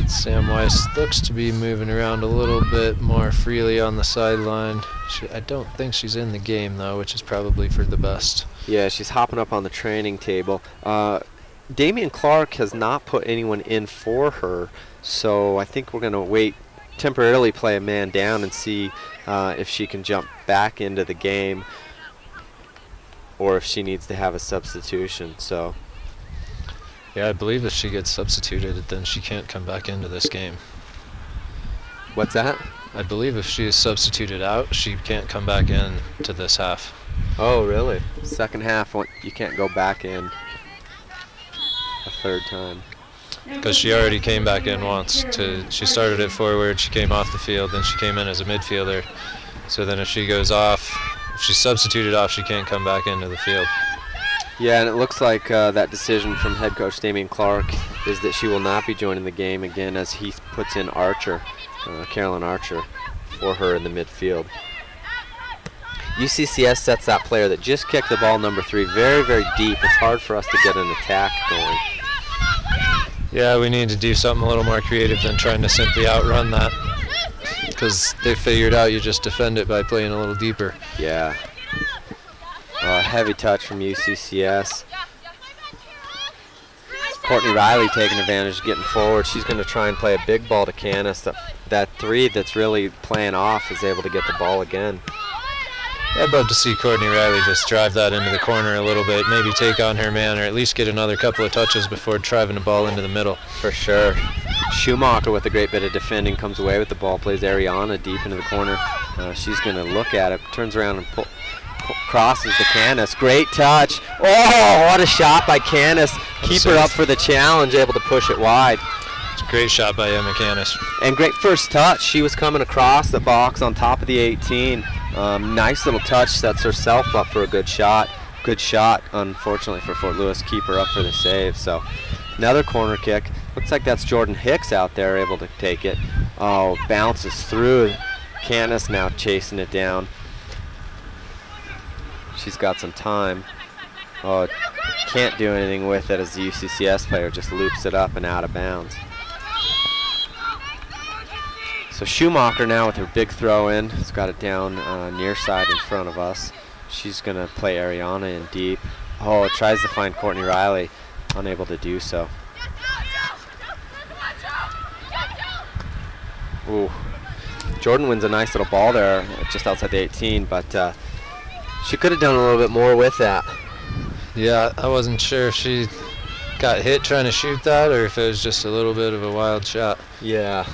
Sam Weiss looks to be moving around a little bit more freely on the sideline. I don't think she's in the game, though, which is probably for the best. Yeah, she's hopping up on the training table. Damian Clark has not put anyone in for her, so I think we're going to temporarily play a man down and see if she can jump back into the game or if she needs to have a substitution. So yeah, I believe if she gets substituted, then she can't come back into this game. What's that? I believe if she is substituted out, she can't come back in to this half. Oh, really? Second half, you can't go back in a third time. Because she already came back in once. She started at forward, she came off the field, then she came in as a midfielder. So then if she goes off, if she's substituted off, she can't come back into the field. Yeah, and it looks like that decision from head coach Damian Clark is that she will not be joining the game again, as he puts in Archer, Carolyn Archer, for her in the midfield. UCCS sets that player that just kicked the ball, number 3, very, very deep. It's hard for us to get an attack going. Yeah, we need to do something a little more creative than trying to simply outrun that, because they figured out you just defend it by playing a little deeper. Yeah. Heavy touch from UCCS. Courtney Riley taking advantage, getting forward. She's going to try and play a big ball to Canis. That 3 that's really playing off is able to get the ball again. Yeah, I'd love to see Courtney Riley just drive that into the corner a little bit, maybe take on her man, or at least get another couple of touches before driving the ball into the middle. For sure. Schumacher with a great bit of defending comes away with the ball, plays Ariana deep into the corner. She's going to look at it, turns around and crosses to Canis. Great touch. Oh, what a shot by Canis. Keeper up for the challenge, able to push it wide. It's a great shot by Emma Canis. And great first touch. She was coming across the box on top of the 18. Nice little touch, sets herself up for a good shot. Good shot, unfortunately for Fort Lewis, keeper up for the save. So another corner kick. Looks like that's Jordan Hicks out there able to take it. Oh, bounces through. Candace now chasing it down. She's got some time. Oh, can't do anything with it as the UCCS player just loops it up and out of bounds. So Schumacher now with her big throw in. Has got it down near side in front of us. She's going to play Ariana in deep. Oh, tries to find Courtney Riley. Unable to do so. Ooh. Jordan wins a nice little ball there just outside the 18, but she could have done a little bit more with that. Yeah, I wasn't sure if she got hit trying to shoot that or if it was just a little bit of a wild shot. Yeah.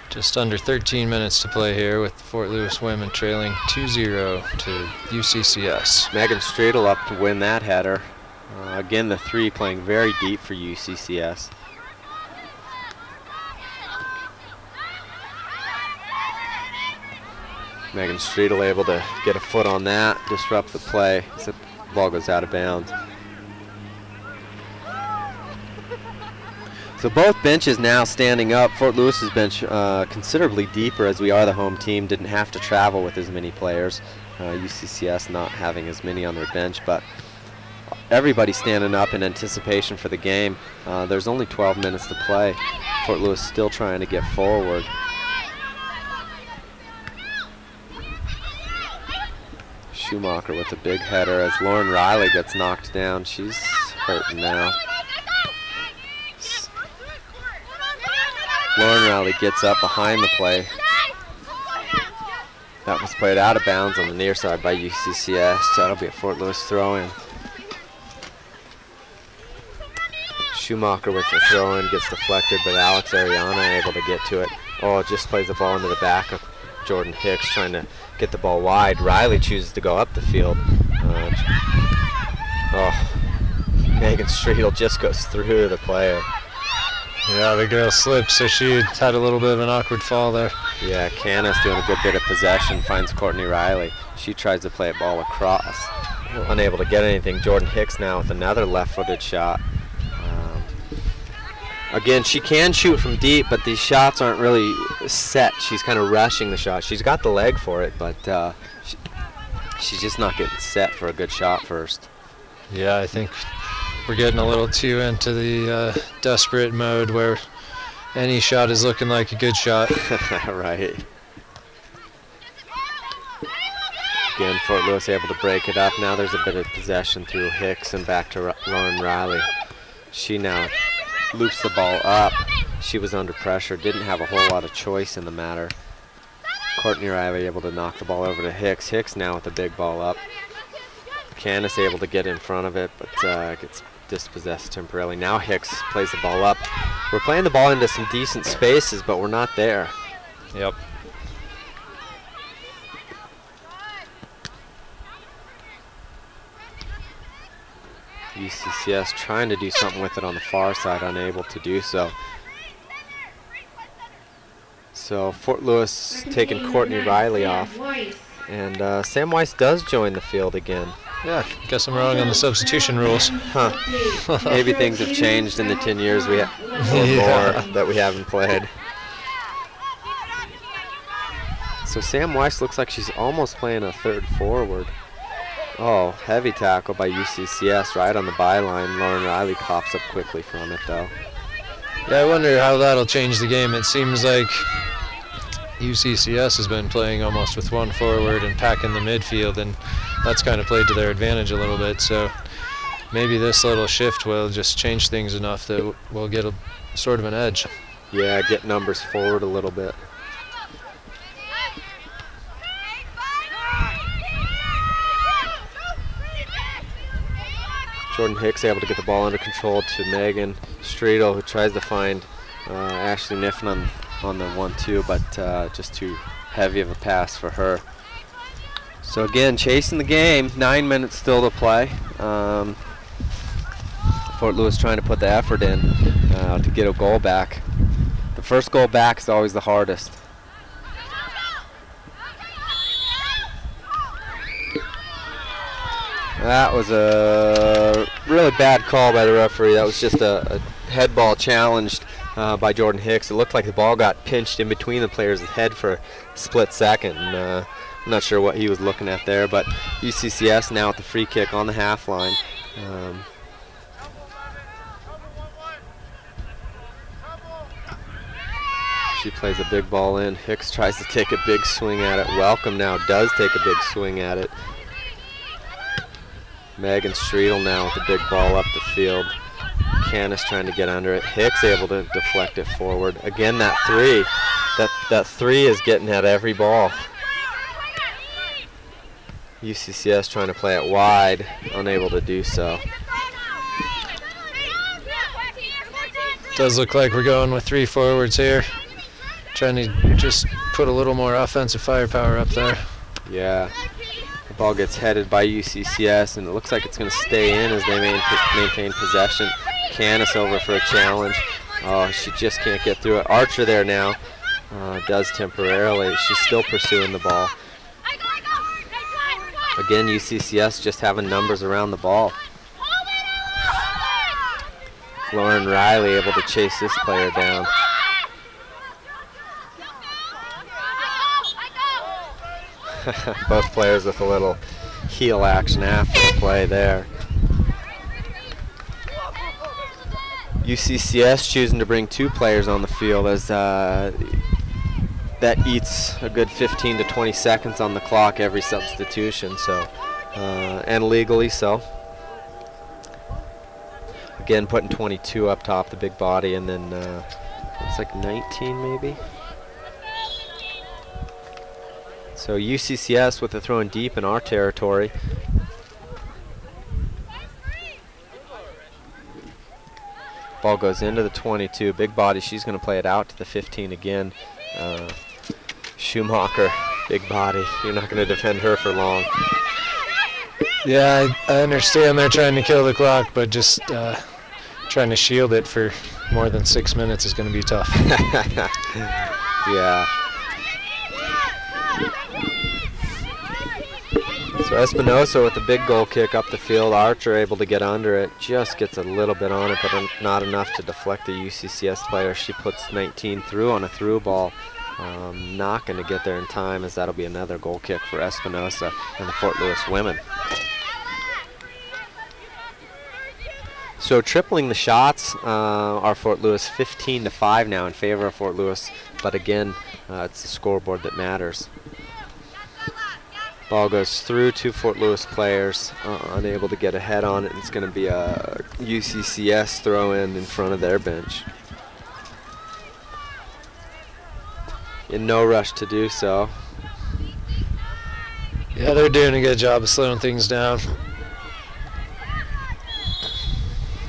Just under 13 minutes to play here with Fort Lewis women trailing 2-0 to UCCS. Megan Streetel up to win that header. Again, the three playing very deep for UCCS. Megan Streetel able to get a foot on that, disrupt the play as the ball goes out of bounds. So both benches now standing up. Fort Lewis's bench considerably deeper as we are the home team. Didn't have to travel with as many players. UCCS not having as many on their bench, but everybody standing up in anticipation for the game. There's only 12 minutes to play. Fort Lewis still trying to get forward. Schumacher with a big header as Lauren Riley gets knocked down. She's hurting now. Lauren Riley gets up behind the play. That was played out of bounds on the near side by UCCS. So that'll be a Fort Lewis throw-in. Schumacher with the throw-in gets deflected, but Alex Ariana able to get to it. Oh, just plays the ball into the back of Jordan Hicks, trying to get the ball wide. Riley chooses to go up the field. Megan Streetel just goes through the player. Yeah, the girl slipped, so she had a little bit of an awkward fall there. Yeah, Candace doing a good bit of possession, finds Courtney Riley. She tries to play a ball across. Unable to get anything. Jordan Hicks now with another left-footed shot. Again, she can shoot from deep, but these shots aren't really set. She's kind of rushing the shot. She's got the leg for it, but she's just not getting set for a good shot first. Yeah, I think we're getting a little too into the desperate mode where any shot is looking like a good shot. Right. Again, Fort Lewis able to break it up. Now there's a bit of possession through Hicks and back to Lauren Riley. She now loops the ball up. She was under pressure, didn't have a whole lot of choice in the matter. Courtney Riley able to knock the ball over to Hicks. Hicks now with the big ball up. Candace able to get in front of it, but gets dispossessed temporarily. Now Hicks plays the ball up. We're playing the ball into some decent spaces, but we're not there. Yep. UCCS trying to do something with it on the far side, unable to do so. So Fort Lewis taking Courtney Riley off. And Sam Weiss does join the field again. Yeah, guess I'm wrong on the substitution rules. Huh. Maybe things have changed in the 10 years more that we haven't played. So Sam Weiss looks like she's almost playing a third forward. Oh, heavy tackle by UCCS right on the byline. Lauren Riley pops up quickly from it, though. Yeah, I wonder how that'll change the game. It seems like UCCS has been playing almost with one forward and packing the midfield, and that's kind of played to their advantage a little bit. So maybe this little shift will just change things enough that we'll get a sort of an edge. Yeah, get numbers forward a little bit. Jordan Hicks able to get the ball under control to Megan Streetel, who tries to find Ashley Niffen on the 1-2, but just too heavy of a pass for her. So again, chasing the game, 9 minutes still to play. Fort Lewis trying to put the effort in to get a goal back. The first goal back is always the hardest. That was a really bad call by the referee. That was just a head ball challenged by Jordan Hicks. It looked like the ball got pinched in between the player's head for a split second. And, I'm not sure what he was looking at there, but UCCS now with the free kick on the half line. She plays a big ball in. Hicks tries to take a big swing at it. Welcome now does take a big swing at it. Megan Streetel now with the big ball up the field. Canis trying to get under it. Hicks able to deflect it forward. Again, that three. That three is getting at every ball. UCCS trying to play it wide, unable to do so. Does look like we're going with 3 forwards here. Trying to just put a little more offensive firepower up there. Yeah. The ball gets headed by UCCS, and it looks like it's going to stay in as they maintain possession. Canis over for a challenge. Oh, she just can't get through it. Archer there now. Does temporarily. She's still pursuing the ball. Again, UCCS just having numbers around the ball. Lauren Riley able to chase this player down. Both players with a little heel action after the play there. UCCS choosing to bring 2 players on the field as that eats a good 15 to 20 seconds on the clock every substitution, so and legally so. Again, putting 22 up top, the big body, and then it's like 19 maybe. So UCCS with the throwing deep in our territory. Ball goes into the 22. Big body, she's going to play it out to the 15 again. Schumacher, big body. You're not going to defend her for long. Yeah, I understand they're trying to kill the clock, but just trying to shield it for more than 6 minutes is going to be tough. Yeah. So Espinosa with the big goal kick up the field. Archer able to get under it. Just gets a little bit on it, but not enough to deflect the UCCS player. She puts 19 through on a through ball. Not going to get there in time, as that'll be another goal kick for Espinosa and the Fort Lewis women. So tripling the shots are Fort Lewis 15-5 now in favor of Fort Lewis, but again, it's the scoreboard that matters. Ball goes through 2 Fort Lewis players, unable to get a head on it. It's going to be a UCCS throw-in front of their bench. In no rush to do so. Yeah, they're doing a good job of slowing things down.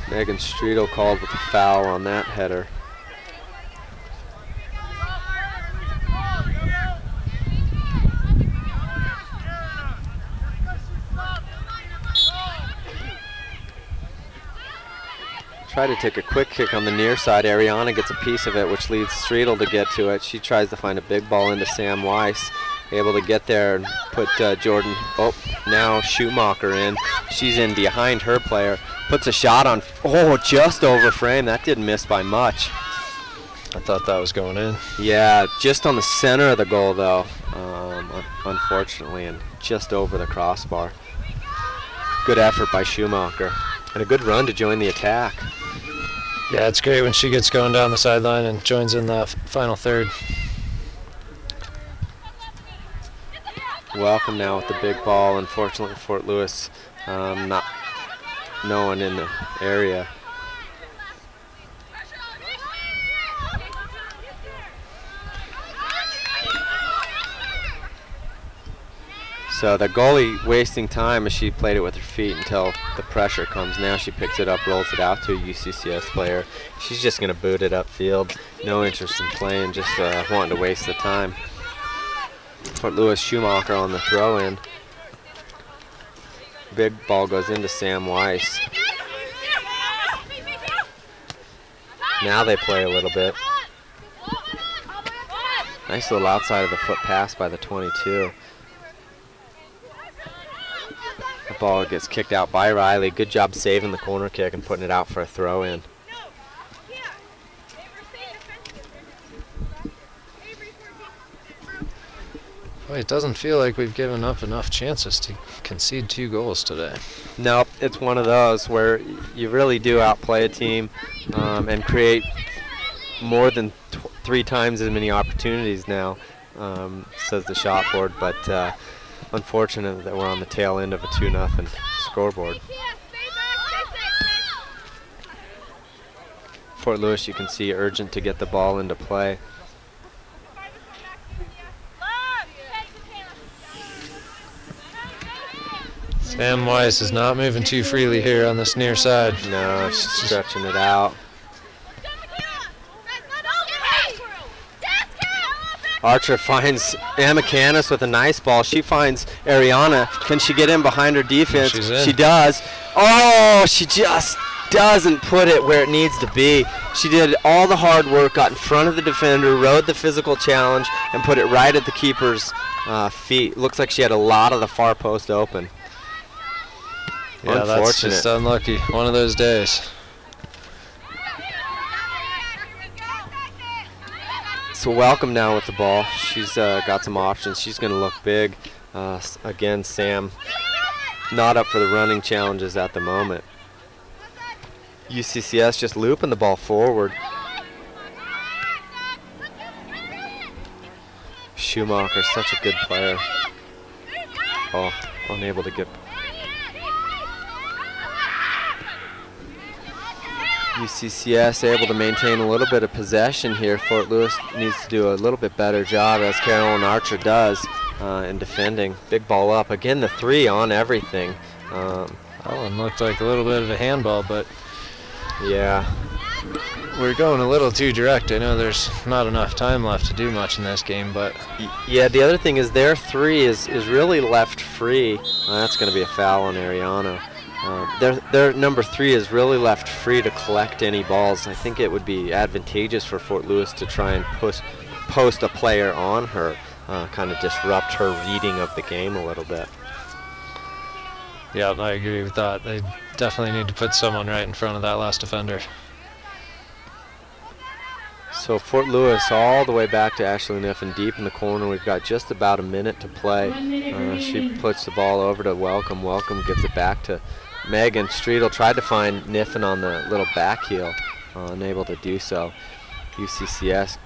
Megan Streetel called with a foul on that header. Try to take a quick kick on the near side. Ariana gets a piece of it, which leads Streetel to get to it. She tries to find a big ball into Sam Weiss. Able to get there and put Jordan, now Schumacher in. She's in behind her player. Puts a shot on, just over frame. That didn't miss by much. I thought that was going in. Yeah, just on the center of the goal though, unfortunately, and just over the crossbar. Good effort by Schumacher. And a good run to join the attack. Yeah, it's great when she gets going down the sideline and joins in the final third. Welcome now with the big ball. Unfortunately, Fort Lewis, no one in the area. So the goalie wasting time as she played it with her feet until the pressure comes. Now she picks it up, rolls it out to a UCCS player. She's just going to boot it upfield. No interest in playing, just wanting to waste the time. Fort Lewis Schumacher on the throw-in. Big ball goes into Sam Weiss. Now they play a little bit. Nice little outside of the foot pass by the 22. that ball gets kicked out by Riley. Good job saving the corner kick and putting it out for a throw in. Boy, it doesn't feel like we've given up enough chances to concede 2 goals today. Nope, it's one of those where you really do outplay a team and create more than 3 times as many opportunities now, says the shot board, but unfortunate that we're on the tail end of a 2-0 scoreboard. Fort Lewis, you can see, urgent to get the ball into play. Sam Weiss is not moving too freely here on this near side. No, she's stretching it out. Archer finds Emma Canis with a nice ball. She finds Ariana. Can she get in behind her defense? She's in. She does. Oh, she just doesn't put it where it needs to be. She did all the hard work, got in front of the defender, rode the physical challenge, and put it right at the keeper's feet. Looks like she had a lot of the far post open. Yeah, that's just unlucky. One of those days. So Welcome now with the ball. She's got some options. She's going to look big. Again, Sam not up for the running challenges at the moment. UCCS just looping the ball forward. Schumacher, such a good player. Oh, unable to get... UCCS able to maintain a little bit of possession here. Fort Lewis needs to do a little bit better job, as Carolyn Archer does, in defending. Big ball up. Again, the 3 on everything. That one looked like a little bit of a handball, but yeah, we're going a little too direct. I know there's not enough time left to do much in this game, but yeah, the other thing is their 3 is really left free. That's going to be a foul on Ariana. Their number 3 is really left free to collect any balls. I think it would be advantageous for Fort Lewis to try and post a player on her, kind of disrupt her reading of the game a little bit. Yeah, I agree with that. They definitely need to put someone right in front of that last defender. So Fort Lewis all the way back to Ashley Niffen deep in the corner. We've got just about a minute to play. She puts the ball over to Welcome. Welcome gives it back to Megan. Streetel tried to find Niffen on the little back heel, unable to do so. UCCS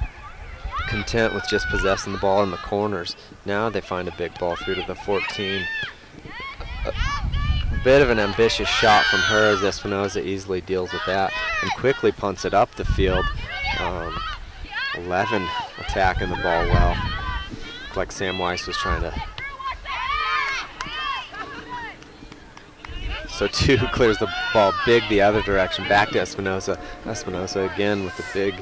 content with just possessing the ball in the corners. Now they find a big ball through to the 14. A bit of an ambitious shot from her as Espinoza easily deals with that and quickly punts it up the field. 11 attacking the ball well. Looked like Sam Weiss was trying to. So 2 clears the ball big the other direction, back to Espinoza. Espinoza again with the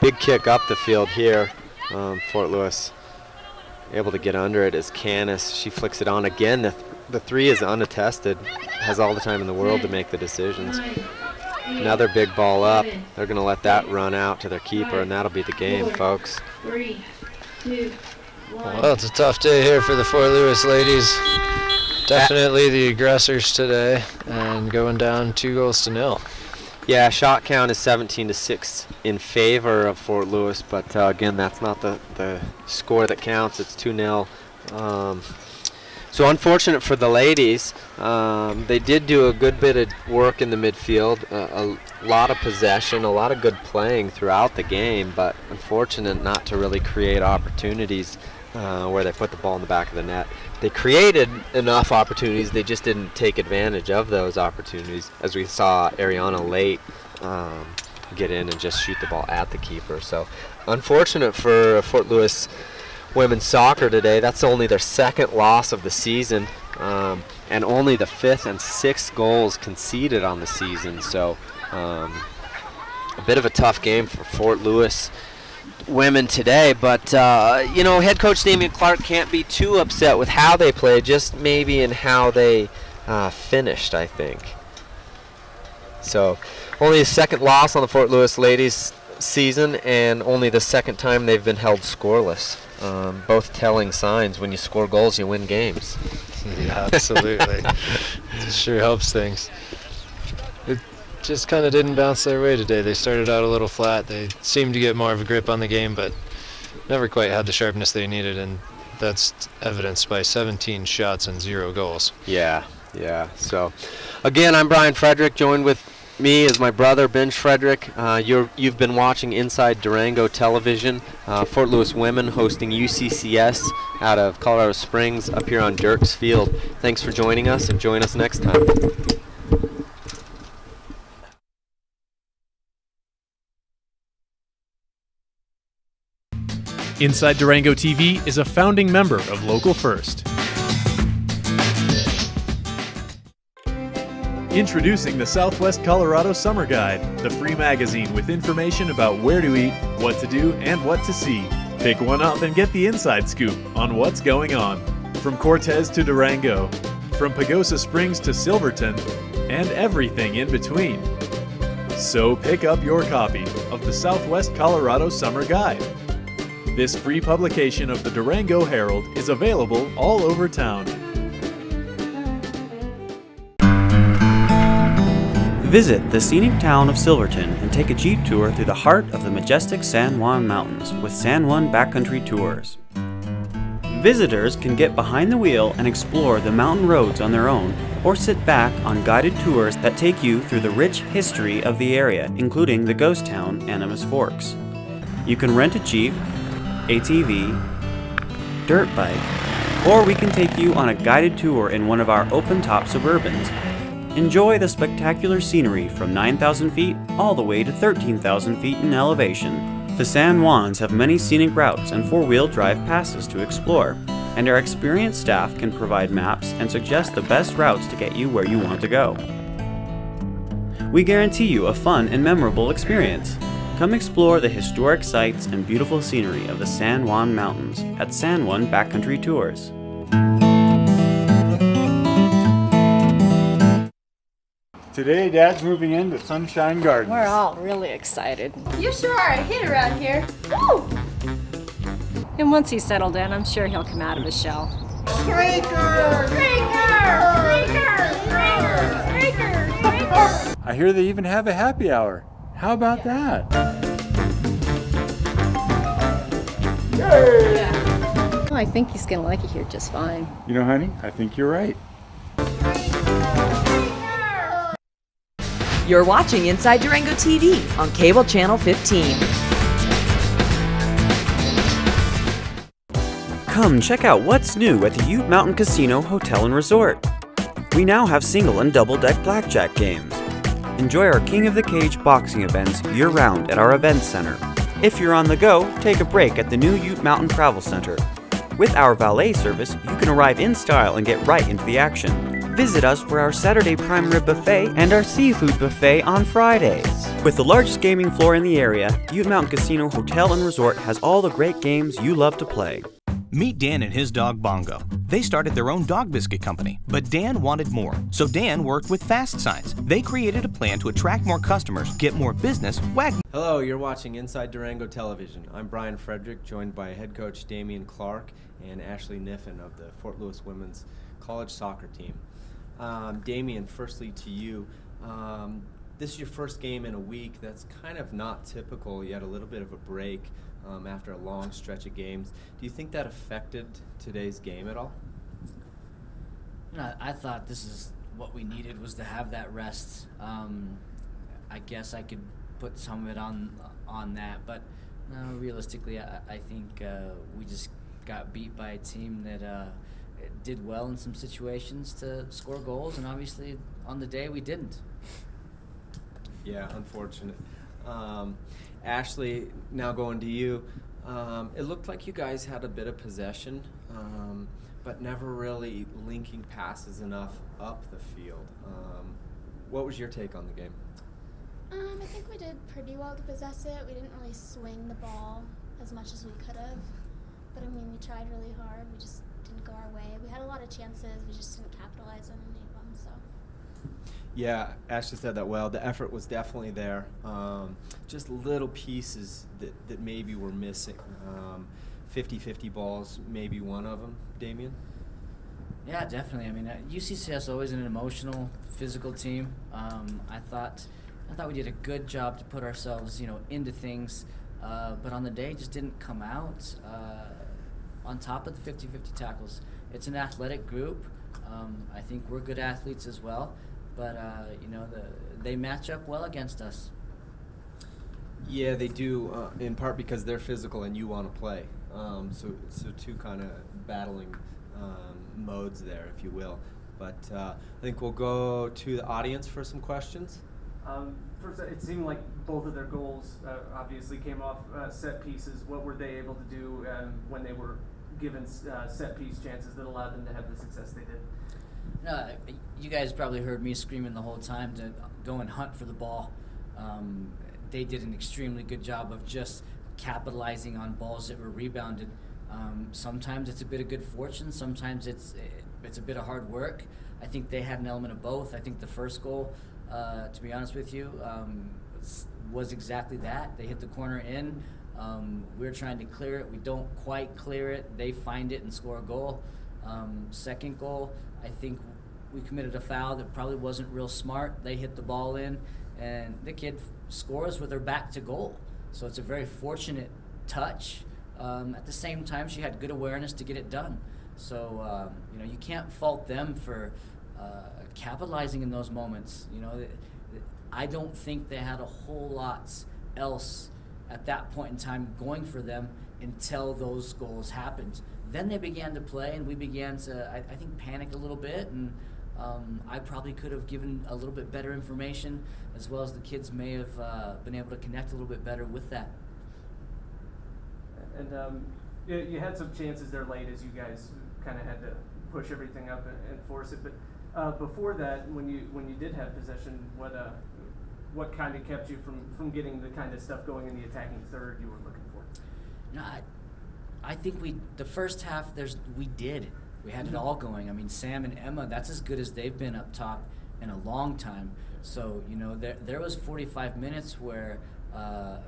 big kick up the field here. Fort Lewis able to get under it as Canis. She flicks it on again. The 3 is unattested, has all the time in the world to make the decisions. Another big ball up. They're going to let that run out to their keeper, and that'll be the game, folks. 3, 2, 1. Well, it's a tough day here for the Fort Lewis ladies. Definitely the aggressors today, and going down 2-0. Yeah, shot count is 17-6 in favor of Fort Lewis, but again, that's not the score that counts. It's 2-0. So unfortunate for the ladies. They did do a good bit of work in the midfield, a lot of possession, a lot of good playing throughout the game, but unfortunate not to really create opportunities where they put the ball in the back of the net. They created enough opportunities, they just didn't take advantage of those opportunities, as we saw Ariana late get in and just shoot the ball at the keeper. So unfortunate for Fort Lewis women's soccer today. That's only their 2nd loss of the season, and only the 5th and 6th goals conceded on the season. So a bit of a tough game for Fort Lewis women today, but you know, head coach Damian Clark can't be too upset with how they played, just maybe in how they finished, I think. So only a 2nd loss on the Fort Lewis ladies season, and only the 2nd time they've been held scoreless. Both telling signs. When you score goals, you win games. Yeah, absolutely. sure helps things. It just kind of didn't bounce their way today. They started out a little flat. They seemed to get more of a grip on the game, but never quite had the sharpness they needed, and that's evidenced by 17 shots and 0 goals. Yeah. So, again, I'm Brian Frederick. Joined with me is my brother, Benj Frederick. You've been watching Inside Durango Television. Fort Lewis women hosting UCCS out of Colorado Springs up here on Dirks Field. Thanks for joining us, and join us next time. Inside Durango TV is a founding member of Local First. Introducing the Southwest Colorado Summer Guide, the free magazine with information about where to eat, what to do, and what to see. Pick one up and get the inside scoop on what's going on. From Cortez to Durango, from Pagosa Springs to Silverton, and everything in between. So pick up your copy of the Southwest Colorado Summer Guide. This free publication of the Durango Herald is available all over town. Visit the scenic town of Silverton and take a Jeep tour through the heart of the majestic San Juan Mountains with San Juan Backcountry Tours. Visitors can get behind the wheel and explore the mountain roads on their own, or sit back on guided tours that take you through the rich history of the area, including the ghost town Animas Forks. You can rent a Jeep, ATV, dirt bike, or we can take you on a guided tour in one of our open-top Suburbans. Enjoy the spectacular scenery from 9,000 feet all the way to 13,000 feet in elevation. The San Juans have many scenic routes and four-wheel drive passes to explore, and our experienced staff can provide maps and suggest the best routes to get you where you want to go. We guarantee you a fun and memorable experience. Come explore the historic sights and beautiful scenery of the San Juan Mountains at San Juan Backcountry Tours. Today, Dad's moving into Sunshine Gardens. We're all really excited. You sure are a hit around here. Woo! And once he's settled in, I'm sure he'll come out of his shell. Streaker! I hear they even have a happy hour. How about that? Yeah. Well, I think he's gonna like it here just fine. You know, honey, I think you're right. You're watching Inside Durango TV on Cable Channel 15. Come check out what's new at the Ute Mountain Casino Hotel and Resort. We now have single and double-deck blackjack games. Enjoy our King of the Cage boxing events year-round at our event center. If you're on the go, take a break at the new Ute Mountain Travel Center. With our valet service, you can arrive in style and get right into the action. Visit us for our Saturday prime rib buffet and our seafood buffet on Fridays. With the largest gaming floor in the area, Ute Mountain Casino Hotel and Resort has all the great games you love to play. Meet Dan and his dog Bongo. They started their own dog biscuit company, but Dan wanted more, so Dan worked with Fast Signs. They created a plan to attract more customers, get more business, wag. Hello, you're watching Inside Durango Television. I'm Brian Frederick, joined by head coach Damian Clark and Ashley Niffen of the Fort Lewis Women's College Soccer Team. Damian, firstly to you, this is your first game in a week. That's kind of not typical. You had a little bit of a break after a long stretch of games. Do you think that affected today's game at all? I thought this is what we needed, was to have that rest. I guess I could put some of it on that, but no, realistically, I think we just got beat by a team that did well in some situations to score goals, and obviously on the day we didn't. Yeah, unfortunate. Ashley, now going to you. It looked like you guys had a bit of possession, but never really linking passes enough up the field. What was your take on the game? I think we did pretty well to possess it. We didn't really swing the ball as much as we could have, but I mean, we tried really hard. We just didn't go our way. We had a lot of chances. We just didn't capitalize on any of them. So. Yeah, Ashley said that well. The effort was definitely there. Just little pieces that maybe were missing. 50-50 balls, maybe one of them. Damian? Yeah, definitely. I mean, UCCS is always an emotional, physical team. I thought we did a good job to put ourselves, into things, but on the day, it just didn't come out. On top of the 50-50 tackles, it's an athletic group. I think we're good athletes as well, but they match up well against us. Yeah, they do, in part because they're physical and you want to play. So two kind of battling modes there, if you will. But I think we'll go to the audience for some questions. First, it seemed like both of their goals obviously came off set pieces. What were they able to do when they were given set piece chances that allowed them to have the success they did? You guys probably heard me screaming the whole time to go and hunt for the ball. They did an extremely good job of just capitalizing on balls that were rebounded. Sometimes it's a bit of good fortune, sometimes it's a bit of hard work. I think they had an element of both. I think the first goal, to be honest with you, was exactly that. They hit the corner in. We're trying to clear it. We don't quite clear it. They find it and score a goal. Second goal, I think we committed a foul that probably wasn't real smart. They hit the ball in, and the kid scores with her back to goal. So it's a very fortunate touch. At the same time, she had good awareness to get it done. So, you can't fault them for capitalizing in those moments. I don't think they had a whole lot else at that point in time going for them until those goals happened. Then they began to play, and we began to, I think, panic a little bit, and I probably could have given a little bit better information, as well as the kids may have been able to connect a little bit better with that. And you had some chances there late as you guys kind of had to push everything up and force it. But before that, when you did have possession, what kind of kept you from getting the kind of stuff going in the attacking third you were looking for? I think the first half we had it all going. I mean, Sam and Emma, that's as good as they've been up top in a long time. So there was 45 minutes where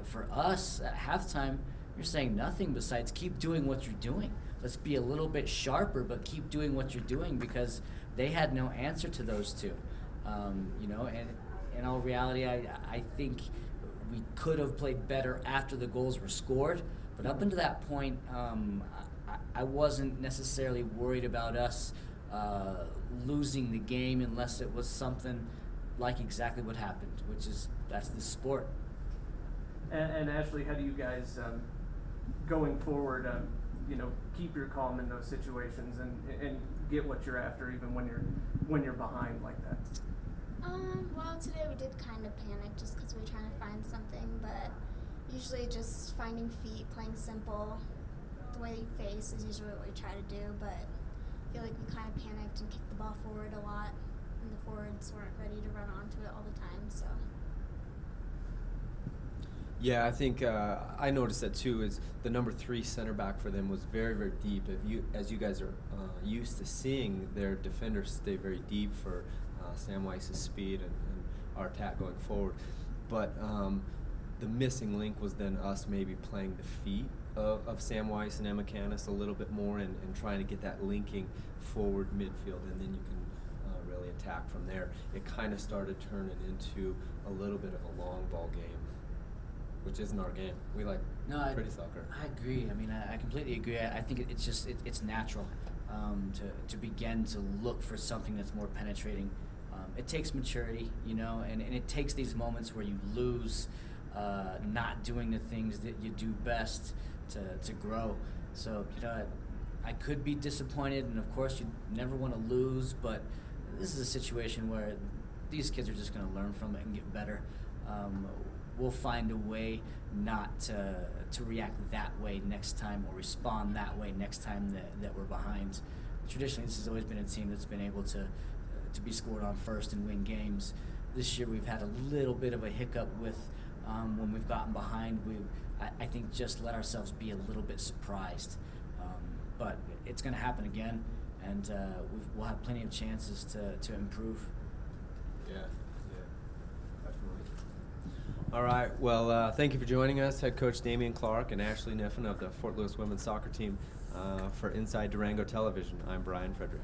for us at halftime, you're saying nothing besides keep doing what you're doing. Let's be a little bit sharper, but keep doing what you're doing, because they had no answer to those two. And in all reality, I think we could have played better after the goals were scored. But up until that point, I wasn't necessarily worried about us losing the game unless it was something like exactly what happened, which is that's the sport. And Ashley, how do you guys, going forward, keep your calm in those situations and get what you're after even when you're behind like that? Well, today we did kind of panic just because we were trying to find something, but usually just finding feet, playing simple, the way you face is usually what we try to do, but I feel like we kind of panicked and kicked the ball forward a lot, and the forwards weren't ready to run onto it all the time, so. Yeah, I think I noticed that too. Is the number 3 center back for them was very, very deep. As you guys are used to seeing their defenders stay very deep for Sam Weiss's speed and our attack going forward, but the missing link was then us maybe playing the feet of Sam Weiss and Emma Canis a little bit more and trying to get that linking forward midfield, and then you can really attack from there. It kind of started turning into a little bit of a long ball game, which isn't our game. We like pretty soccer. I agree. I mean, I completely agree. I think it's just it's natural to begin to look for something that's more penetrating. It takes maturity, and it takes these moments where you lose, not doing the things that you do best to grow. So, I could be disappointed, and of course you never want to lose, but this is a situation where these kids are just going to learn from it and get better. We'll find a way not to react that way next time or respond that way next time that we're behind. Traditionally, this has always been a team that's been able to be scored on first and win games. This year we've had a little bit of a hiccup with when we've gotten behind. I think just let ourselves be a little bit surprised. But it's going to happen again, and we'll have plenty of chances to improve. Yeah, definitely. All right, well, thank you for joining us, Head Coach Damian Clark and Ashley Niffen of the Fort Lewis women's soccer team for Inside Durango Television. I'm Brian Frederick.